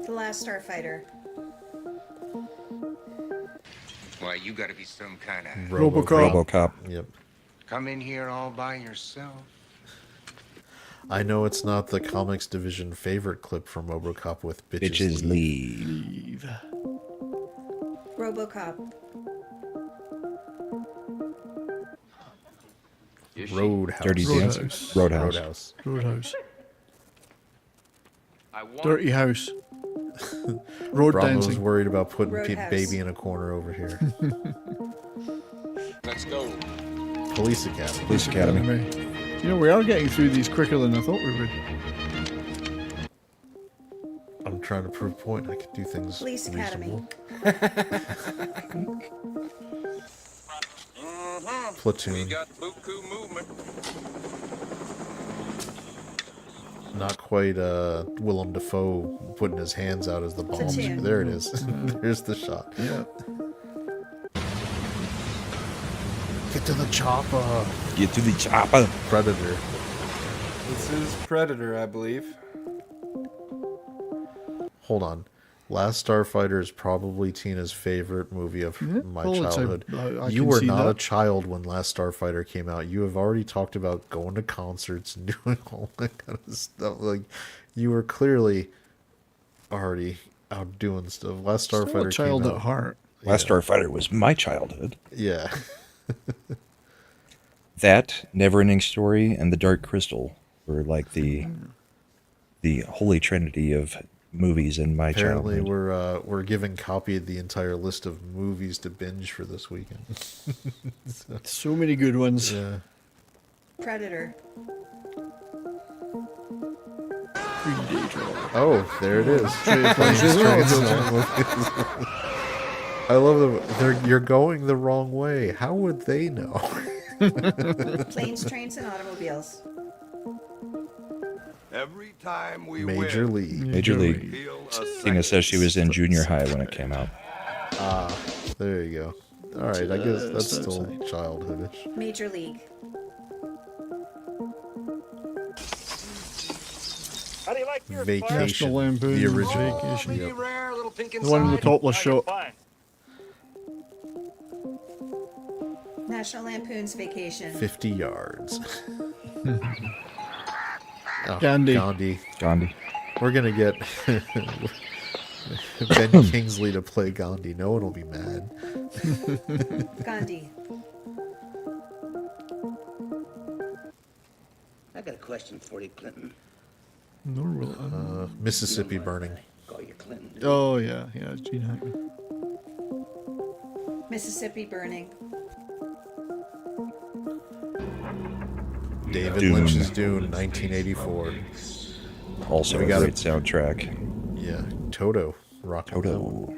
S10: The Last Starfighter.
S16: Why, you gotta be some kind of
S4: RoboCop.
S3: Yep.
S16: Come in here all by yourself.
S3: I know it's not the comics division favorite clip from RoboCop with Bitches
S4: Leave.
S10: RoboCop.
S3: Roadhouse.
S4: Dirty Dancing. Roadhouse.
S9: Dirty House. Road
S3: Bravo's
S9: dancing.
S3: worried about putting
S10: Roadhouse.
S3: baby in a corner over here.
S12: Let's go.
S3: Police Academy.
S4: Police Academy.
S9: You know, we are getting through these quicker than I thought we would.
S3: I'm trying to prove a point. I could do things
S10: Police Academy.
S3: reasonable. Platoon.
S12: We got buku movement.
S3: Not quite Willem Dafoe putting his hands out as the bombs.
S10: Platoon.
S3: There it is. There's the shot.
S9: Yeah.
S3: Get to the chopper.
S4: Get to the chopper.
S3: Predator.
S2: This is Predator, I believe.
S3: Hold on. Last Starfighter is probably Tina's favorite movie of my childhood. You were not a child when Last Starfighter came out. You have already talked about going to concerts and doing all that kind of stuff. Like, you were clearly already out doing stuff. Last Starfighter
S9: Still a child
S3: came out.
S9: at heart.
S4: Last Starfighter was my childhood.
S3: Yeah.
S4: That, Neverending Story, and The Dark Crystal were like the holy trinity of movies in my
S3: Apparently,
S4: childhood.
S3: we're giving Copy the entire list of movies to binge for this weekend.
S9: So many good ones.
S3: Yeah.
S10: Predator.
S3: Oh, there it is. I love them. You're going the wrong way. How would they know?
S10: Planes, trains, and automobiles.
S11: Every time we
S3: Major
S11: win,
S3: League.
S4: Major League. Tina says she was in junior high when it came out.
S3: Ah, there you go. All right, I guess that's still childhoodish.
S10: Major League.
S11: How do you like your
S3: Vacation.
S9: National Lampoon's
S3: The original.
S9: Vacation.
S3: Yep.
S11: rare, little pink
S9: The one in the
S11: inside?
S9: topless
S11: How's it
S9: shot.
S11: fine?
S10: National Lampoon's Vacation.
S3: 50 yards. Oh,
S9: Gandhi.
S4: Gandhi.
S3: We're gonna get Ben Kingsley to play Gandhi. No one will be mad.
S10: Gandhi.
S13: I got a question for you, Clinton.
S9: No,
S3: Mississippi Burning.
S13: Call you Clinton.
S9: Oh, yeah. Yeah, Gene Hackman.
S10: Mississippi Burning.
S3: David
S4: Dune.
S3: Lynch's Dune, 1984.
S4: Also
S3: We
S4: a
S3: got
S4: great
S3: it.
S4: soundtrack.
S3: Yeah, Toto. Rock
S4: Toto.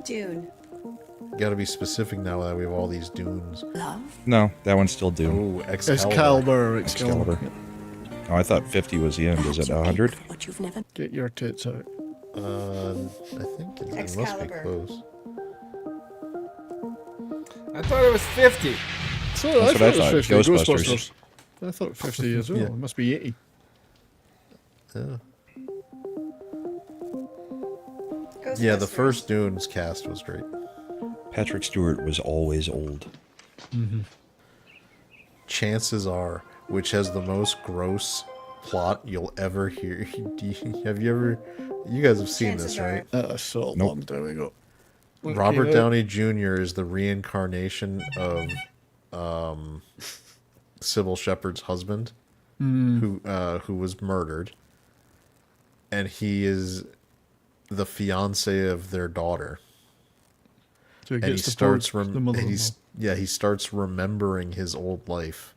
S10: Dune.
S3: Got to be specific now that we have all these dunes.
S10: Love.
S4: No, that one's still Dune.
S3: Oh, Excalibur.
S9: Excalibur.
S4: Oh, I thought 50 was the end. Is it 100?
S10: What you've never.
S9: Get your tits out.
S3: I think it must be
S10: Excalibur.
S3: close.
S2: I thought it was 50.
S9: So
S4: That's what I
S9: it was
S4: thought.
S9: 50.
S4: Ghostbusters.
S9: I thought 50 as well.
S3: Yeah.
S9: It must be 80.
S3: Yeah, the first Dune's cast was great.
S4: Patrick Stewart was always old.
S3: Chances are, which has the most gross plot you'll ever hear. Have you ever? You guys have seen
S10: Chances
S3: this, right?
S9: I saw it a long time ago. When it
S3: Robert
S9: came out.
S3: Downey Jr. is the reincarnation of Sybil Shepherd's husband, who was murdered, and he is the fiance of their daughter.
S9: So
S3: And he
S9: gets to
S3: starts
S9: port the mother-in-law.
S3: he starts remembering his old life.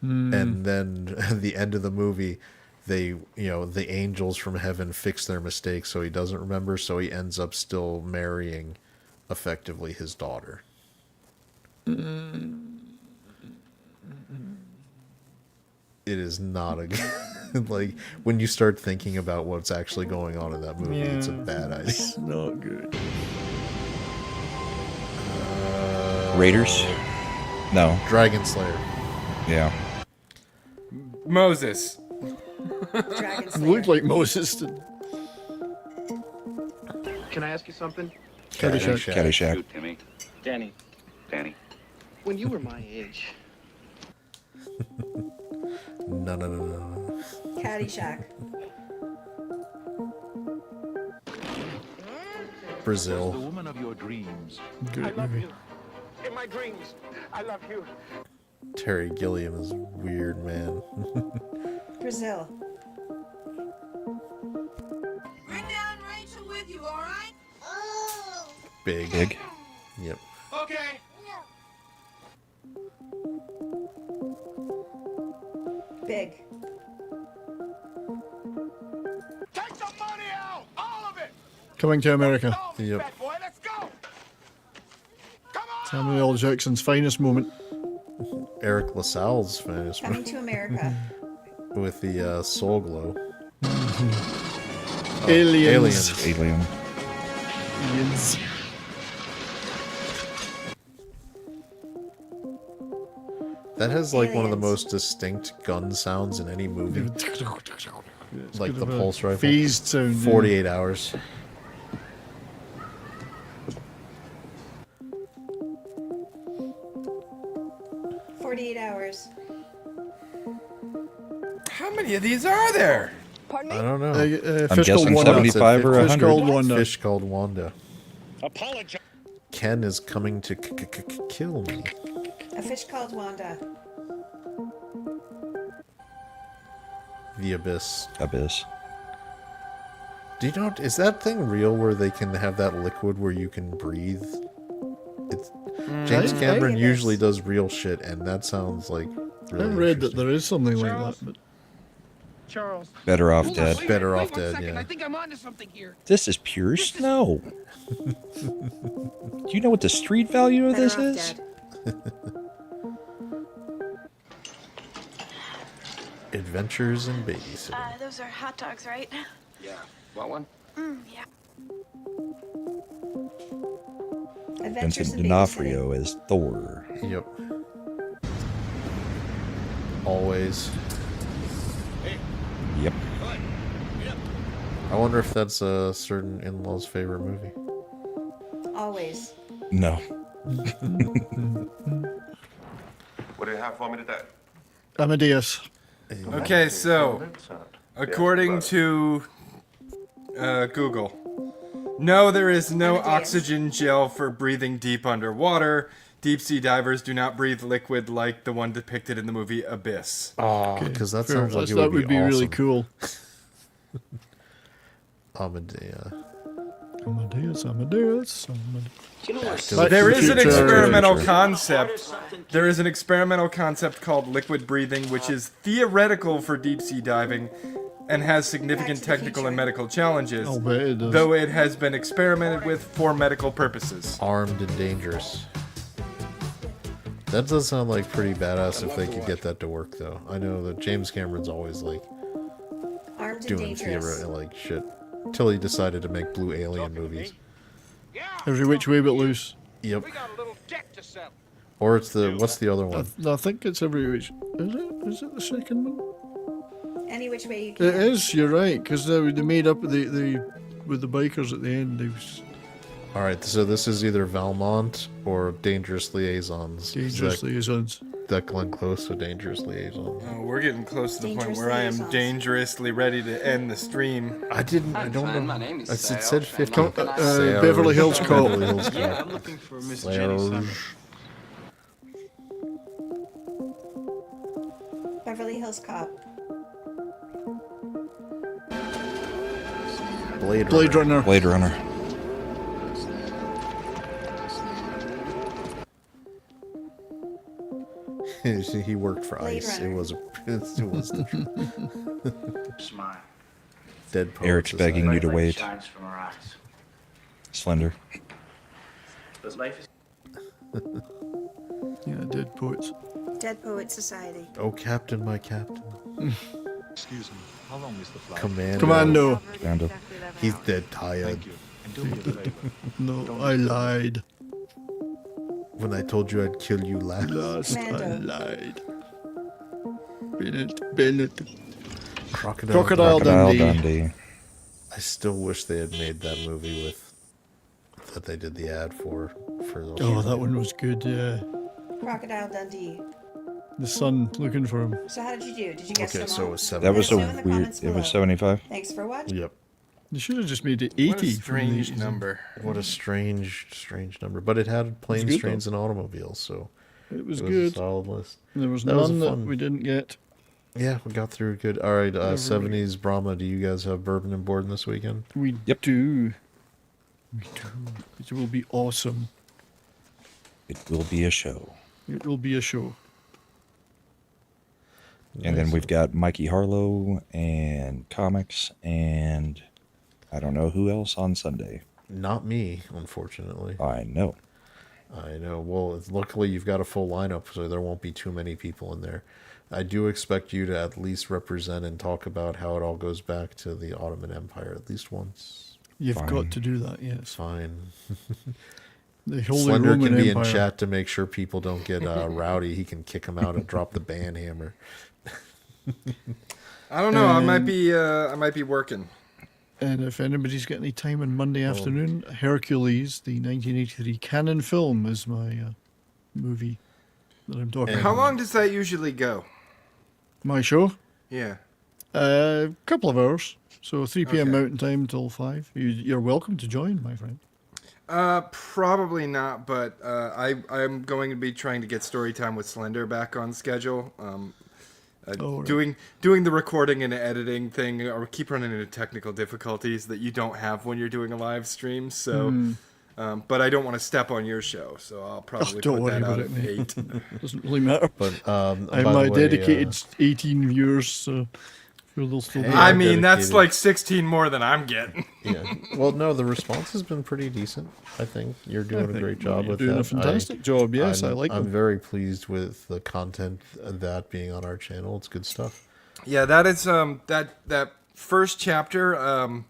S3: And then at the end of the movie, the angels from heaven fix their mistakes, so he doesn't remember, so he ends up still marrying effectively his daughter. It is not a like when you start thinking about what's actually going on in that movie, it's a bad idea.
S9: It's not good.
S4: Raiders? No.
S3: Dragon Slayer.
S4: Yeah.
S2: Moses.
S10: Dragon Slayer.
S9: Looked like Moses did.
S14: Can I ask you something?
S9: Caddyshack.
S4: Caddyshack.
S11: Shoot, Timmy.
S14: Danny,
S11: Danny.
S14: when you were my age,
S3: No.
S10: Caddyshack.
S3: Brazil.
S11: woman of your dreams.
S9: Great movie.
S11: In my dreams, I love you.
S3: Terry Gilliam is weird, man.
S10: Brazil.
S8: Bring down Rachel with you, all right?
S3: Big.
S4: Big.
S3: Yep.
S11: Okay.
S10: Big.
S11: Take the money out! All of it!
S9: Coming to America.
S3: Yep.
S11: Fat boy, let's go!
S9: Samuel L. Jackson's finest moment.
S3: Eric LaSalle's finest
S10: Coming to America.
S3: with the Soul Glow.
S9: Aliens.
S4: Alien.
S9: Aliens.
S3: That has like one of the
S10: Aliens.
S3: most distinct gun sounds in any movie. Like the
S9: Bit of a
S3: pulse rifle.
S9: phased sound. yeah.
S3: 48 hours.
S10: Hours.
S2: How many of these are there?
S10: Pardon
S3: I don't know.
S4: I'm
S9: Fish called
S4: guessing
S9: Wanda.
S4: 75 or
S9: Fish
S4: 100.
S9: called Wanda.
S3: Fish called Wanda.
S11: Apologize.
S3: Ken is coming to kill me.
S10: A fish called Wanda.
S3: The Abyss.
S4: Abyss.
S3: Do you know, is that thing real where they can have that liquid where you can breathe? It's, James Cameron usually does real shit, and that sounds like really
S9: I've read that
S3: interesting.
S9: there is something like that, but
S14: Charles.
S4: Better off dead.
S3: Better
S14: Wait
S3: off
S14: one
S3: dead,
S14: second.
S3: yeah.
S14: I think I'm onto something here.
S4: This is pure snow. Do you know what the street value of this
S10: Better off
S4: is?
S10: dead.
S3: Adventures in babysitting.
S8: Those are hot dogs, right?
S12: Yeah. Want one?
S8: Yeah.
S10: Adventures
S4: Vincent
S10: in babysitting.
S4: D'Onofrio as Thor.
S3: Yep. Always.
S4: Yep.
S3: I wonder if that's a certain in-law's favorite movie.
S10: Always.
S4: No.
S12: What do you have for me today?
S9: Amadeus.
S2: Okay, so according to Google, no, there is no
S10: Amadeus.
S2: oxygen gel for breathing deep underwater. Deep sea divers do not breathe liquid like the one depicted in the movie Abyss.
S3: Oh, because that
S9: Fair.
S3: sounds like it
S9: That
S3: would be
S9: really
S3: awesome.
S9: cool.
S3: Amadeus.
S9: Amadeus, Amadeus, Amadeus. Back
S2: There
S9: to the
S2: is an
S9: Future.
S2: experimental concept. There is an experimental concept called liquid breathing, which is theoretical for deep sea diving and has significant
S10: Back to the
S2: technical and
S10: Future.
S2: medical challenges,
S9: I'll bet it does.
S2: though it has been experimented with for medical purposes.
S3: Armed and Dangerous. That does sound like pretty badass if they could get that to work, though. I know that James Cameron's always like
S10: Armed and
S3: doing
S10: dangerous.
S3: theory like shit till he decided to make Blue Alien movies.
S9: Every which way but loose.
S3: Yep.
S11: We got a little debt to settle.
S3: Or it's the what's the other one?
S9: I think it's every which. Is it? Is it the second one?
S10: Any which way you can.
S9: It is. You're right, because they made up the with the bikers at the end. They was
S3: All right, so this is either Valmont or Dangerous Liaisons.
S9: dangerous liaisons.
S3: That Glenn Close to Dangerous Liaisons.
S2: Oh, we're getting close to the point
S10: Dangerous
S2: where I am
S10: liaisons.
S2: dangerously ready to end the stream.
S3: I didn't. I don't know.
S14: My name is
S3: I said
S14: Serge,
S3: 50.
S14: and I'm gonna-
S3: Serge.
S9: Beverly Hills Cop.
S3: Beverly Hills
S14: Yeah,
S3: Cop.
S14: I'm looking for Miss Jenny Summer.
S3: Serge.
S10: Beverly Hills Cop.
S3: Blade Runner.
S9: Blade Runner.
S4: Blade Runner.
S3: He worked for
S10: Blade
S3: ICE.
S10: Runner.
S3: It was the truth.
S5: Smile.
S3: Dead Poets
S4: Eric's begging you
S3: Society.
S4: to wait.
S5: Shines from her eyes.
S4: Slender.
S5: Does life is
S9: Yeah, Dead Poets.
S10: Dead Poet Society.
S3: Oh, Captain, my Captain.
S11: Excuse me. How long is the flight?
S3: Commando.
S4: Commando.
S3: He's dead tired.
S11: And do me a favor.
S9: No, I lied.
S3: When I told you I'd kill you last.
S9: Last I
S10: Commando.
S9: lied. Bennett.
S3: Crocodile.
S9: Crocodile
S4: Crocodile
S9: Dundee.
S4: Dundee.
S3: I still wish they had made that movie with that they did the ad for those.
S9: Oh, that one was good. Yeah,
S10: Crocodile Dundee.
S9: the son looking for him.
S10: So how did you do? Did you guess
S3: Okay,
S10: them
S3: so it
S10: all?
S3: was 7.
S4: That was a
S10: Let us know in the
S4: weird.
S10: comments
S4: It was
S10: below.
S4: 75.
S10: Thanks for watching.
S3: Yep.
S9: They should have just made it 80.
S2: What a
S9: from the
S2: strange
S9: 80s.
S2: number.
S3: What a strange number. But it had planes,
S9: good,
S3: trains, and automobiles, so
S9: It was
S3: it was
S9: good.
S3: a solid list.
S9: There was
S3: That was
S9: none
S3: a
S9: that
S3: fun-
S9: we didn't get.
S3: Yeah, we got through it good. All right, 70s Brahma. Do you guys have bourbon and board this weekend?
S9: We
S4: Yep.
S9: do. We do. It will be awesome.
S4: It will be a show.
S9: It will be a show.
S4: And then we've got Mikey Harlow and comics, and I don't know who else on Sunday.
S3: Not me, unfortunately.
S4: I know.
S3: Well, luckily you've got a full lineup, so there won't be too many people in there. I do expect you to at least represent and talk about how it all goes back to the Ottoman Empire at least once.
S9: You've got to do that, yes.
S3: Fine.
S9: The Holy
S3: Slender
S9: Roman
S3: can be
S9: Empire.
S3: in chat to make sure people don't get rowdy. He can kick them out and drop the ban hammer.
S2: I don't know. I might be working.
S9: And if anybody's got any time on Monday afternoon, Hercules, the 1983 canon film, is my movie that I'm talking about.
S2: How long does that usually go?
S9: My show?
S2: Yeah.
S9: A couple of hours. So 3 p.m.
S2: Okay.
S9: Mountain Time till 5. You're welcome to join, my friend.
S2: Probably not, but I'm going to be trying to get story time with Slender back on schedule.
S9: Right.
S2: Doing the recording and editing thing, or keep running into technical difficulties that you don't have when you're doing a live stream. So, but I don't want to step on your show, so I'll probably
S9: Don't
S2: put
S9: worry
S2: that out
S9: about
S2: at
S9: it, mate.
S2: 8.
S9: Doesn't really matter.
S3: But
S9: I'm
S3: by
S9: my
S3: the way,
S9: dedicated 18 viewers, so sure they'll still be
S2: I
S9: there.
S2: mean, that's
S3: dedicated.
S2: like 16 more than I'm getting.
S3: Yeah. Well, no, the response has been pretty decent. I think you're doing a great job with that.
S9: You're doing a fantastic job, yes. I like
S3: I'm
S9: them.
S3: very pleased with the content that being on our channel. It's good stuff.
S2: Yeah, that is that first chapter.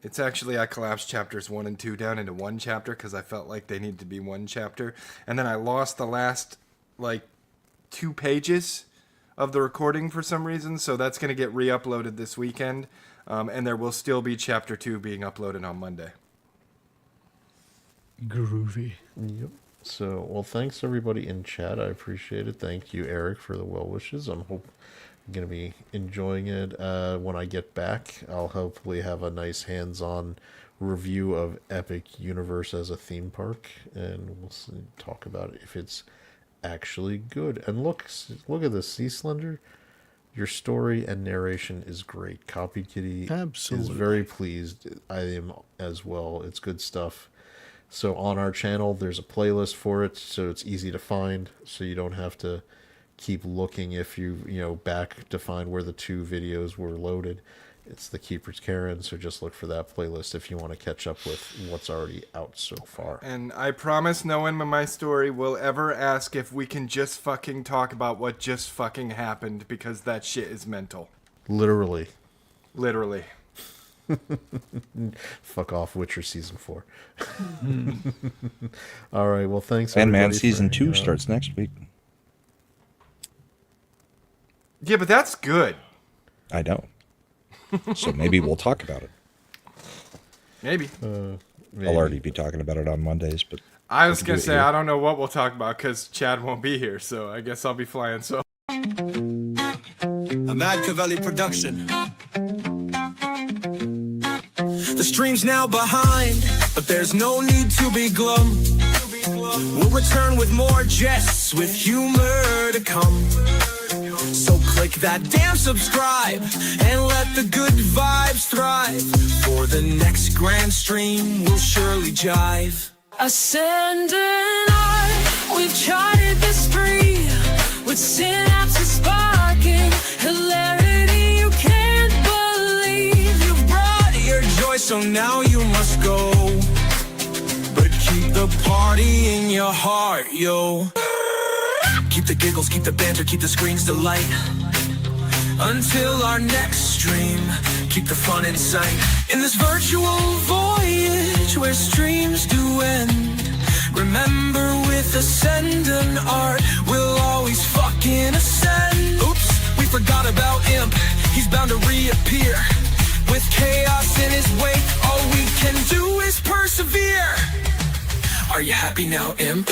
S2: It's actually I collapsed chapters 1 and 2 down into one chapter because I felt like they needed to be one chapter, and then I lost the last like 2 pages of the recording for some reason. So that's going to get re-uploaded this weekend, and there will still be chapter 2 being uploaded on Monday.
S9: Groovy.
S3: Yep. So, well, thanks everybody in chat. I appreciate it. Thank you, Eric, for the well wishes. I'm going to be enjoying it. When I get back, I'll hopefully have a nice hands-on review of Epic Universe as a theme park, and we'll talk about it if it's actually good. And look at this. See, Slender? Your story and narration is great. Copy Kitty
S9: Absolutely.
S3: is very pleased. I am as well. It's good stuff. So on our channel, there's a playlist for it, so it's easy to find, so you don't have to keep looking if you back to find where the 2 videos were loaded. It's the Keeper's Karen, so just look for that playlist if you want to catch up with what's already out so far.
S2: And I promise no one in my story will ever ask if we can just fucking talk about what just fucking happened, because that shit is mental.
S3: Literally. Fuck off, Witcher Season 4. All right, well, thanks,
S4: Sandman
S3: everybody,
S4: Season
S3: for
S4: 2
S3: hanging out.
S4: starts next week.
S2: Yeah, but that's good.
S4: I know. So maybe we'll talk about it.
S2: Maybe.
S4: I'll already be talking about it on Mondays, but
S2: I was
S4: we can
S2: going
S4: do
S2: to
S4: it
S2: say,
S4: here.
S2: I don't know what we'll talk about because Chad won't be here, so I guess I'll be flying solo.
S1: A Mad Cavelli production. The stream's now behind, but there's no need to be glum. We'll return with more jests, with humor to come. So click that damn subscribe and let the good vibes thrive. For the next grand stream, we'll surely jive.
S8: Ascend and I, we've charted the spree with synapses sparking, hilarity you can't believe.
S1: You've brought your joy, so now you must go. But keep the party in your heart, yo. Keep the giggles, keep the banter, keep the screens delight. Until our next stream, keep the fun in sight. In this virtual voyage where streams do end, remember with Ascend and Art, we'll always fucking ascend. Oops, we forgot about Imp, he's bound to reappear. With chaos in his wake, all we can do is persevere. Are you happy now, Imp?